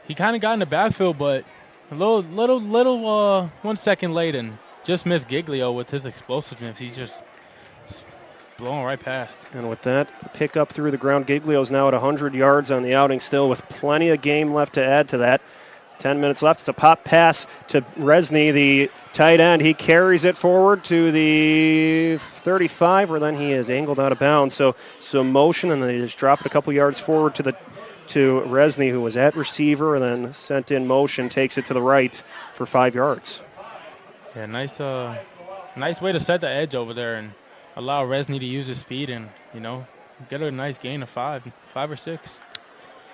He kind of got in the backfield, but a little 1 second late and just missed Giglio with his explosiveness. He's just blowing right past. And with that pick up through the ground, Giglio's now at 100 yards on the outing still, with plenty of game left to add to that. 10 minutes left. It's a pop pass to Resney, the tight end. He carries it forward to the 35, where then he is angled out of bounds. So some motion, and then they just drop it a couple yards forward to Resney, who was at receiver, and then sent in motion, takes it to the right for 5 yards. Yeah, nice way to set the edge over there and allow Resney to use his speed and, you know, get a nice gain of 5 or 6.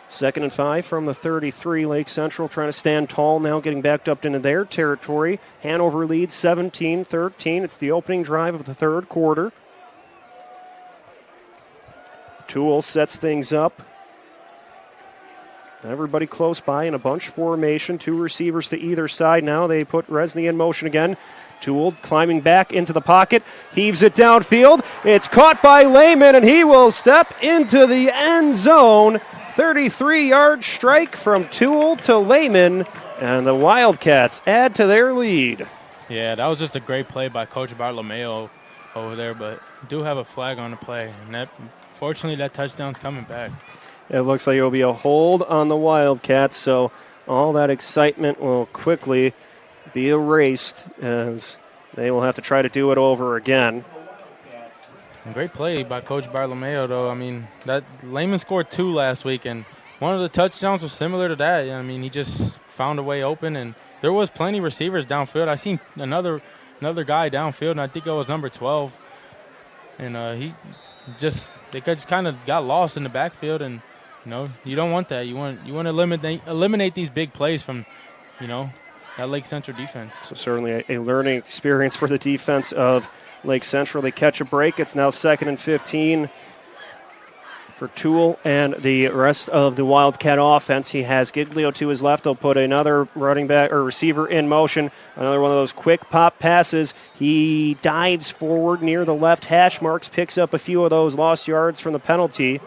2nd and 5 from the 33. Lake Central trying to stand tall now, getting backed up into their territory. Hanover leads 17-13. It's the opening drive of the third quarter. Toole sets things up. Everybody close by in a bunch formation. 2 receivers to either side now. They put Resney in motion again. Toole climbing back into the pocket, heaves it downfield. It's caught by Lehman, and he will step into the end zone. 33-yard strike from Toole to Lehman, and the Wildcats add to their lead. Yeah, that was just a great play by Coach Bartolomeo over there, but do have a flag on the play, and fortunately that touchdown's coming back. It looks like it will be a hold on the Wildcats, so all that excitement will quickly be erased as they will have to try to do it over again. Great play by Coach Bartolomeo, though. I mean, that Lehman scored 2 last week, and one of the touchdowns was similar to that. I mean, he just found a way open, and there was plenty of receivers downfield. I seen another guy downfield, and I think it was number 12. And they just kind of got lost in the backfield, and, you know, you don't want that. You want to eliminate these big plays from, you know, that Lake Central defense. So certainly a learning experience for the defense of Lake Central. They catch a break. It's now 2nd and 15 for Toole and the rest of the Wildcat offense. He has Giglio to his left. They'll put another running back or receiver in motion. Another one of those quick pop passes. He dives forward near the left hash marks, picks up a few of those lost yards from the penalty.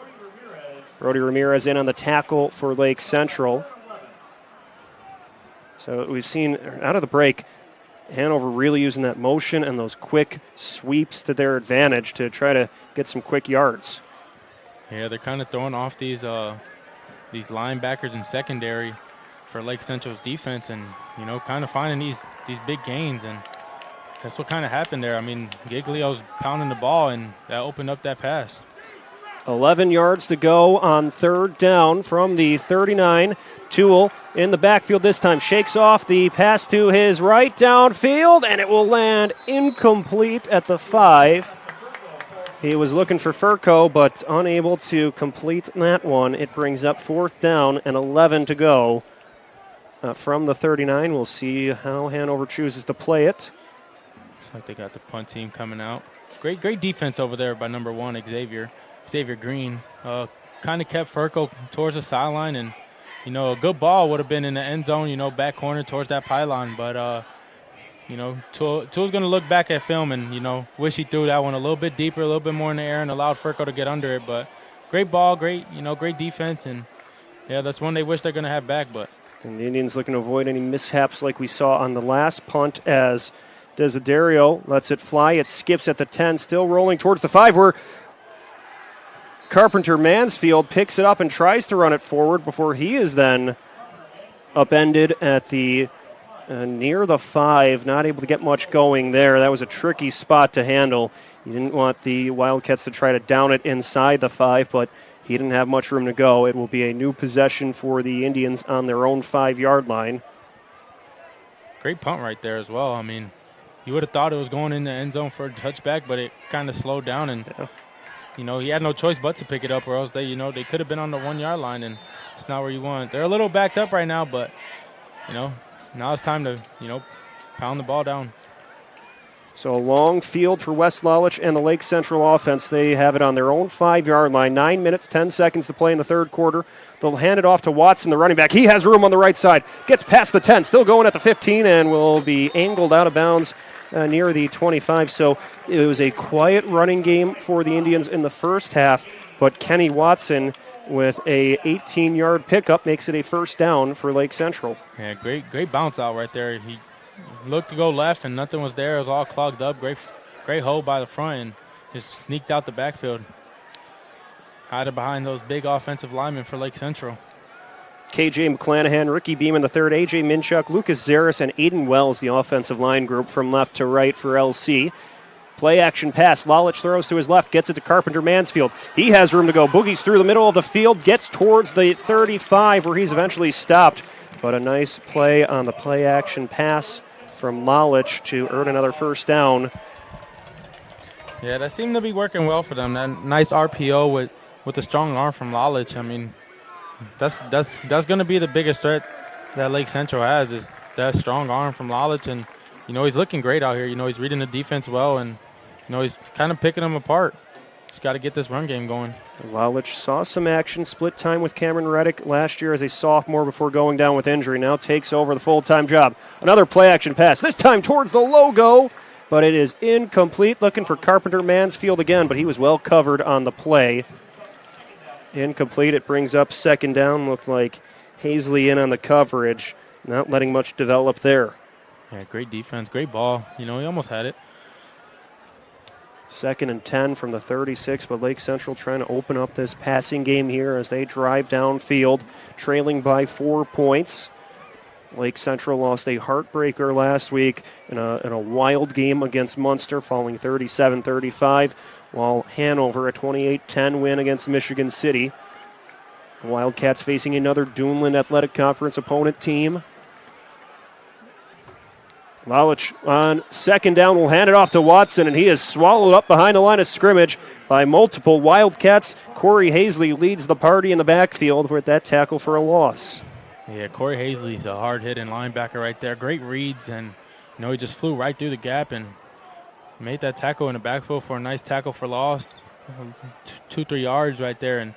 Brody Ramirez in on the tackle for Lake Central. So we've seen out of the break, Hanover really using that motion and those quick sweeps to their advantage to try to get some quick yards. Yeah, they're kind of throwing off these linebackers in secondary for Lake Central's defense, and, you know, kind of finding these big gains, and that's what kind of happened there. I mean, Giglio's pounding the ball, and that opened up that pass. 11 yards to go on third down from the 39. Toole in the backfield this time. Shakes off the pass to his right downfield, and it will land incomplete at the 5. He was looking for Furco, but unable to complete that one. It brings up fourth down and 11 to go from the 39. We'll see how Hanover chooses to play it. Looks like they got the punt team coming out. Great defense over there by number 1, Xavier Green. Kind of kept Furco towards the sideline, and, a good ball would have been in the end zone, back corner towards that pylon. But, Toole's going to look back at film and, wish he threw that one a little bit deeper, a little bit more in the air, and allowed Furco to get under it. But great ball, great defense, and, yeah, that's one they wish they're going to have back. But and the Indians looking to avoid any mishaps like we saw on the last punt as Desiderio lets it fly. It skips at the 10, still rolling towards the 5, where Carpenter Mansfield picks it up and tries to run it forward before he is then upended at the near the 5, not able to get much going there. That was a tricky spot to handle. You didn't want the Wildcats to try to down it inside the 5, but he didn't have much room to go. It will be a new possession for the Indians on their own 5-yard line. Great punt right there as well. I mean, you would have thought it was going in the end zone for a touchback, but it kind of slowed down, and he had no choice but to pick it up, or else they could have been on the 1-yard line, and it's not where you want. They're a little backed up right now, but now it's time to pound the ball down. So a long field for West Lallich and the Lake Central offense. They have it on their own 5-yard line. 9 minutes, 10 seconds to play in the third quarter. They'll hand it off to Watson, the running back. He has room on the right side. Gets past the 10, still going at the 15, and will be angled out of bounds near the 25. So it was a quiet running game for the Indians in the first half, but Kenny Watson with a 18-yard pickup makes it a first down for Lake Central. Yeah, great bounce out right there. He looked to go left, and nothing was there. It was all clogged up. Great hole by the front, and just sneaked out the backfield. Hiding behind those big offensive linemen for Lake Central. KJ McClanahan, Ricky Beam in the third, AJ Minchuk, Lucas Zaris, and Aiden Wells, the offensive line group from left to right for LC. Play action pass. Lallich throws to his left, gets it to Carpenter Mansfield. He has room to go. Boogies through the middle of the field, gets towards the 35 where he's eventually stopped. But a nice play on the play action pass from Lallich to earn another first down. Yeah, that seemed to be working well for them. That nice RPO with a strong arm from Lallich. I mean, that's going to be the biggest threat that Lake Central has, is that strong arm from Lallich. And, he's looking great out here. He's reading the defense well, and, he's kind of picking them apart. Just got to get this run game going. Lallich saw some action, split time with Cameron Reddick last year as a sophomore before going down with injury. Now takes over the full-time job. Another play-action pass, this time towards the logo, but it is incomplete. Looking for Carpenter Mansfield again, but he was well covered on the play. Incomplete. It brings up second down. Looked like Hazley in on the coverage, not letting much develop there. Yeah, great defense, great ball. He almost had it. 2nd and 10 from the 36, but Lake Central trying to open up this passing game here as they drive downfield, trailing by 4 points. Lake Central lost a heartbreaker last week in a wild game against Munster, falling 37-35, while Hanover, a 28-10 win against Michigan City. The Wildcats facing another Duneland Athletic Conference opponent team. Lallich on second down will hand it off to Watson, and he is swallowed up behind the line of scrimmage by multiple Wildcats. Corey Hazley leads the party in the backfield with that tackle for a loss. Yeah, Corey Hazley's a hard-hitting linebacker right there. Great reads, and he just flew right through the gap and made that tackle in the backfield for a nice tackle for loss. 2-3 yards right there, and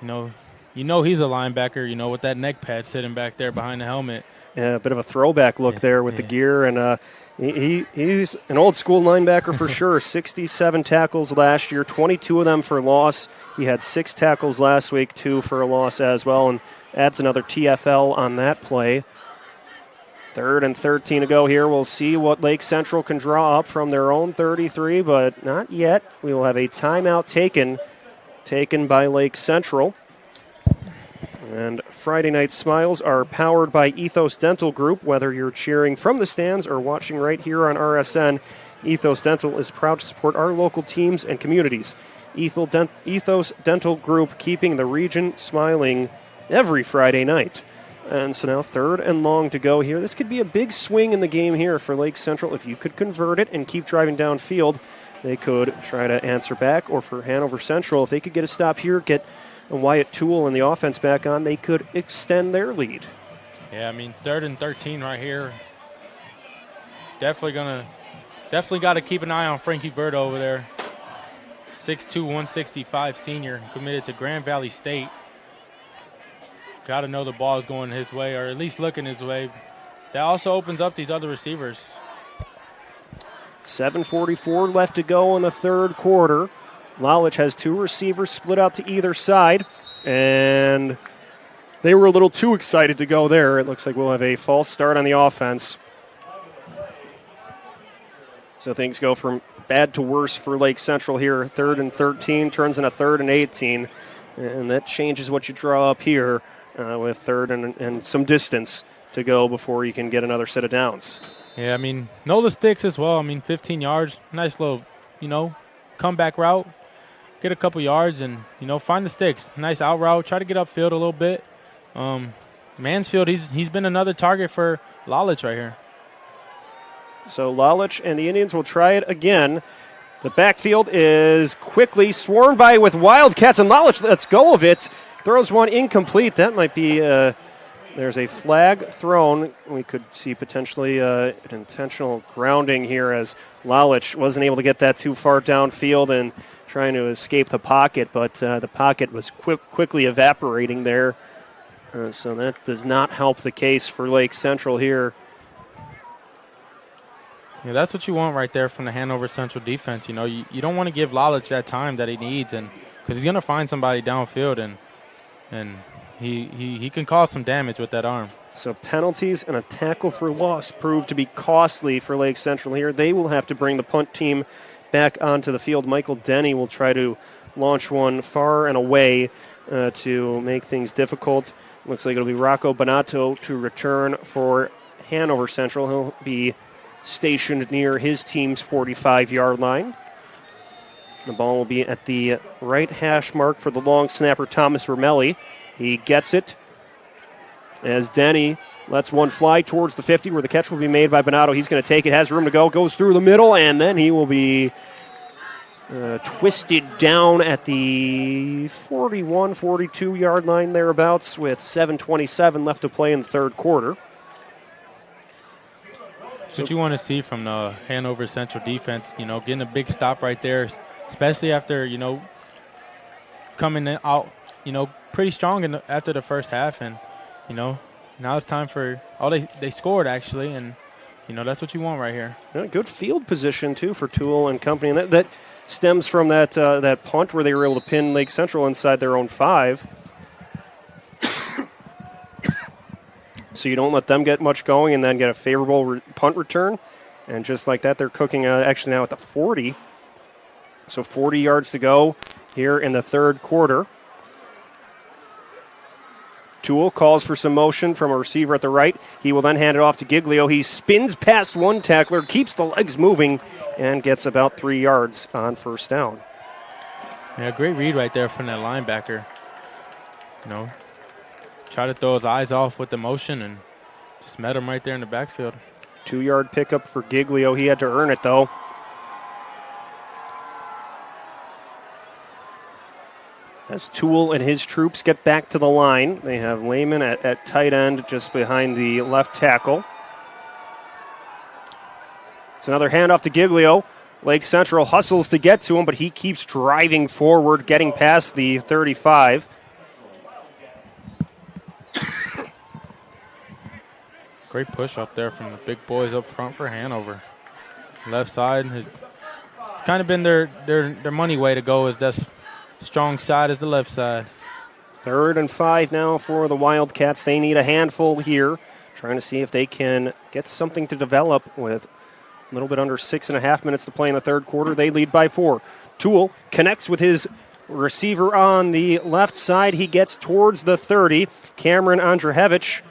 he's a linebacker, with that neck pad sitting back there behind the helmet. Yeah, a bit of a throwback look there with the gear, and he's an old-school linebacker for sure. 67 tackles last year, 22 of them for loss. He had 6 tackles last week, 2 for a loss as well, and adds another TFL on that play. 3rd and 13 to go here. We'll see what Lake Central can draw up from their own 33, but not yet. We will have a timeout taken by Lake Central. And Friday Night Smiles are powered by Ethos Dental Group. Whether you're cheering from the stands or watching right here on RSN, Ethos Dental is proud to support our local teams and communities. Ethos Dental Group, keeping the region smiling every Friday night. And so now 3rd and long to go here. This could be a big swing in the game here for Lake Central. If you could convert it and keep driving downfield, they could try to answer back. Or for Hanover Central, if they could get a stop here, get Wyatt Toole and the offense back on, they could extend their lead. Yeah, I mean, 3rd and 13 right here. Definitely got to keep an eye on Frankie Verda over there. 6'2", 165 senior, committed to Grand Valley State. Got to know the ball is going his way, or at least looking his way. That also opens up these other receivers. 7:44 left to go in the 3rd quarter. Lalich has 2 receivers split out to either side, and they were a little too excited to go there. It looks like we'll have a false start on the offense. So things go from bad to worse for Lake Central here. 3rd and 13 turns into 3rd and 18, and that changes what you draw up here with 3rd and some distance to go before you can get another set of downs. Yeah, I mean, know the sticks as well. I mean, 15 yards, nice little, comeback route. Get a couple yards and, find the sticks. Nice out route. Try to get upfield a little bit. Mansfield, he's been another target for Lalich right here. So Lalich and the Indians will try it again. The backfield is quickly swarmed by with Wildcats, and Lalich lets go of it. Throws one incomplete. That might be, there's a flag thrown. We could see potentially an intentional grounding here as Lalich wasn't able to get that too far downfield and trying to escape the pocket, but the pocket was quickly evaporating there. So that does not help the case for Lake Central here. Yeah, that's what you want right there from the Hanover Central defense. You don't want to give Lalich that time that he needs, and because he's going to find somebody downfield, and he can cause some damage with that arm. So penalties and a tackle for loss proved to be costly for Lake Central here. They will have to bring the punt team back onto the field. Michael Denny will try to launch one far and away to make things difficult. Looks like it'll be Rocco Bonato to return for Hanover Central. He'll be stationed near his team's 45-yard line. The ball will be at the right hash mark for the long snapper, Thomas Romelli. He gets it as Denny lets one fly towards the 50 where the catch will be made by Bonato. He's going to take it, has room to go, goes through the middle, and then he will be twisted down at the 41, 42-yard line thereabouts with 7:27 left to play in the 3rd quarter. That's what you want to see from the Hanover Central defense, getting a big stop right there, especially after, coming out, pretty strong after the first half. And, now it's time for they scored, actually, and, that's what you want right here. Yeah, good field position, too, for Toole and company. And that stems from that punt where they were able to pin Lake Central inside their own 5. So you don't let them get much going and then get a favorable punt return. And just like that, they're cooking actually now at the 40. So 40 yards to go here in the 3rd quarter. Toole calls for some motion from a receiver at the right. He will then hand it off to Giglio. He spins past one tackler, keeps the legs moving, and gets about 3 yards on first down. Yeah, great read right there from that linebacker. Try to throw his eyes off with the motion and just met him right there in the backfield. 2-yard pickup for Giglio. He had to earn it, though. As Toole and his troops get back to the line, they have Lehman at tight end just behind the left tackle. It's another handoff to Giglio. Lake Central hustles to get to him, but he keeps driving forward, getting past the 35. Great push up there from the big boys up front for Hanover. Left side, it's kind of been their money way to go, is that strong side is the left side. 3rd and 5 now for the Wildcats. They need a handful here, trying to see if they can get something to develop with a little bit under 6.5 minutes to play in the 3rd quarter. They lead by 4. Toole connects with his receiver on the left side. He gets towards the 30. Cameron Andrzejewicz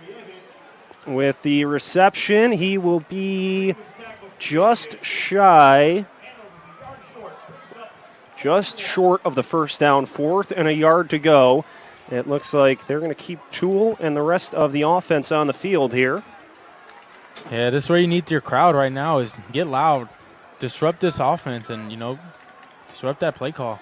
with the reception. He will be just short of the first down, 4th and a yard to go. It looks like they're going to keep Toole and the rest of the offense on the field here. Yeah, this is where you need your crowd right now is get loud, disrupt this offense, and, disrupt that play call.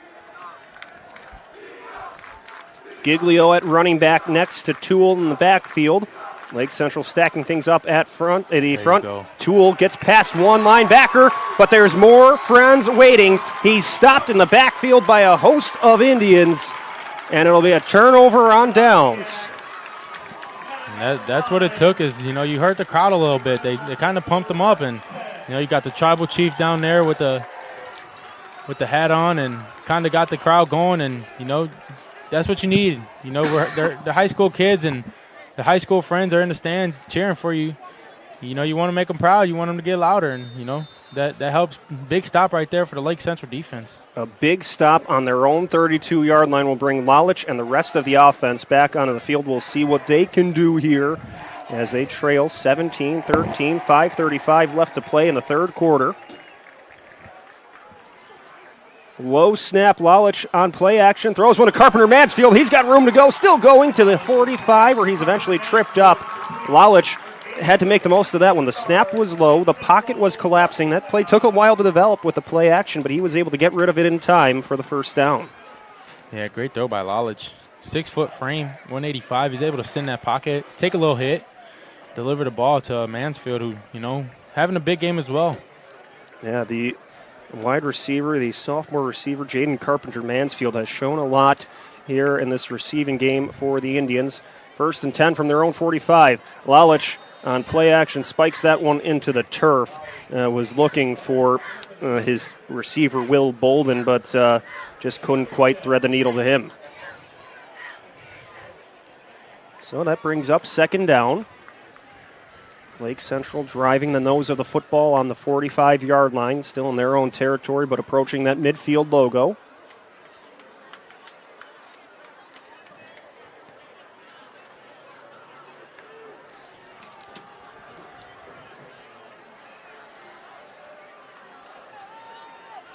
Giglio at running back next to Toole in the backfield. Lake Central stacking things up at the front. Toole gets past one linebacker, but there's more friends waiting. He's stopped in the backfield by a host of Indians, and it'll be a turnover on downs. And that's what it took is, you heard the crowd a little bit. They kind of pumped them up, and, you got the tribal chief down there with the hat on and kind of got the crowd going, and, that's what you need. They're high school kids, and the high school friends are in the stands cheering for you. You want to make them proud. You want them to get louder, and, that helps. Big stop right there for the Lake Central defense. A big stop on their own 32-yard line will bring Lalich and the rest of the offense back onto the field. We'll see what they can do here as they trail 17-13, 5:35 left to play in the third quarter. Low snap, Lalich on play action. Throws one to Carpenter Mansfield. He's got room to go. Still going to the 45, where he's eventually tripped up. Lalich had to make the most of that one. The snap was low. The pocket was collapsing. That play took a while to develop with the play action, but he was able to get rid of it in time for the first down. Yeah, great throw by Lalich. 6-foot frame, 185. He's able to send that pocket, take a little hit, deliver the ball to Mansfield, who, having a big game as well. Yeah, the wide receiver, the sophomore receiver, Jaden Carpenter Mansfield, has shown a lot here in this receiving game for the Indians. 1st and 10 from their own 45. Lalich on play action spikes that one into the turf. Was looking for his receiver, Will Bolden, but just couldn't quite thread the needle to him. So that brings up 2nd down. Lake Central driving the nose of the football on the 45-yard line, still in their own territory, but approaching that midfield logo.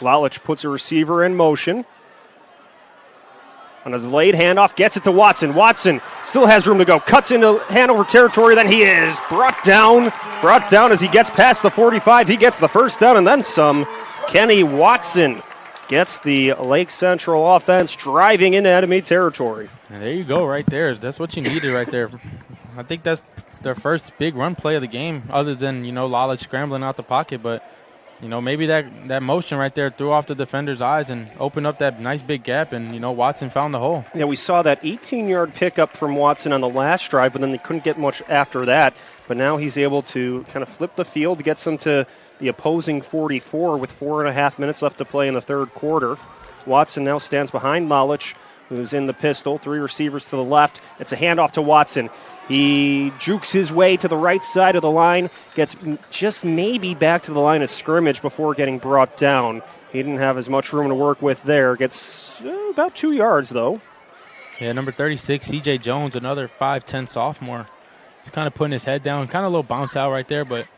Lalich puts a receiver in motion. On a delayed handoff, gets it to Watson. Watson still has room to go. Cuts into Hanover territory. Then he is brought down as he gets past the 45. He gets the first down and then some. Kenny Watson gets the Lake Central offense driving into enemy territory. And there you go right there. That's what you needed right there. I think that's their first big run play of the game, other than, Lalich scrambling out the pocket. But, maybe that motion right there threw off the defender's eyes and opened up that nice big gap, and, Watson found the hole. Yeah, we saw that 18-yard pickup from Watson on the last drive, but then they couldn't get much after that. But now he's able to kind of flip the field, gets them to the opposing 44 with 4.5 minutes left to play in the third quarter. Watson now stands behind Lalich, who's in the pistol. 3 receivers to the left. It's a handoff to Watson. He jukes his way to the right side of the line, gets just maybe back to the line of scrimmage before getting brought down. He didn't have as much room to work with there. Gets about 2 yards, though. Yeah, number 36, C.J. Jones, another 5'10 sophomore. He's kind of putting his head down, kind of a little bounce out right there, but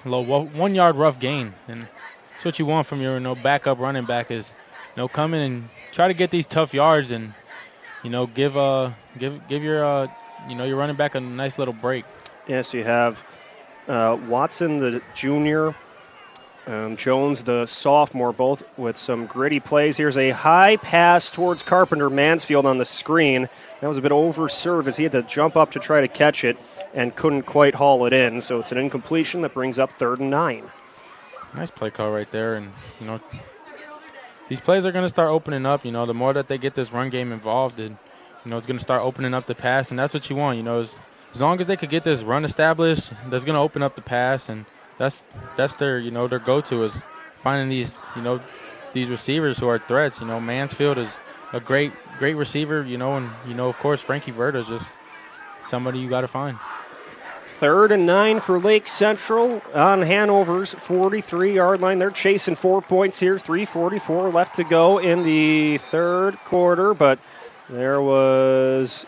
a little 1 yard rough gain. And that's what you want from your backup running back is come in and try to get these tough yards and give your your running back a nice little break. Yes, you have Watson, the junior, Jones, the sophomore, both with some gritty plays. Here's a high pass towards Carpenter Mansfield on the screen. That was a bit overserved as he had to jump up to try to catch it and couldn't quite haul it in. So it's an incompletion that brings up 3rd and 9. Nice play call right there. And, these plays are going to start opening up. The more that they get this run game involved, and it's going to start opening up the pass, and that's what you want. As long as they could get this run established, that's going to open up the pass, and that's their their go-to is finding these receivers who are threats. Mansfield is a great receiver. And of course Frankie Verta is just somebody you got to find. 3rd and 9 for Lake Central on Hanover's 43-yard line. They're chasing 4 points here. 3:44 left to go in the third quarter, but there was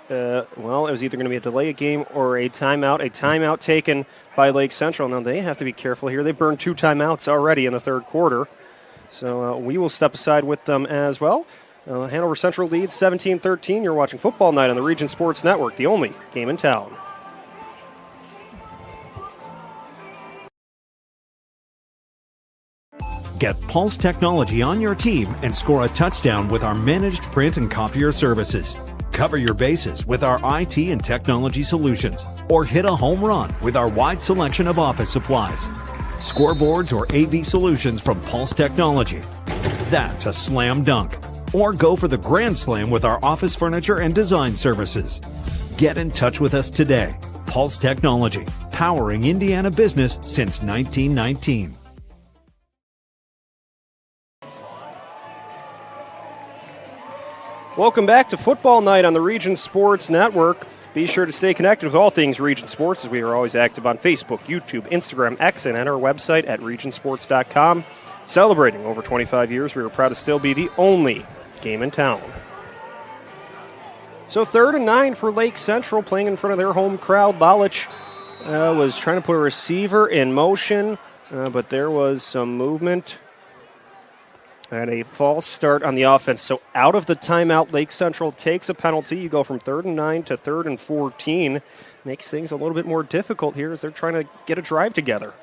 it was either going to be a delay of game or a timeout. A timeout taken by Lake Central. Now they have to be careful here. They've burned 2 timeouts already in the third quarter. So we will step aside with them as well. Hanover Central leads 17-13. You're watching Football Night on the Region Sports Network, the only game in town. Get Pulse Technology on your team and score a touchdown with our managed print and copier services. Cover your bases with our IT and technology solutions, or hit a home run with our wide selection of office supplies. Scoreboards or AV solutions from Pulse Technology. That's a slam dunk. Or go for the grand slam with our office furniture and design services. Get in touch with us today. Pulse Technology, powering Indiana business since 1919. Welcome back to Football Night on the Region Sports Network. Be sure to stay connected with all things Region Sports, as we are always active on Facebook, YouTube, Instagram, X, and at our website at regionsports.com. Celebrating over 25 years, we are proud to still be the only game in town. So 3rd and 9 for Lake Central, playing in front of their home crowd. Lalich was trying to put a receiver in motion, but there was some movement and a false start on the offense. So out of the timeout, Lake Central takes a penalty. You go from 3rd and 9 to 3rd and 14. Makes things a little bit more difficult here as they're trying to get a drive together.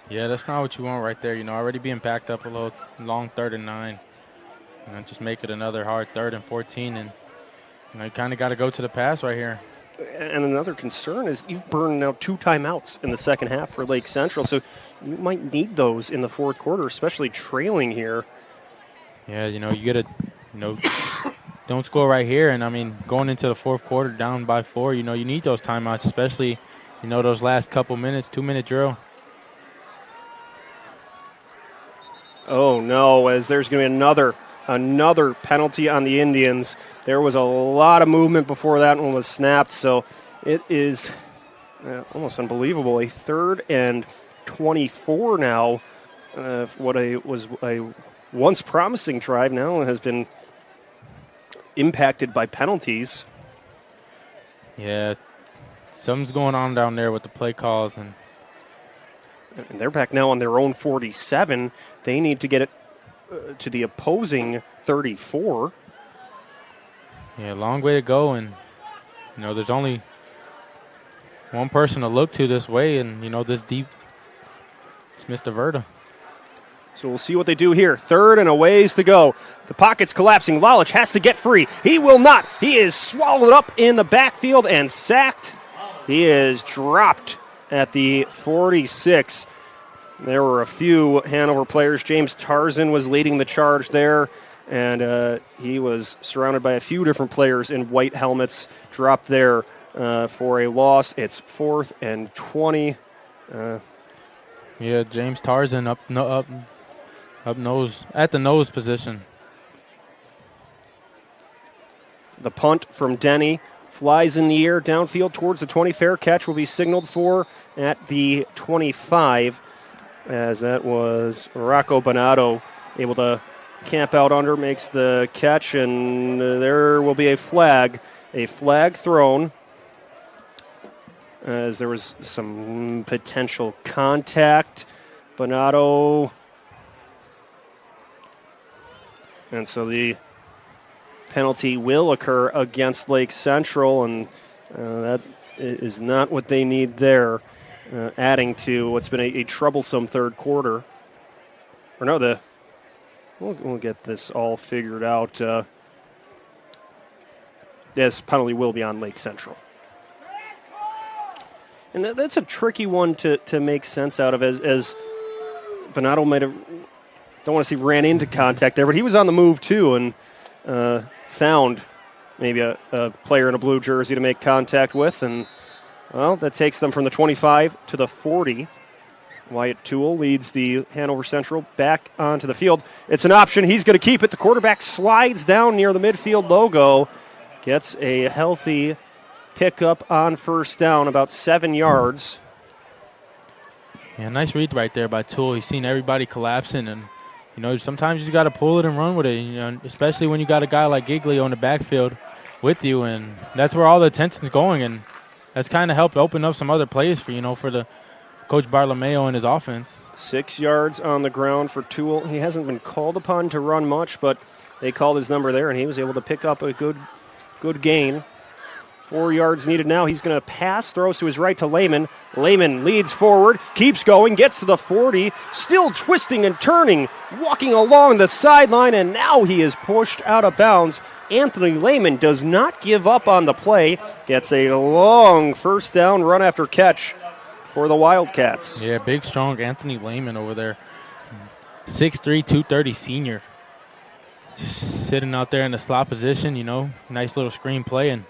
Yeah, that's not what you want right there. Already being backed up a little long 3rd and 9. Just make it another hard 3rd and 14. And you kind of got to go to the pass right here. And another concern is you've burned now 2 timeouts in the second half for Lake Central, so you might need those in the fourth quarter, especially trailing here. Yeah, you got to, don't score right here. And, going into the fourth quarter down by 4, you need those timeouts, especially, those last couple minutes, 2-minute drill. Oh, no, as there's going to be another penalty on the Indians. There was a lot of movement before that one was snapped, so it is almost unbelievable. A 3rd and 24 now. What was a once promising drive now has been impacted by penalties. Yeah, something's going on down there with the play calls. And they're back now on their own 47. They need to get it to the opposing 34. Yeah, long way to go, and there's only one person to look to this way, and this deep. It's Mr. Verda. So we'll see what they do here. 3rd and a ways to go. The pocket's collapsing. Lalich has to get free. He will not. He is swallowed up in the backfield and sacked. He is dropped at the 46. There were a few Hanover players. James Tarzan was leading the charge there, and he was surrounded by a few different players in white helmets. Dropped there for a loss. It's 4th and 20. Yeah, James Tarzan up nose at the nose position. The punt from Denny flies in the air downfield towards the 20. Fair catch will be signaled for at the 25. As that was Rocco Bonato able to camp out under, makes the catch, and there will be a flag thrown as there was some potential contact. Bonato, and so the penalty will occur against Lake Central, and that is not what they need there. Adding to what's been a troublesome third quarter. Or no, we'll get this all figured out. This penalty will be on Lake Central. And that's a tricky one to make sense out of, as Bonato might have, don't want to say ran into contact there, but he was on the move too and found maybe a player in a blue jersey to make contact with, and well, that takes them from the 25 to the 40. Wyatt Toole leads the Hanover Central back onto the field. It's an option. He's going to keep it. The quarterback slides down near the midfield logo. Gets a healthy pickup on first down, about 7 yards. Yeah, nice read right there by Toole. He's seen everybody collapsing, and, sometimes you got to pull it and run with it, especially when you got a guy like Giglio in the backfield. with you, and that's where all the attention's going, and that's kind of helped open up some other plays for the Coach Bartolomeo and his offense. 6 yards on the ground for Toole. He hasn't been called upon to run much, but they called his number there, and he was able to pick up a good gain. 4 yards needed now. He's going to pass, throws to his right to Lehman. Lehman leads forward, keeps going, gets to the 40, still twisting and turning, walking along the sideline, and now he is pushed out of bounds. Anthony Lehman does not give up on the play, gets a long first down run after catch for the Wildcats. Yeah, big, strong Anthony Lehman over there. 6'3", 230 senior. Just sitting out there in the slot position, nice little screen play, and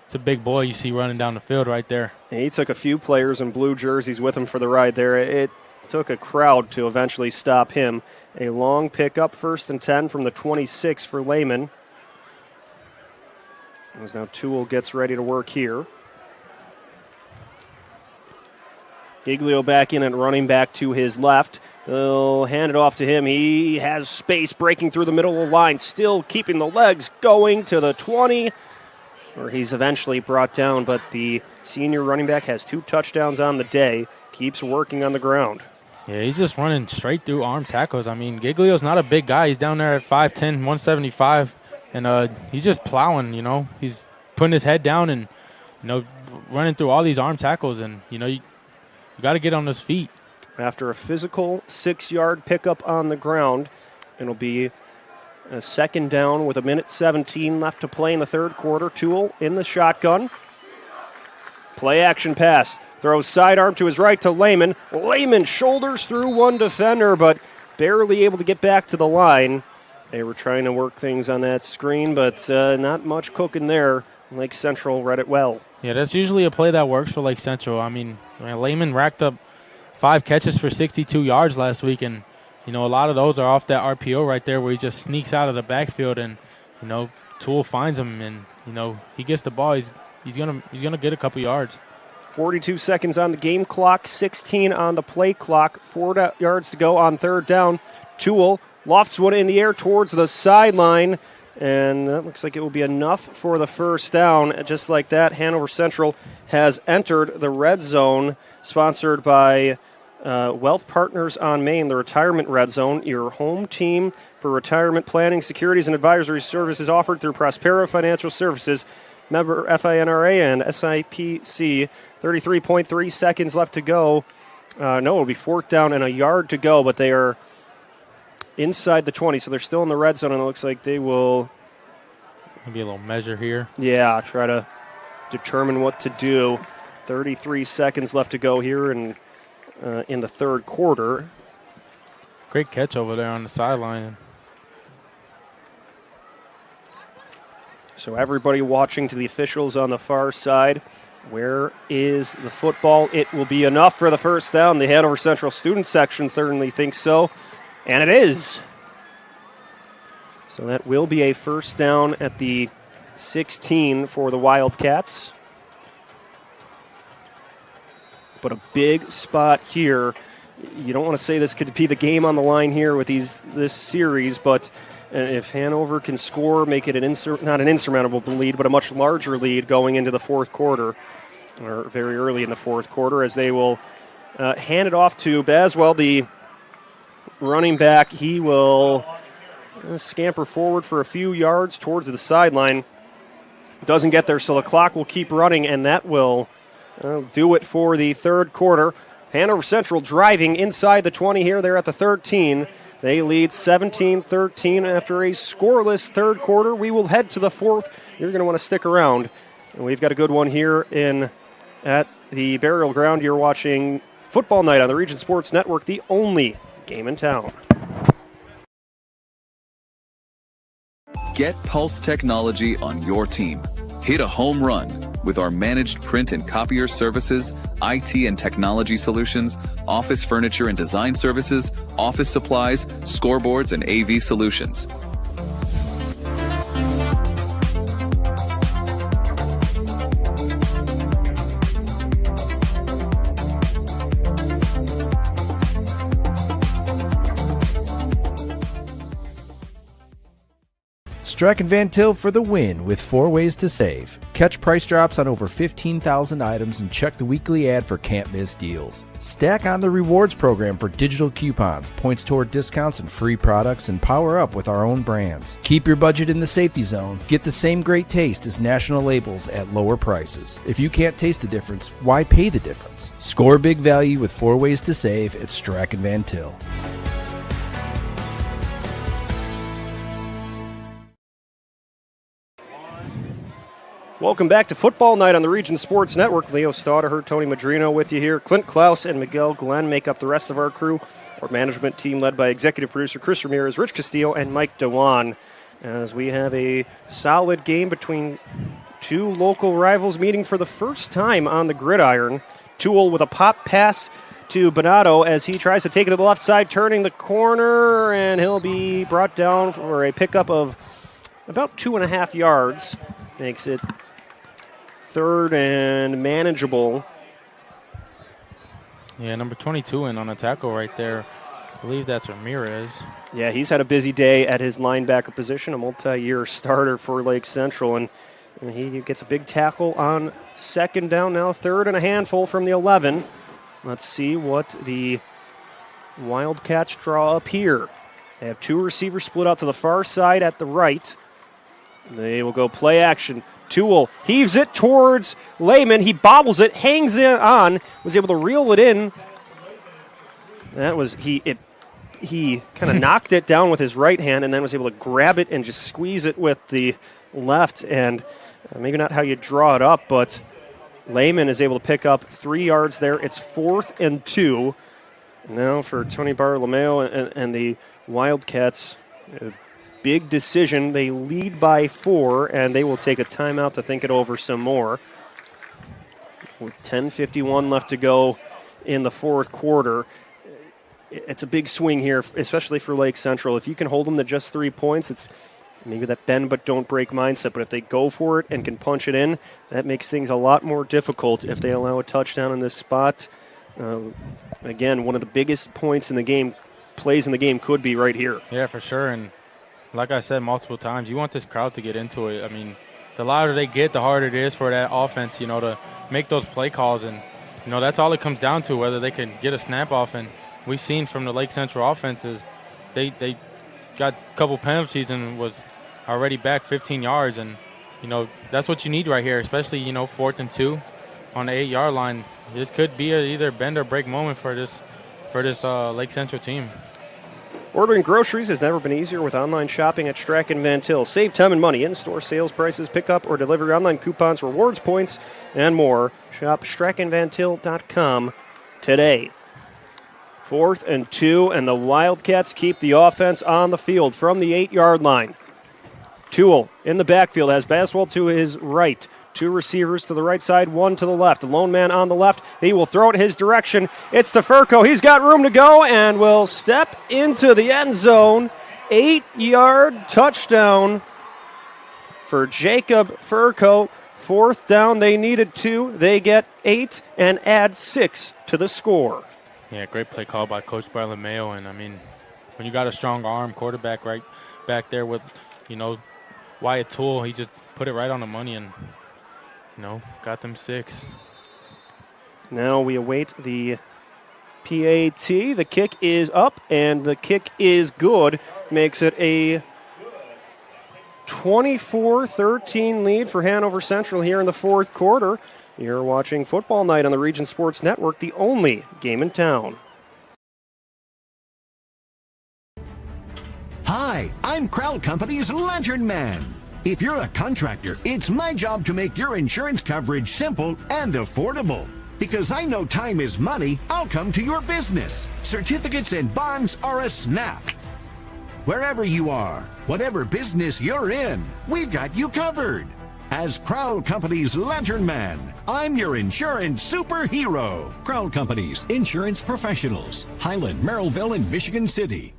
it's a big boy you see running down the field right there. And he took a few players in blue jerseys with him for the ride there. It took a crowd to eventually stop him. A long pickup, 1st and 10 from the 26 for Lehman. As now Toole gets ready to work here. Giglio back in and running back to his left. They'll hand it off to him. He has space breaking through the middle of the line, still keeping the legs going to the 20, where he's eventually brought down, but the senior running back has 2 touchdowns on the day, keeps working on the ground. Yeah, he's just running straight through arm tackles. I mean, Giglio's not a big guy. He's down there at 5'10", 175, and he's just plowing, He's putting his head down and, running through all these arm tackles, and, you got to get on his feet. After a physical 6-yard pickup on the ground, it'll be a 2nd down with 1:17 left to play in the 3rd quarter. Toole in the shotgun. Play action pass. Throws sidearm to his right to Lehman. Lehman shoulders through one defender, but barely able to get back to the line. They were trying to work things on that screen, but not much cooking there. Lake Central read it well. Yeah, that's usually a play that works for Lake Central. I mean, Lehman racked up 5 catches for 62 yards last week, and a lot of those are off that RPO right there where he just sneaks out of the backfield, and Toole finds him, and he gets the ball. He's gonna get a couple yards. 42 seconds on the game clock, 16 on the play clock, 4 yards to go on 3rd down. Toole lofts one in the air towards the sideline, and that looks like it will be enough for the 1st down. Just like that, Hanover Central has entered the red zone, sponsored by Wealth Partners on Main, the Retirement Red Zone, your home team for retirement planning, securities, and advisory services offered through Prospera Financial Services, member FINRA and SIPC. 33.3 seconds left to go. It'll be 4th down and a yard to go, but they are inside the 20, so they're still in the red zone, and it looks like they will... Maybe a little measure here. Yeah, try to determine what to do. 33 seconds left to go here in the 3rd quarter. Great catch over there on the sideline. So everybody watching to the officials on the far side. Where is the football? It will be enough for the 1st down. The Hanover Central student section certainly thinks so, and it is. So that will be a 1st down at the 16 for the Wildcats. But a big spot here. You don't want to say this could be the game on the line here with this series, but if Hanover can score, make it not an insurmountable lead, but a much larger lead going into the 4th quarter, or very early in the 4th quarter, as they will hand it off to Baswell, the running back. He will scamper forward for a few yards towards the sideline. Doesn't get there, so the clock will keep running, and that will do it for the 3rd quarter. Hanover Central driving inside the 20 here. They're at the 13. They lead 17-13 after a scoreless 3rd quarter. We will head to the 4th. You're going to want to stick around. And we've got a good one here at the Burial Ground. You're watching Football Night on the Region Sports Network, the only game in town. Get Pulse Technology on your team. Hit a home run with our managed print and copier services, IT and technology solutions, office furniture and design services, office supplies, scoreboards, and AV solutions. Strachan Van Til for the win with 4 ways to save. Catch price drops on over 15,000 items and check the weekly ad for can't miss deals. Stack on the rewards program for digital coupons, points toward discounts and free products, and power up with our own brands. Keep your budget in the safety zone. Get the same great taste as national labels at lower prices. If you can't taste the difference, why pay the difference? Score big value with 4 ways to save at Strachan Van Til. Welcome back to Football Night on the Region Sports Network. Leo Staudaher, Tony Madrino with you here. Clint Klaus and Miguel Glenn make up the rest of our crew. Our management team led by executive producer Chris Ramirez, Rich Castillo, and Mike Dewan. As we have a solid game between two local rivals meeting for the first time on the gridiron. Toole with a pop pass to Bonato as he tries to take it to the left side, turning the corner, and he'll be brought down for a pickup of about 2.5 yards. Makes it third and manageable. Yeah, number 22 in on a tackle right there. I believe that's Ramirez. Yeah, he's had a busy day at his linebacker position, a multi-year starter for Lake Central, and he gets a big tackle on second down now, third and a handful from the 11. Let's see what the Wildcats draw up here. They have 2 receivers split out to the far side at the right. They will go play action. Toole heaves it towards Lehman. He bobbles it, hangs it on, was able to reel it in. That was he kind of knocked it down with his right hand and then was able to grab it and just squeeze it with the left. And maybe not how you draw it up, but Lehman is able to pick up 3 yards there. It's 4th and 2. Now for Tony Bartolomeo and the Wildcats, big decision. They lead by 4, and they will take a timeout to think it over some more. With 10:51 left to go in the fourth quarter, it's a big swing here, especially for Lake Central. If you can hold them to just 3 points, it's maybe that bend but don't break mindset. But if they go for it and can punch it in, that makes things a lot more difficult if they allow a touchdown in this spot. Again, one of the biggest points in the game, plays in the game, could be right here. Yeah, for sure. And like I said multiple times, you want this crowd to get into it. I mean, the louder they get, the harder it is for that offense, to make those play calls. And, that's all it comes down to, whether they can get a snap off. And we've seen from the Lake Central offenses, they got a couple penalties and was already back 15 yards. And, that's what you need right here, especially, 4th and 2 on the 8-yard line. This could be either bend or break moment for this Lake Central team. Ordering groceries has never been easier with online shopping at Strachan Van Til. Save time and money, in-store sales prices, pickup or delivery, online coupons, rewards points, and more. Shop StrachanVanTil.com today. 4th and 2, and the Wildcats keep the offense on the field from the 8-yard line. Toole in the backfield has Baswell to his right. 2 receivers to the right side, 1 to the left. The lone man on the left. He will throw it his direction. It's to Furco. He's got room to go and will step into the end zone. 8-yard touchdown for Jacob Furco. 4th down. They needed 2. They get 8 and add 6 to the score. Yeah, great play call by Coach Bartolomeo. And, I mean, when you got a strong arm quarterback right back there with, Wyatt Toole, he just put it right on the money and got them 6. Now we await the PAT. The kick is up, and the kick is good. Makes it a 24-13 lead for Hanover Central here in the fourth quarter. You're watching Football Night on the Region Sports Network, the only game in town. Hi, I'm Crowd Company's Lantern Man. If you're a contractor, it's my job to make your insurance coverage simple and affordable. Because I know time is money, I'll come to your business. Certificates and bonds are a snap. Wherever you are, whatever business you're in, we've got you covered. As Crowd Company's Lantern Man, I'm your insurance superhero. Crowd Company's insurance professionals. Highland, Merrillville, and Michigan City.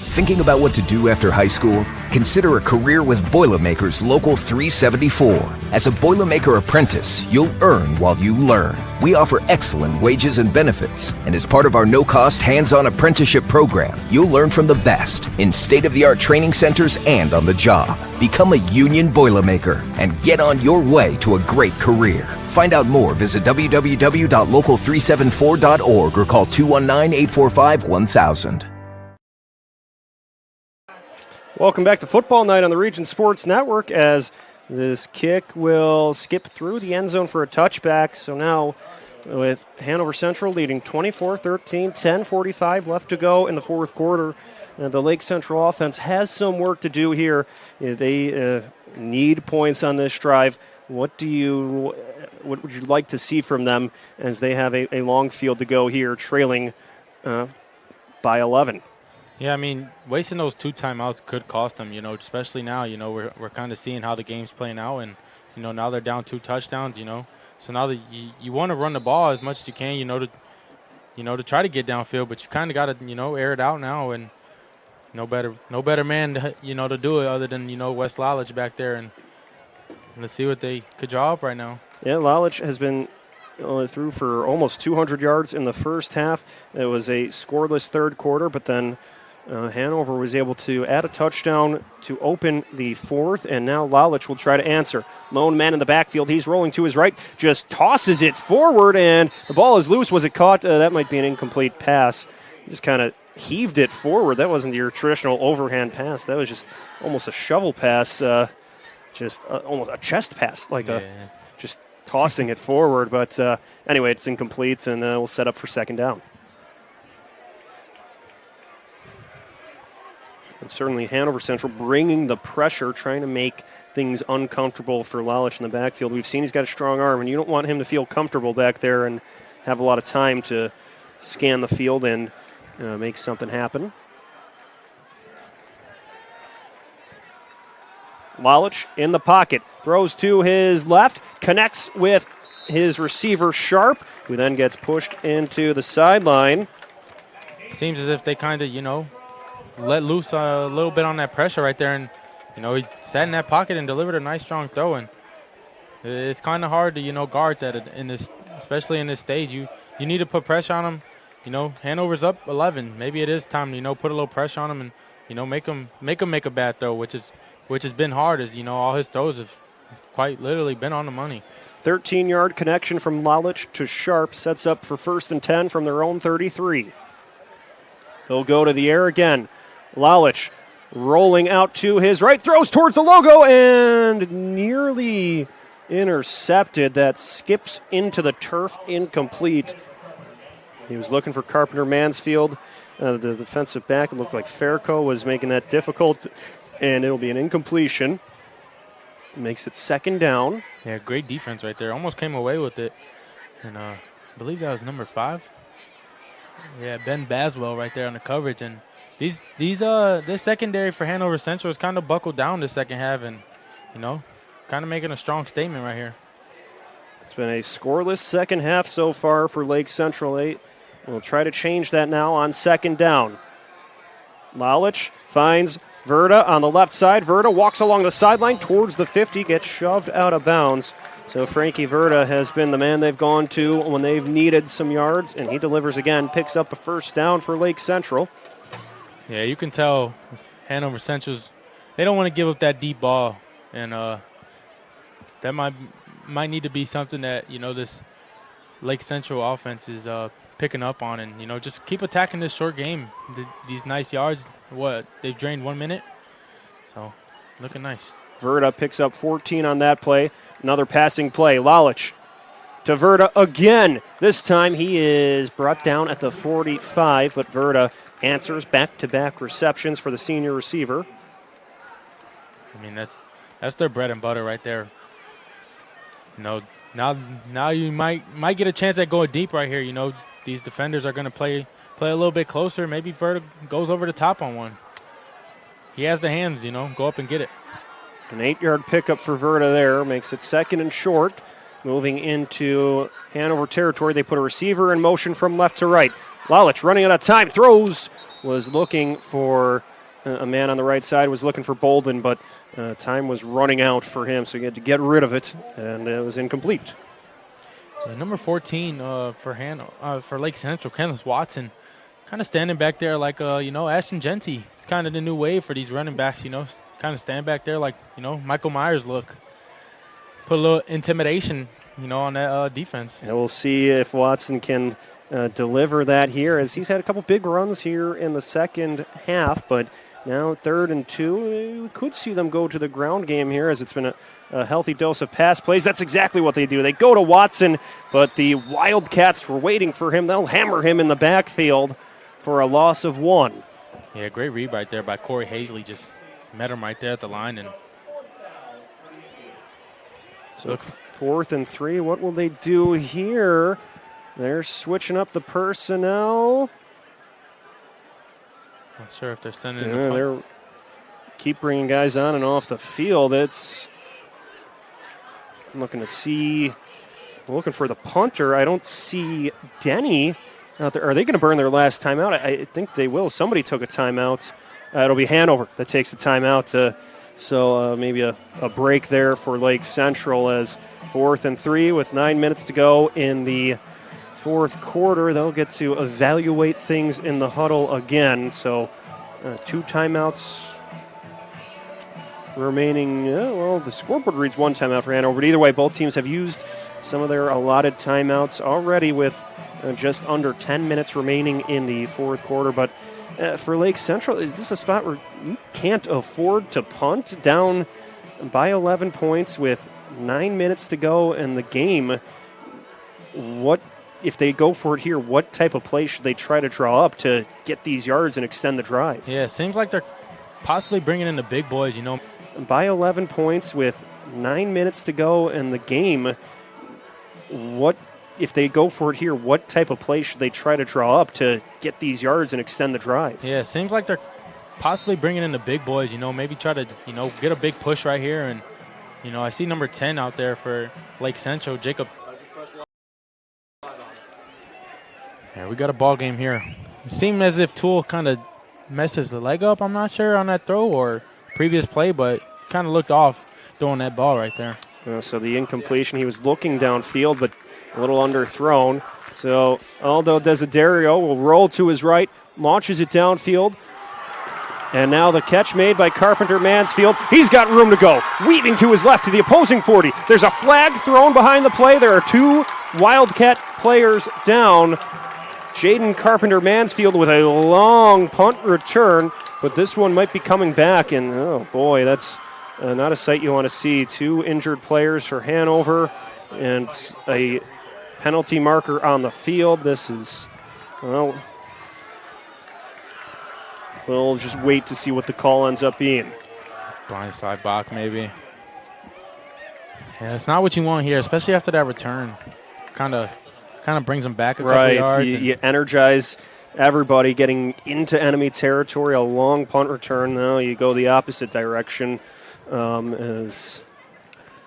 Thinking about what to do after high school? Consider a career with Boilermakers Local 374. As a Boilermaker apprentice, you'll earn while you learn. We offer excellent wages and benefits, and as part of our no-cost hands-on apprenticeship program, you'll learn from the best in state-of-the-art training centers and on the job. Become a union Boilermaker and get on your way to a great career. Find out more, visit www.local374.org or call 219-845-1000. Welcome back to Football Night on the Region Sports Network as this kick will skip through the end zone for a touchback. So now with Hanover Central leading 24-13, 10:45 left to go in the fourth quarter. The Lake Central offense has some work to do here. They need points on this drive. What would you like to see from them as they have a long field to go here, trailing by 11? Yeah, I mean, wasting those 2 timeouts could cost them, especially now. We're kind of seeing how the game's playing out, and, now they're down 2 touchdowns, So now that you want to run the ball as much as you can, to try to get downfield, but you kind of got to, air it out now, and no better man, to do it other than, Wes Lalich back there, and let's see what they could draw up right now. Yeah, Lalich has been through for almost 200 yards in the first half. It was a scoreless third quarter, but then Hanover was able to add a touchdown to open the fourth, and now Lalich will try to answer. Lone man in the backfield. He's rolling to his right, just tosses it forward, and the ball is loose. Was it caught? That might be an incomplete pass. He just kind of heaved it forward. That wasn't your traditional overhand pass. That was just almost a shovel pass, almost a chest pass, just tossing it forward. But anyway, it's incomplete, and we'll set up for second down. And certainly Hanover Central bringing the pressure, trying to make things uncomfortable for Lalich in the backfield. We've seen he's got a strong arm, and you don't want him to feel comfortable back there and have a lot of time to scan the field and make something happen. Lalich in the pocket, throws to his left, connects with his receiver Sharp, who then gets pushed into the sideline. Seems as if they kind of, let loose a little bit on that pressure right there, and he sat in that pocket and delivered a nice strong throw. And it's kind of hard to guard that in this, especially in this stage. You need to put pressure on him. Hanover's up 11. Maybe it is time to put a little pressure on him and make him make a bad throw, which has been hard, as all his throws have quite literally been on the money. 13-yard connection from Lalich to Sharp sets up for 1st and 10 from their own 33. They'll go to the air again. Lalich rolling out to his right, throws towards the logo and nearly intercepted. That skips into the turf, incomplete. He was looking for Carpenter Mansfield, the defensive back. It looked like Fairco was making that difficult, and it'll be an incompletion. Makes it second down. Yeah, great defense right there. Almost came away with it. And I believe that was number 5. Yeah, Ben Baswell right there on the coverage. And this secondary for Hanover Central is kind of buckled down the second half, and kind of making a strong statement right here. It's been a scoreless second half so far for Lake Central. We'll try to change that now on second down. Lalich finds Verda on the left side. Verda walks along the sideline towards the 50, gets shoved out of bounds. So Frankie Verda has been the man they've gone to when they've needed some yards, and he delivers again, picks up a first down for Lake Central. Yeah, you can tell Hanover Central's, they don't want to give up that deep ball, and that might need to be something that, this Lake Central offense is picking up on, and, just keep attacking this short game. These nice yards, they've drained 1 minute, so looking nice. Verda picks up 14 on that play. Another passing play. Lalich to Verda again. This time he is brought down at the 45, but Verda answers back-to-back receptions for the senior receiver. I mean, that's their bread and butter right there. Now you might get a chance at going deep right here. These defenders are going to play a little bit closer. Maybe Verda goes over the top on one. He has the hands, go up and get it. An 8-yard pickup for Verda there makes it second and short. Moving into Hanover territory, they put a receiver in motion from left to right. Lalich running out of time, throws, was looking for a man on the right side was looking for Bolden, but time was running out for him, so he had to get rid of it, and it was incomplete. Number 14 for Lake Central, Kenneth Watson, kind of standing back there like, Ashton Genty. It's kind of the new wave for these running backs, kind of stand back there like, Michael Myers look. Put a little intimidation, on that defense. And we'll see if Watson can deliver that here, as he's had a couple big runs here in the second half, but now 3rd and 2. We could see them go to the ground game here, as it's been a healthy dose of pass plays. That's exactly what they do. They go to Watson, but the Wildcats were waiting for him. They'll hammer him in the backfield for a loss of 1. Yeah, great read right there by Corey Hazley. Just met him right there at the line. And so 4th and 3. What will they do here? They're switching up the personnel. Not sure if they're sending. They're keep bringing guys on and off the field. I'm looking for the punter. I don't see Denny out there. Are they going to burn their last timeout? I think they will. Somebody took a timeout. It'll be Hanover that takes the timeout. So maybe a break there for Lake Central, as 4th and 3 with 9 minutes to go in the fourth quarter. They'll get to evaluate things in the huddle again. So 2 timeouts remaining. The scoreboard reads 1 timeout for Hanover. But either way, both teams have used some of their allotted timeouts already, with just under 10 minutes remaining in the fourth quarter. But for Lake Central, is this a spot where you can't afford to punt? Down by 11 points with 9 minutes to go in the game. What, if they go for it here, what type of play should they try to draw up to get these yards and extend the drive? Yeah, it seems like they're possibly bringing in the big boys, By 11 points with 9 minutes to go in the game. What, if they go for it here, what type of play should they try to draw up to get these yards and extend the drive? Yeah, it seems like they're possibly bringing in the big boys, maybe try to, get a big push right here. And, I see number 10 out there for Lake Central, Jacob. Yeah, we got a ball game here. It seemed as if Toole kind of messes the leg up, I'm not sure, on that throw or previous play, but kind of looked off throwing that ball right there. So the incompletion, he was looking downfield, but a little underthrown. So Aldo Desiderio will roll to his right, launches it downfield. And now the catch made by Carpenter Mansfield. He's got room to go. Weaving to his left to the opposing 40. There's a flag thrown behind the play. There are 2 Wildcat players down. Jaden Carpenter Mansfield with a long punt return, but this one might be coming back. And, oh, boy, that's not a sight you want to see. 2 injured players for Hanover and a penalty marker on the field. This is, well, we'll just wait to see what the call ends up being. Blindside block, maybe. Yeah, it's not what you want here, especially after that return. Kind of brings them back a couple yards. You energize everybody getting into enemy territory. A long punt return. Now you go the opposite direction. As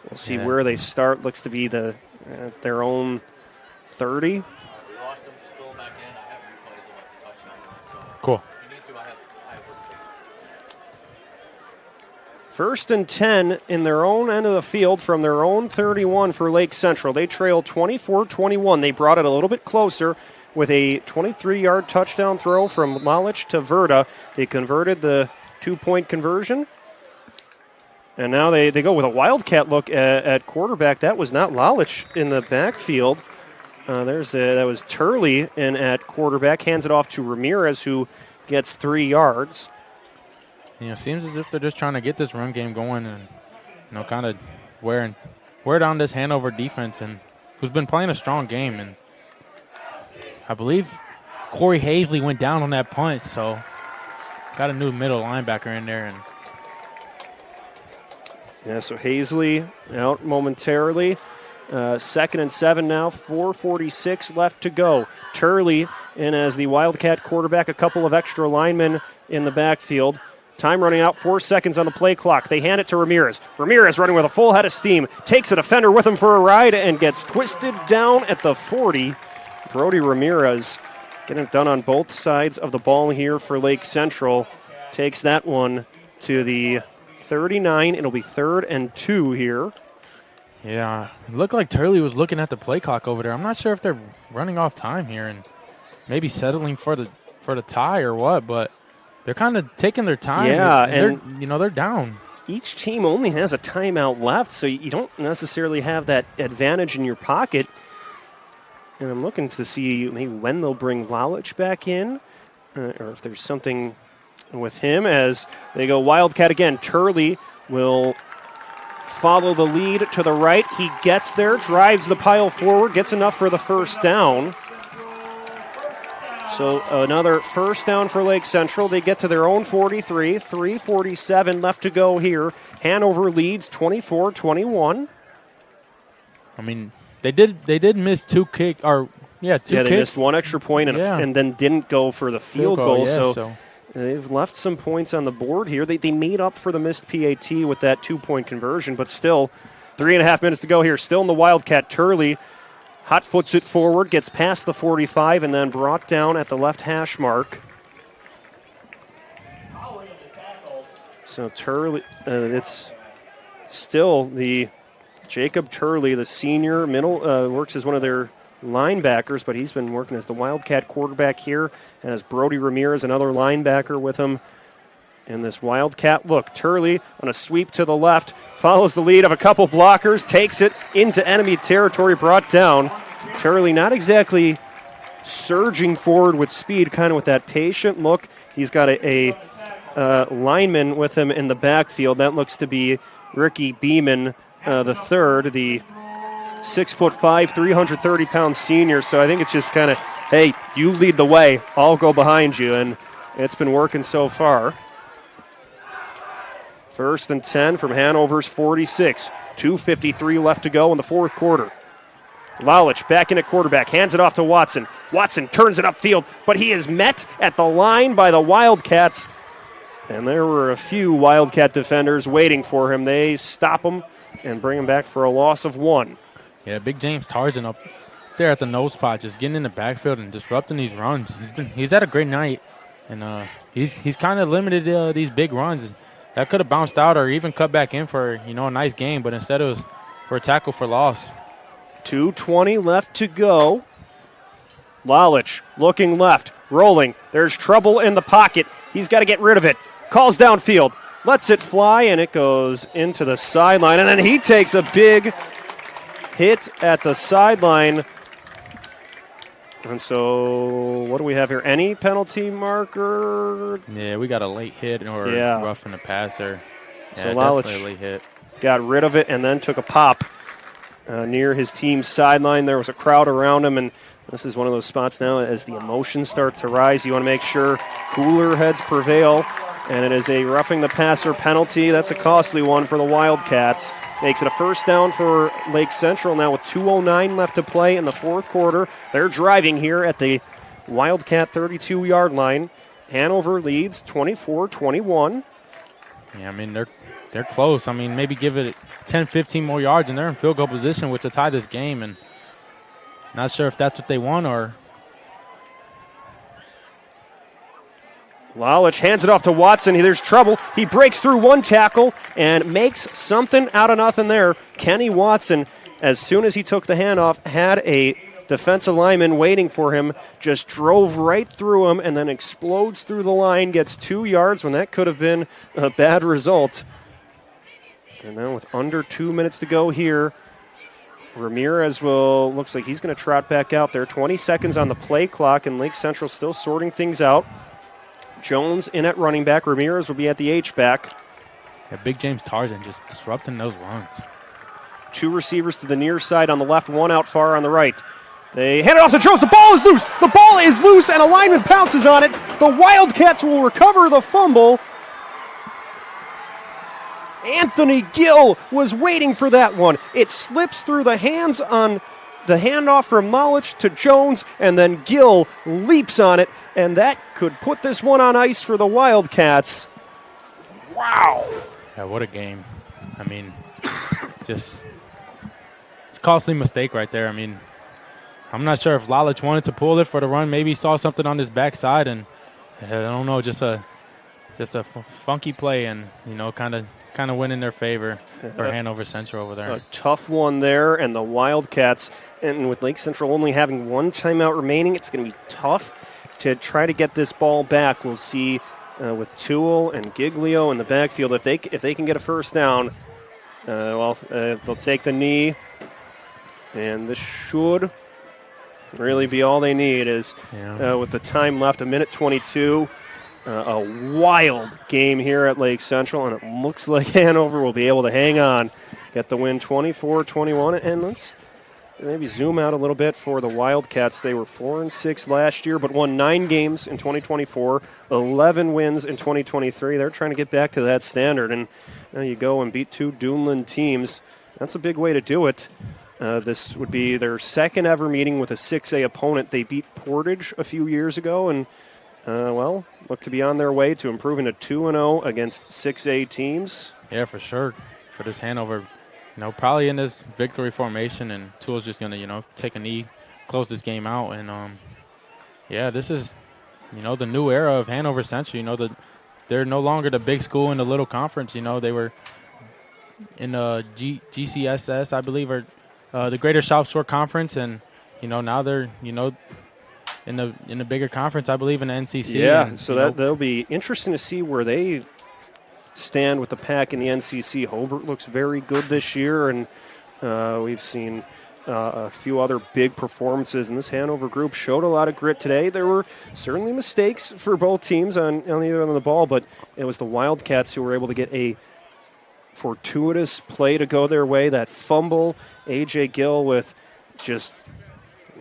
we'll see where they start. Looks to be their own 30. Cool. 1st and 10 in their own end of the field from their own 31 for Lake Central. They trailed 24-21. They brought it a little bit closer with a 23-yard touchdown throw from Lalich to Verda. They converted the 2-point conversion. And now they go with a Wildcat look at quarterback. That was not Lalich in the backfield. That was Turley in at quarterback. Hands it off to Ramirez, who gets 3 yards. It seems as if they're just trying to get this run game going and, kind of wear down this Hanover defense, and who's been playing a strong game. And I believe Corey Hazley went down on that punt, so got a new middle linebacker in there. And so Hazley out momentarily. 2nd and 7 now, 4:46 left to go. Turley in as the Wildcat quarterback, a couple of extra linemen in the backfield. Time running out, 4 seconds on the play clock. They hand it to Ramirez. Ramirez running with a full head of steam. Takes a defender with him for a ride and gets twisted down at the 40. Brody Ramirez getting it done on both sides of the ball here for Lake Central. takes that one to the 39. It'll be 3rd and 2 here. Yeah, it looked like Turley was looking at the play clock over there. I'm not sure if they're running off time here and maybe settling for the tie or what, but they're kind of taking their time. Yeah, and they're down. Each team only has a timeout left, so you don't necessarily have that advantage in your pocket. And I'm looking to see maybe when they'll bring Lalich back in, or if there's something with him as they go Wildcat again. Turley will follow the lead to the right. He gets there, drives the pile forward, gets enough for the first down. So another first down for Lake Central. They get to their own 43, 3:47 left to go here. Hanover leads 24-21. I mean, they did miss two kicks. They missed one extra point and then didn't go for the field goal. So they've left some points on the board here. They made up for the missed PAT with that 2-point conversion, but still 3.5 minutes to go here. Still in the Wildcat. Turley hot foots it forward, gets past the 45, and then brought down at the left hash mark. So Turley, it's still the Jacob Turley, the senior, middle, works as one of their linebackers, but he's been working as the Wildcat quarterback here, and as Brody Ramirez, another linebacker with him in this Wildcat look. Turley on a sweep to the left, follows the lead of a couple blockers, takes it into enemy territory, brought down. Turley not exactly surging forward with speed, kind of with that patient look. He's got a lineman with him in the backfield. That looks to be Ricky Beeman, the third, the 6'5", 330-pound senior. So I think it's just kind of, hey, you lead the way, I'll go behind you, and it's been working so far. 1st and 10 from Hanover's 46. 2:53 left to go in the fourth quarter. Lalich back in at quarterback, hands it off to Watson. Watson turns it upfield, but he is met at the line by the Wildcats. And there were a few Wildcat defenders waiting for him. They stop him and bring him back for a loss of 1. Yeah, Big James Tarzan up there at the nose spot, just getting in the backfield and disrupting these runs. He's had a great night, and he's kind of limited these big runs. That could have bounced out or even cut back in for a nice game, but instead it was for a tackle for loss. 2:20 left to go. Lalich looking left, rolling. There's trouble in the pocket. He's got to get rid of it. Calls downfield, lets it fly, and it goes into the sideline. And then he takes a big hit at the sideline. And so what do we have here? Any penalty marker? Yeah, we got a late hit or roughing the passer. Yeah, so Lalich definitely a late hit. Got rid of it and then took a pop near his team's sideline. There was a crowd around him, and this is one of those spots now as the emotions start to rise. You want to make sure cooler heads prevail, and it is a roughing the passer penalty. That's a costly one for the Wildcats. Makes it a first down for Lake Central now with 2:09 left to play in the fourth quarter. They're driving here at the Wildcat 32-yard line. Hanover leads 24-21. Yeah, I mean, they're close. I mean, maybe give it 10, 15 more yards, and they're in field goal position, which will tie this game. And not sure if that's what they want or. Lalich hands it off to Watson. There's trouble. He breaks through one tackle and makes something out of nothing there. Kenny Watson, as soon as he took the handoff, had a defensive lineman waiting for him, just drove right through him and then explodes through the line, gets 2 yards when that could have been a bad result. And now with under 2 minutes to go here, Ramirez looks like he's going to trot back out there. 20 seconds on the play clock, and Lake Central still sorting things out. Jones in at running back. Ramirez will be at the H-back. Yeah, Big James Tarzan just disrupting those runs. 2 receivers to the near side on the left, 1 out far on the right. They hand it off to Jones. The ball is loose. The ball is loose, and a lineman pounces on it. The Wildcats will recover the fumble. Anthony Gill was waiting for that one. It slips through the hands on the handoff from Lalich to Jones, and then Gill leaps on it, and that could put this one on ice for the Wildcats. Wow. Yeah, what a game. I mean, it's a costly mistake right there. I mean, I'm not sure if Lalich wanted to pull it for the run. Maybe he saw something on his backside, and I don't know, just just a funky play, and kind of went in their favor for Hanover Central over there. A tough one there, and the Wildcats, and with Lake Central only having one timeout remaining, it's going to be tough to try to get this ball back. We'll see with Toole and Giglio in the backfield if they can get a first down. They'll take the knee, and this should really be all they need. Is with the time left, 1:22. A wild game here at Lake Central, and it looks like Hanover will be able to hang on, get the win 24-21. And let's maybe zoom out a little bit for the Wildcats. They were 4-6 last year, but won 9 games in 2024, 11 wins in 2023. They're trying to get back to that standard, and you go and beat 2 Duneland teams. That's a big way to do it. This would be their second ever meeting with a 6A opponent. They beat Portage a few years ago, and look to be on their way to improving to 2-0 against 6A teams. Yeah, for sure. For this Hanover, probably in this victory formation, and Toole's just going to, take a knee, close this game out. And, this is, the new era of Hanover Central. They're no longer the big school in the little conference. They were in the GCSS, I believe, or the Greater South Shore Conference. And, now they're, in the bigger conference, I believe, in the NCC. Yeah, and, so that'll be interesting to see where they stand with the pack in the NCC. Hobart looks very good this year, and we've seen a few other big performances, and this Hanover group showed a lot of grit today. There were certainly mistakes for both teams on either end of the ball, but it was the Wildcats who were able to get a fortuitous play to go their way. That fumble, A.J. Gill with just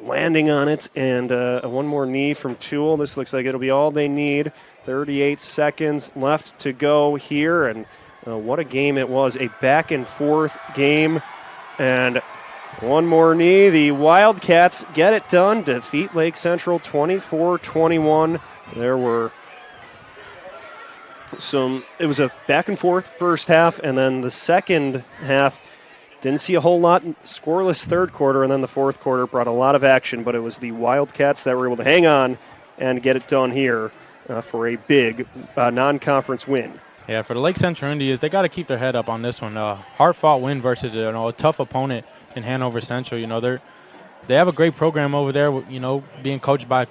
landing on it, and one more knee from Toole. This looks like it'll be all they need. 38 seconds left to go here, and what a game it was. A back-and-forth game, and one more knee. The Wildcats get it done, defeat Lake Central 24-21. There were it was a back-and-forth first half, and then the second half didn't see a whole lot. Scoreless third quarter, and then the fourth quarter brought a lot of action, but it was the Wildcats that were able to hang on and get it done here for a big non-conference win. Yeah, for the Lake Central Indians, they got to keep their head up on this one. Hard-fought win versus a tough opponent in Hanover Central. They have a great program over there, being coached by,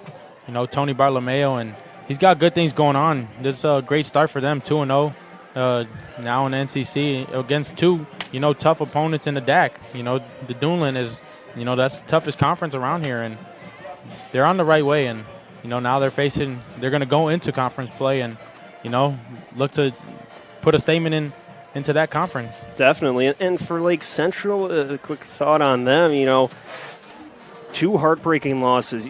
Tony Bartolomeo, and he's got good things going on. This is a great start for them, 2-0 now in the NCC against 2 tough opponents in the DAC. The Duneland is, that's the toughest conference around here, and they're on the right way. And, now they're going to go into conference play and, look to put a statement into that conference. Definitely. And for Lake Central, a quick thought on them, 2 heartbreaking losses.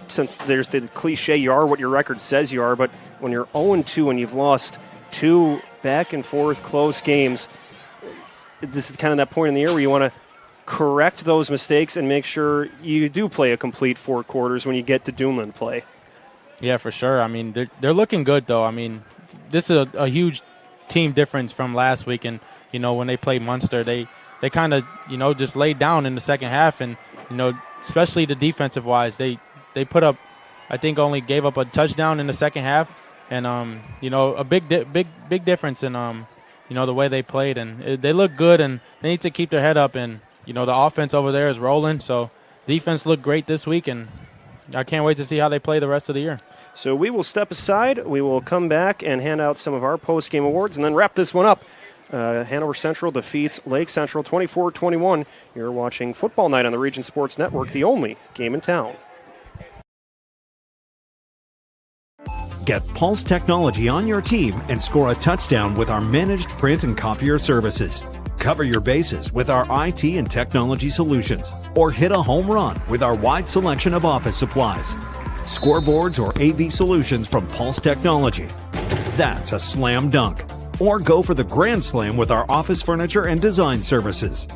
Since there's the cliche, you are what your record says you are, but when you're 0-2 and you've lost 2 back-and-forth close games, this is kind of that point in the year where you want to correct those mistakes and make sure you do play a complete 4 quarters when you get to Duneland play. Yeah, for sure. I mean, they're looking good, though. I mean, this is a huge team difference from last week. And, when they played Munster, they kind of, just laid down in the second half. And, especially the defensive-wise, they put up, I think only gave up a touchdown in the second half. And, a big difference in the way they played, and they look good, and they need to keep their head up. And the offense over there is rolling, so defense looked great this week, and I can't wait to see how they play the rest of the year. So we will step aside. We will come back and hand out some of our post-game awards, and then wrap this one up. Hanover Central defeats Lake Central 24-21. You're watching Football Night on the Region Sports Network, the only game in town. Get Pulse Technology on your team and score a touchdown with our managed print and copier services. Cover your bases with our IT and technology solutions, or hit a home run with our wide selection of office supplies. Scoreboards or AV solutions from Pulse Technology. That's a slam dunk. Or go for the grand slam with our office furniture and design services.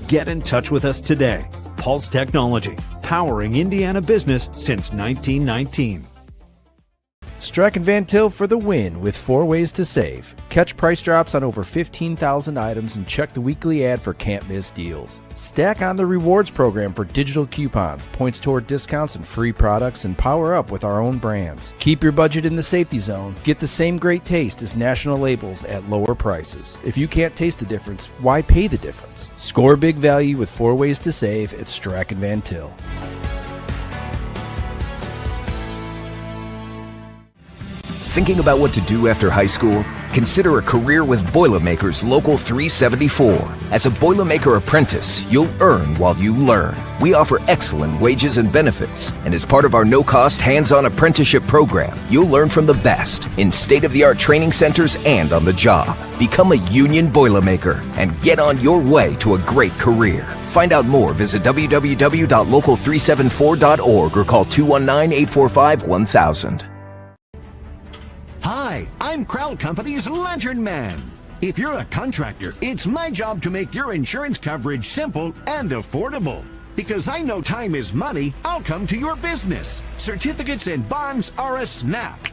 Get in touch with us today. Pulse Technology, powering Indiana business since 1919. Strack and Van Til for the win with 4 ways to save. Catch price drops on over 15,000 items and check the weekly ad for can't miss deals. Stack on the rewards program for digital coupons, points toward discounts and free products, and power up with our own brands. Keep your budget in the safety zone. Get the same great taste as national labels at lower prices. If you can't taste the difference, why pay the difference? Score big value with 4 ways to save at Strack and Van Til. Thinking about what to do after high school? Consider a career with Boilermakers Local 374. As a Boilermaker apprentice, you'll earn while you learn. We offer excellent wages and benefits, and as part of our no-cost hands-on apprenticeship program, you'll learn from the best in state-of-the-art training centers and on the job. Become a union Boilermaker and get on your way to a great career. Find out more, visit www.local374.org or call 219-845-1000. Hi, I'm Crowell Company's Lantern Man. If you're a contractor, it's my job to make your insurance coverage simple and affordable. Because I know time is money, I'll come to your business. Certificates and bonds are a snap.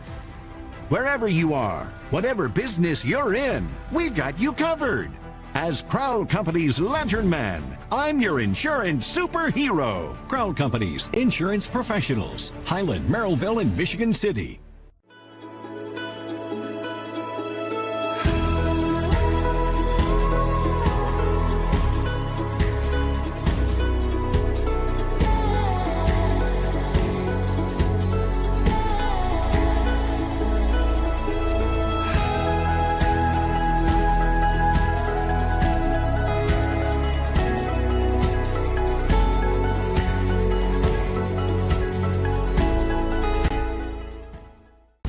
Wherever you are, whatever business you're in, we've got you covered. As Crowell Company's Lantern Man, I'm your insurance superhero. Crowell Companies, insurance professionals. Highland, Merrillville, and Michigan City.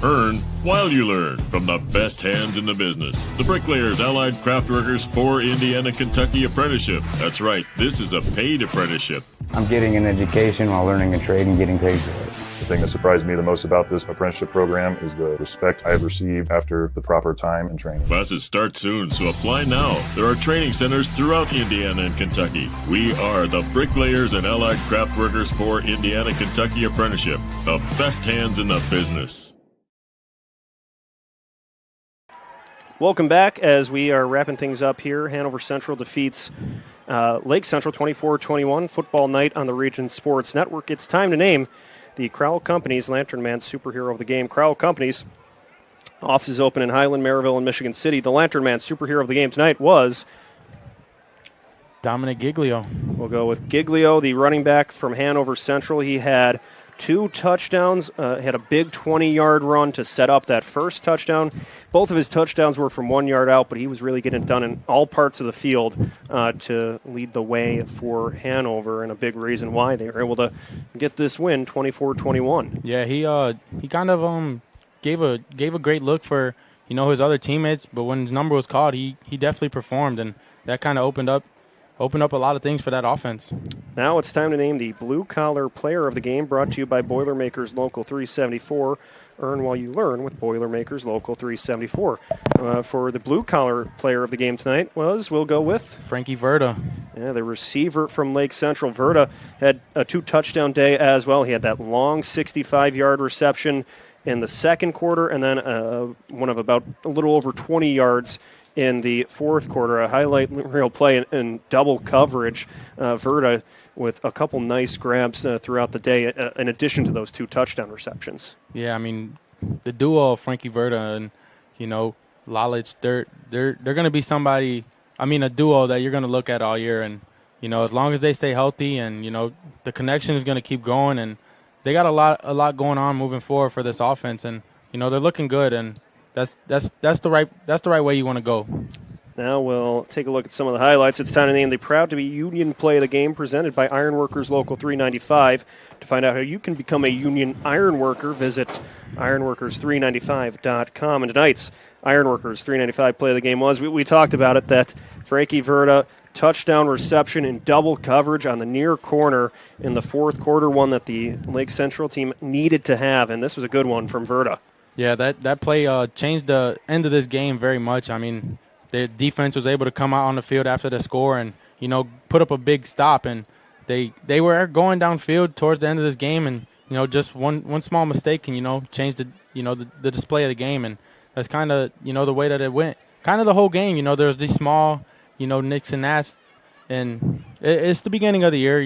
Earn while you learn from the best hands in the business. The Bricklayers Allied Craftworkers for Indiana, Kentucky Apprenticeship. That's right, this is a paid apprenticeship. I'm getting an education while learning a trade and getting paid for it. The thing that surprised me the most about this apprenticeship program is the respect I have received after the proper time and training. Classes start soon, so apply now. There are training centers throughout Indiana and Kentucky. We are the Bricklayers and Allied Craftworkers for Indiana, Kentucky Apprenticeship. The best hands in the business. Welcome back as we are wrapping things up here. Hanover Central defeats Lake Central 24-21. Football night on the Region Sports Network. It's time to name the Crowell Companies Lantern Man Superhero of the Game. Crowell Companies, offices open in Highland, Maryville, and Michigan City. The Lantern Man Superhero of the Game tonight was Dominic Giglio. We'll go with Giglio, the running back from Hanover Central. He had 2 touchdowns, had a big 20-yard run to set up that first touchdown. Both of his touchdowns were from 1 yard out, but he was really getting it done in all parts of the field to lead the way for Hanover, and a big reason why they were able to get this win, 24-21. Yeah, he kind of gave a great look for his other teammates, but when his number was called, he definitely performed, and that kind of opened up a lot of things for that offense. Now it's time to name the blue-collar player of the game, brought to you by Boilermakers Local 374. Earn while you learn with Boilermakers Local 374. For the blue-collar player of the game tonight we'll go with Frankie Verda. Yeah, the receiver from Lake Central. Verda had a 2-touchdown day as well. He had that long 65-yard reception in the second quarter, and then one of about a little over 20 yards in the fourth quarter. A highlight reel play in double coverage. Verda with a couple nice grabs throughout the day, in addition to those 2 touchdown receptions. Yeah, I mean, the duo of Frankie Verda and Lalich, they're going to be somebody. I mean, a duo that you're going to look at all year, and as long as they stay healthy, and the connection is going to keep going, and they got a lot going on moving forward for this offense, and they're looking good, and that's the right way you want to go. Now we'll take a look at some of the highlights. It's time to name the Proud to be Union Play of the Game, presented by Ironworkers Local 395. To find out how you can become a union ironworker, visit ironworkers395.com. And tonight's Ironworkers 395 Play of the Game was, we talked about it, that Frankie Verda touchdown reception in double coverage on the near corner in the fourth quarter, one that the Lake Central team needed to have, and this was a good one from Verda. Yeah, that play changed the end of this game very much. I mean, the defense was able to come out on the field after the score and, put up a big stop. And they were going downfield towards the end of this game, and, just one small mistake can, change the display of the game. And that's kind of, the way that it went. Kind of the whole game, there's these small, nicks and nats. And it's the beginning of the year,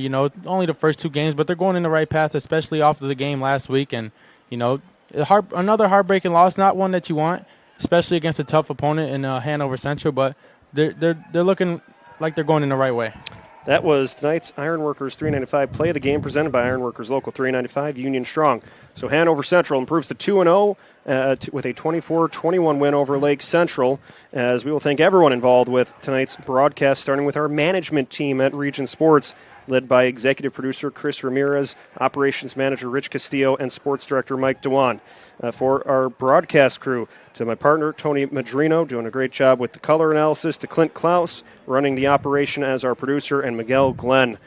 only the first 2 games, but they're going in the right path, especially after the game last week. And, another heartbreaking loss, not one that you want, especially against a tough opponent in Hanover Central, but they're looking like they're going in the right way. That was tonight's Ironworkers 395 play of the game presented by Ironworkers Local 395 Union Strong. So Hanover Central improves to 2-0 with a 24-21 win over Lake Central, as we will thank everyone involved with tonight's broadcast, starting with our management team at Region Sports, led by executive producer Chris Ramirez, operations manager Rich Castillo, and sports director Mike Dewan. For our broadcast crew, to my partner Tony Madrino, doing a great job with the color analysis, to Clint Klaus, running the operation as our producer, and Miguel Glenn,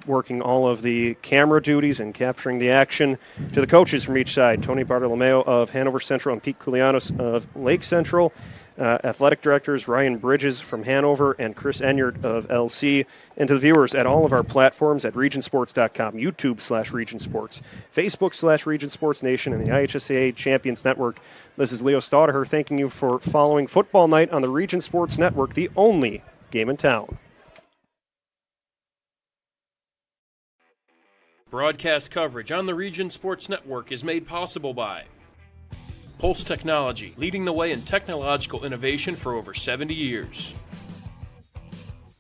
working all of the camera duties and capturing the action. To the coaches from each side, Tony Bartolomeo of Hanover Central and Pete Koulianos of Lake Central. Athletic directors Ryan Bridges from Hanover and Chris Enyart of LC. And to the viewers at all of our platforms at regionsports.com, YouTube/RegionSports, Facebook/Region Sports Nation, and the IHSAA Champions Network. This is Leo Staudaher thanking you for following Football Night on the Region Sports Network, the only game in town. Broadcast coverage on the Region Sports Network is made possible by Pulse Technology, leading the way in technological innovation for over 70 years.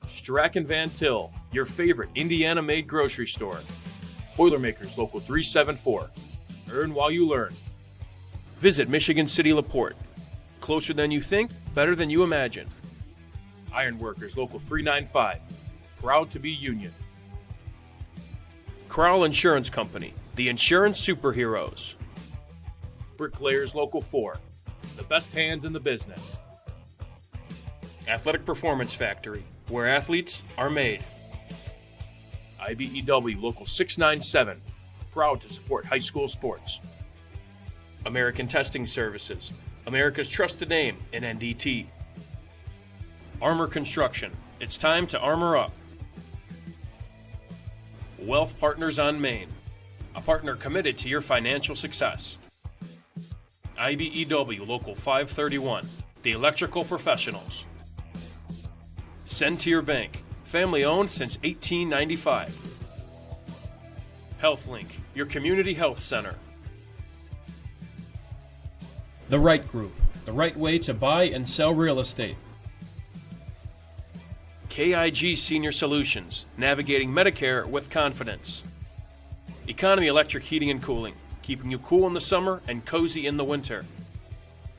Strack & Van Til, your favorite Indiana-made grocery store. Boilermakers Local 374. Earn while you learn. Visit Michigan City LaPorte. Closer than you think, better than you imagine. Ironworkers Local 395. Proud to be union. Crowell Insurance Company, the insurance superheroes. Bricklayers Local 4, the best hands in the business. Athletic Performance Factory, where athletes are made. IBEW Local 697, proud to support high school sports. American Testing Services, America's trusted name in NDT. Armor Construction, it's time to armor up. Wealth Partners on Main, a partner committed to your financial success. IBEW Local 531, the electrical professionals. Send to your bank, family owned since 1895. HealthLink, your community health center. The Right Group, the right way to buy and sell real estate. KIG Senior Solutions, navigating Medicare with confidence. Economy Electric Heating and Cooling, keeping you cool in the summer and cozy in the winter.